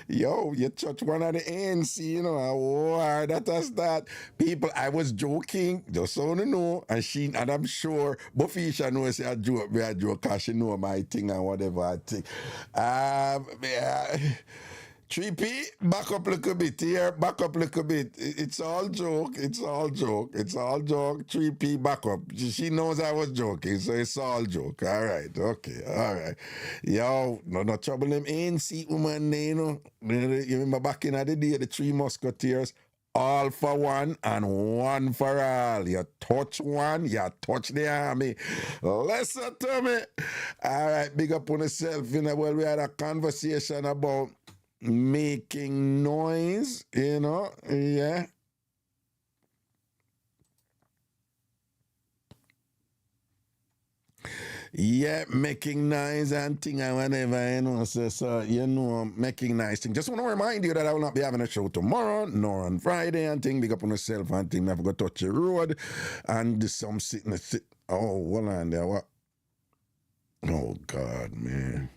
Yo, you touch one of the ANC, you know, why that is that. People, I was joking, just so you know, and I'm sure Bufisha knows I joke, because she know my thing and whatever I think. Yeah. 3P, back up a little bit here, back up a little bit. It's all joke, it's all joke, it's all joke. 3P, back up. She knows I was joking, so it's all joke. All right, okay, all right. Yo, no trouble them ANC woman, you know. You remember back in the day, the Three Musketeers, all for one and one for all. You touch one, you touch the army. Listen to me. All right, big up on yourself. You know, well, we had a conversation about making noise, you know, yeah. Yeah, making noise and thing and whatever, you know, so you know, making nice thing. Just want to remind you that I will not be having a show tomorrow, nor on Friday and thing. Big up on yourself and thing. Never go touch the road and some sitting. Oh, hold on there. What? Oh, God, man.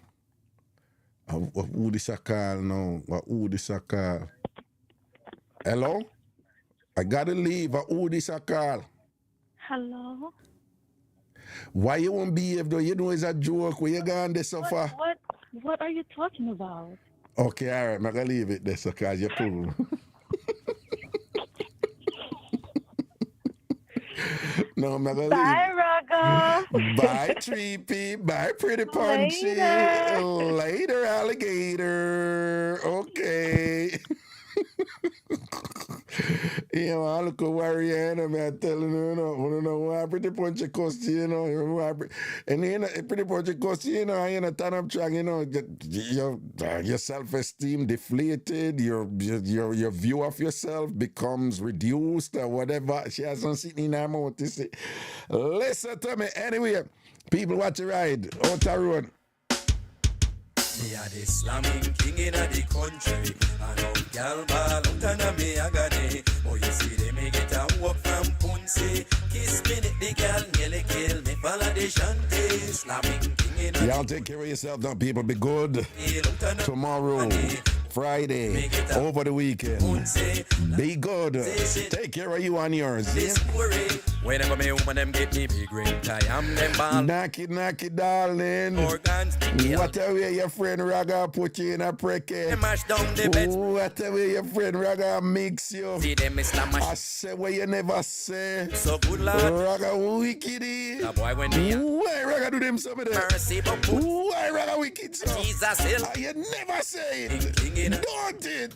Who this a call now? Who this a call? Hello? I gotta leave. Who this a call? Hello? Why you won't behave though? You know it's a joke. Where you gone there so far? What are you talking about? Okay, all right. I'm gonna leave it there so cause you're cool. No, I'm not gonna Bye, Raga. Bye, 3P. Bye, Pretty Punchy. Later, alligator. Okay. You know, I look a warrior, and I'm telling you, you know, why Pretty Punchy cost, you know, and you know, Pretty Punchy cost, you know, turn up track, you know, your self-esteem deflated, your view of yourself becomes reduced or whatever. She has something in her mouth to say. Listen to me. Anyway, people watch the ride out the road. Me a the slamming king in the country. And now gal ball out and me a gane. Oh, you see them me get a walk from Punsi. Kiss me the gal nearly kill me. Follow the shanty. Slamming king in the Y'all take care of yourself now, people. Be good. Tomorrow, Friday, over the weekend. Be good. Take care of you and yours. Yeah? Whenever me woman them get me big ring tie, I'm them ball. Knock it, darling. Organs, what a way your friend Raga put you in a preke. Mash down the bed. What a way your friend Raga mix you. See them Islam I say what you never say. So good lord. Raga wickedy. That boy when me. Why Raga do them some of that? Mercy, but Why Raga wicked so? Jesus hill. You never say it. Don't it.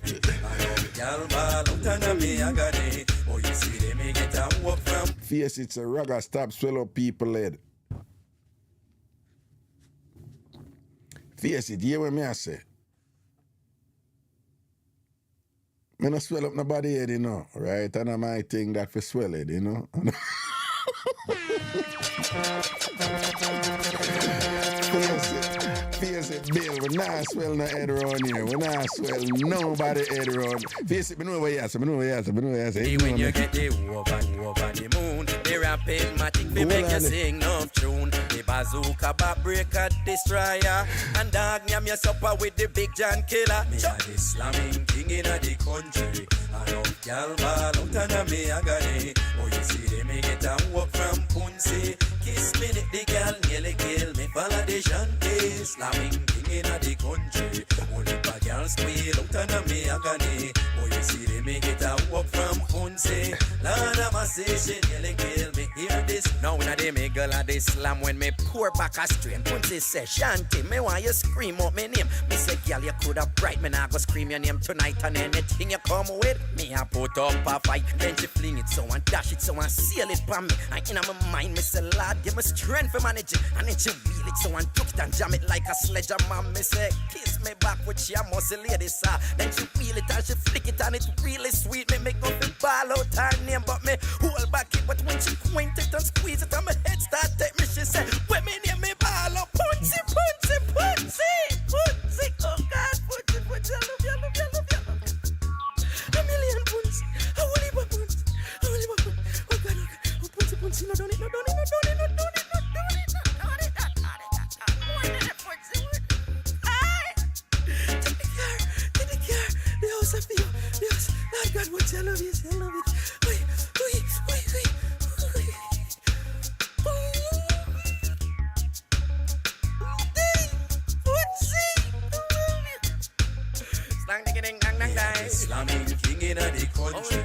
Oh, you see them me get a walk from. Face it's a Raga stop swallow people head. Face it, hear what me I say. Me no swell up nobody head, you know, right? And I might think that for swell it, you know. Face it, Bill, we not swell no head around here. We not swell nobody head around. Face it, me know what you say, Hey, when you get the over the moon, the rapid matic, we make you sing no tune. The bazooka, bat breaker, destroyer, and dog yam your supper with the big John killer. Me a the slamming king in the country. I know gal ball out and me a gane. Oh, you see them me get a walk from Punsi. Kiss me the gal nearly kill me. Follow the shanty, slamming king in the country. Only a gal squeal out and me a gane. Oh, you see them me get a walk from Punsi. Lord of my say she nearly kill me. Hear this? Now when I dey me girl a dey slam when me pour back a strain. Punsi say shanty, me want you scream out my name. Me say gal you coulda bright, me nah go scream your name tonight and anything you come with. Me a put up a fight, then she fling it so and dash it so and seal it for me. And in my mind me say Lord give me strength for manage it. And then she wheel it so and took it and jam it like a sledgehammer. Me say kiss me back with your muscle lady sir. Then she wheel it and she flick it and it really sweet. Me make nothing ball out her name but me hold back it. But when she point it and squeeze it and my head start take me she say when me name me ball out. Punsy. Oh God, Punsy, I love you. A million punts. I will leave a punt. Oh God. Oh Punsy, no don't it. More than a Punsy. Aye. what you love it, you love it. Oi, oi, oi, oi, oi. Slamming king in the country.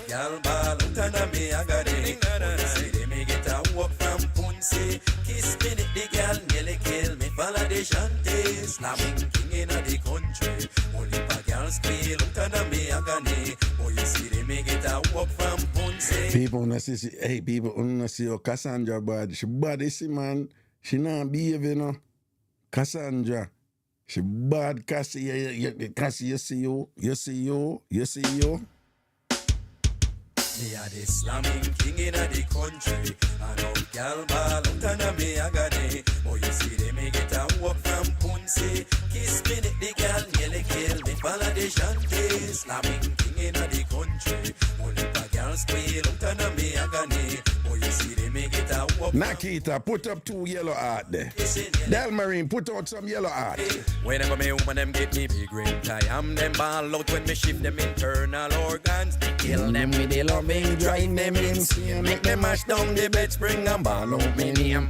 Y'all ball out and me I got it. See them me get a walk from Punsi. Kiss me the girl nearly kill me. Follow the shanty. Slamming king in the country. Only pa girl squeal out and me I got it. Oh you see them me get a walk from Punsi. People wanna see, hey, people wanna see your Cassandra bad. She bad, you see, man. She not behave, you know. Cassandra. She bad, Cassie. Cassie, you see you. Me a the slamming king in the country. And up gal ball out and me a got it. Oh you see them me get a walk from Punsi. Kiss me the girl nearly kill me. Follow the shanty. Slamming king in the country. Only pa gal squeal out and me a got it. Oh you see them me get a walk. Nakita, put up 2 yellow heart there. Del Marine, put out some yellow heart. Whenever me woman them get me big ring tie, I'm them ball out when me shift them internal organs. Kill them with the loving, drive them insane. Make them mash down the bed spring and ball out me name.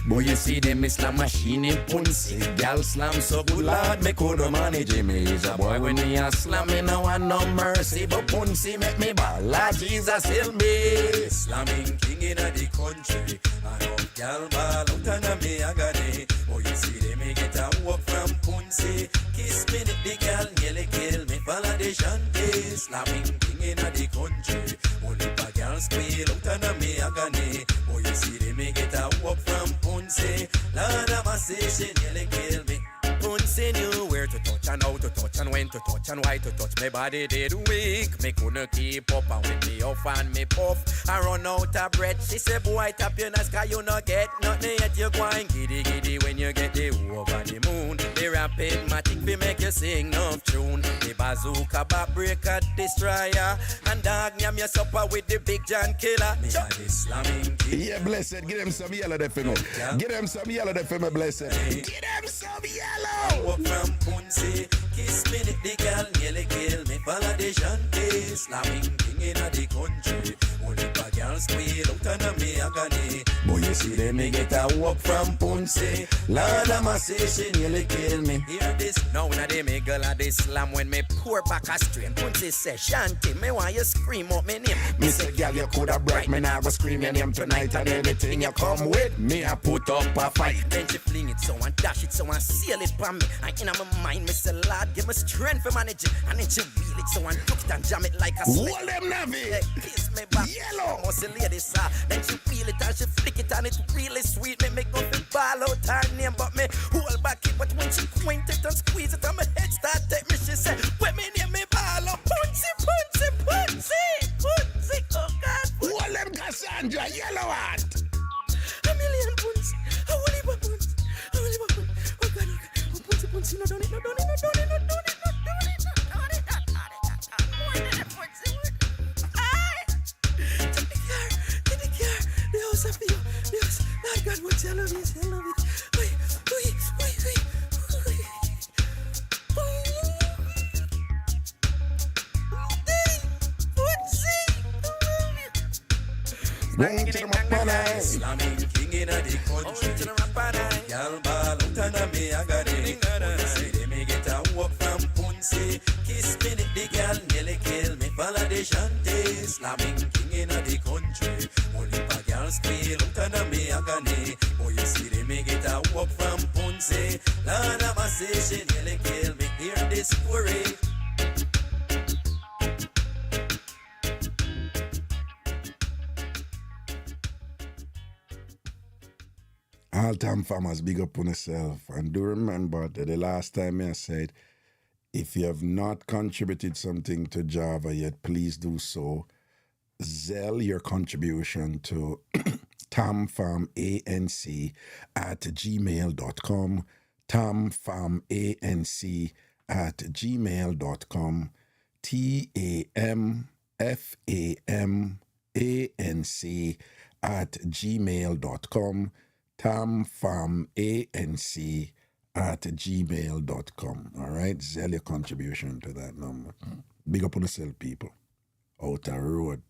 Boy, you see them Islam machine in Punsi. Gal slam so good lord, me coulda manage him. He's a boy when he a slam, me no want no mercy. But Punsi make me ball, Lord Jesus help me. Slamming king in the country. And up gal ball out and me a got it. Oh, you see them me get a walk from Punsi. Kiss me the girl nearly kill me. Follow the shanty. Slamming king in the country. Only pa girl squeal out and me a got it. Oh, you see them me get a walk from Punsi. Lord of a say she nearly kill me. Punsi knew where to touch and how to touch and when to touch and why to touch. My body did weak, me couldn't keep up. And when me off and me puff, I run out of breath. She said, boy, tap your nuts, cause you not get nothing yet. You going giddy giddy when you get the over the moon. The rapid matic we make you sing no tune. The bazooka bap break a destroyer. And dog yam your supper with the big John killer. Me a the slamming king. Yeah, blessed. Give them some yellow there for me. Give them some yellow there for me, blessed. Give them some yellow. Walk from Punsi, kiss me the girl nearly kill me. Follow the shanty, slamming king in the country. Only pa girl squeal out and me a got it. Boy you see them me get a walk from Punsi. Lord of my say she nearly kill me. Hear this, now na they me girl a this slam when me pour back a strain. Punsi say shanty, me want you scream out me name. Me say girl you coulda bright, me nah go scream your name tonight. And anything you come with, me I put up a fight. Then she fling it so and dash it so and seal it for me. And in my mind, me say, Lord, give me strength for manage it. And then she wheel it so and cook it and jam it like a slip. Hold them navi. Kiss me back. Yellow. Must lady sir. Then she wheel it and she flick it and it's really sweet. Me make nothing ball out her name, but me hold back it. But when she point it and squeeze it and my head start take me, she say, when me name me ball out. Punsi, punsi, punsi, punsi. Oh God. Hold them Cassandra, yellow heart. A million punsi. I will leave a punsi. I will leave a punsi. Oh God, oh God. Punsi, no, don't it, no, don't it, no, don't it, no, don't it, no, don't it, no, don't it, no, don't it, more than a punsi. Aye. Take the car, the house of you, the house. Lord God, what you love it, you love it. Oi, oi, oi, oi, oi. Going to the Rapana. Slamming king in the country. Y'all ball out and me a got it. You see them me get a walk from Punsi. Kiss me the girl nearly kill me. Follow the shanty. Slamming king in the country. Only pa girl squeal out and me a got it. Oh you see them me get a walk from Punsi. Lord of a say she nearly kill me. Hear this story. All time farmers, big up on yourself. And do remember that the last time I said, if you have not contributed something to Java yet, please do so. Zell your contribution to tamfarmanc@gmail.com. tamfarmanc@gmail.com. tamfamanc@gmail.com. tamfarmanc@gmail.com. All right? Sell your contribution to that number. Big up on yourself, people. out a road.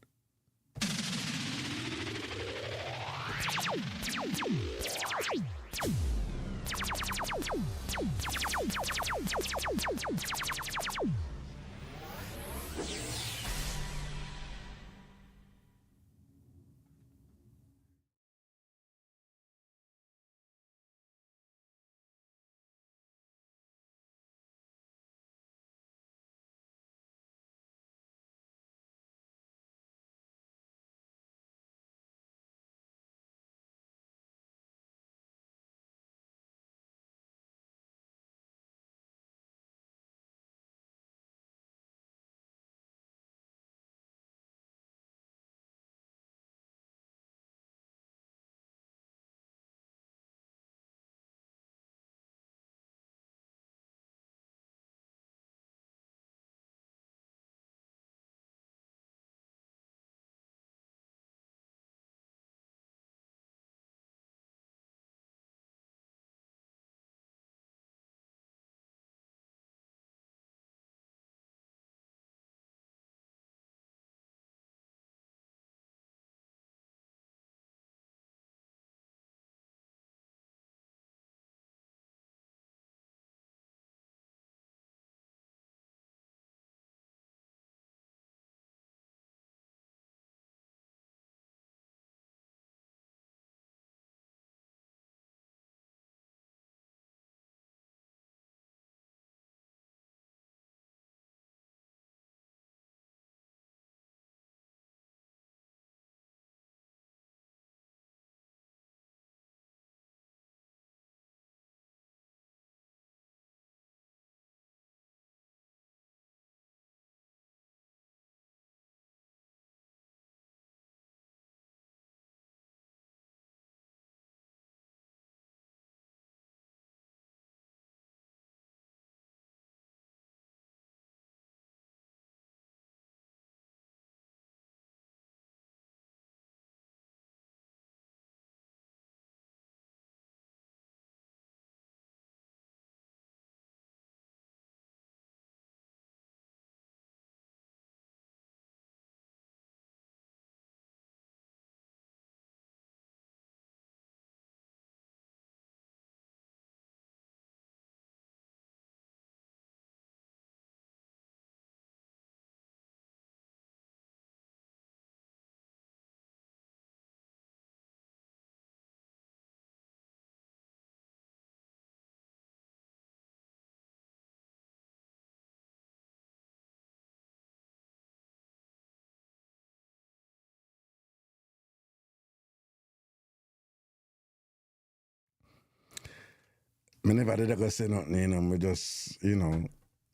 Me never did I go say nothing, you know, me just, you know,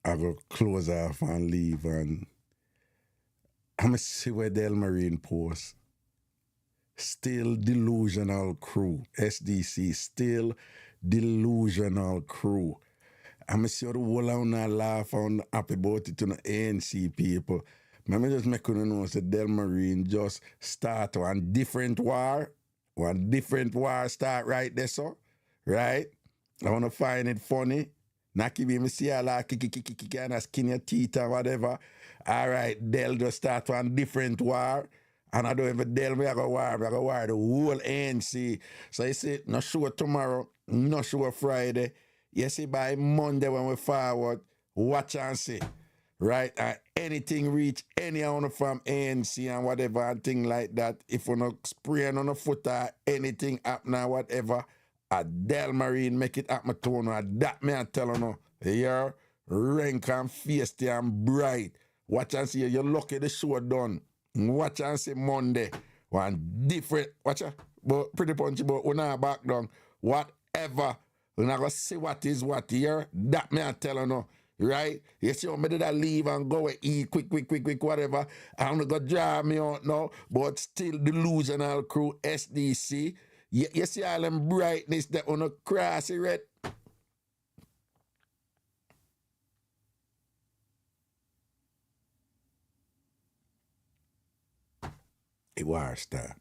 I go close off and leave and I'm see where Del Marine post. Still delusional crew. SDC, still delusional crew. I'm see how the whole of them laugh and happy about it to the ANC people. Me just make you know that Del Marine just start one different war. One different war start right there, so. Right? I want to find it funny. Not give me see a lot kiki and skin your teeth or whatever. All right, Del just start one different war. And I don't even Del me I go war the whole ANC. So you see, no show tomorrow, no show Friday. You see, by Monday when we forward, watch and see. Right? Anything reach any one from ANC and whatever and thing like that. If we not spraying on the foot or anything happen or whatever, a Del Marine make it happen to you. That me I tell you no. Here, rank and feisty and bright. Watch and see, you're lucky the show done. Watch and see Monday. One different, watch out, but pretty punchy, but we're not back down. Whatever. We're not going to see what is what here. That me I tell you no. Right? You see, me did I leave and go and eat quick, whatever. I'm going to draw me out now, but still delusional crew, SDC. You see all them brightness that on a crossy red. A war star.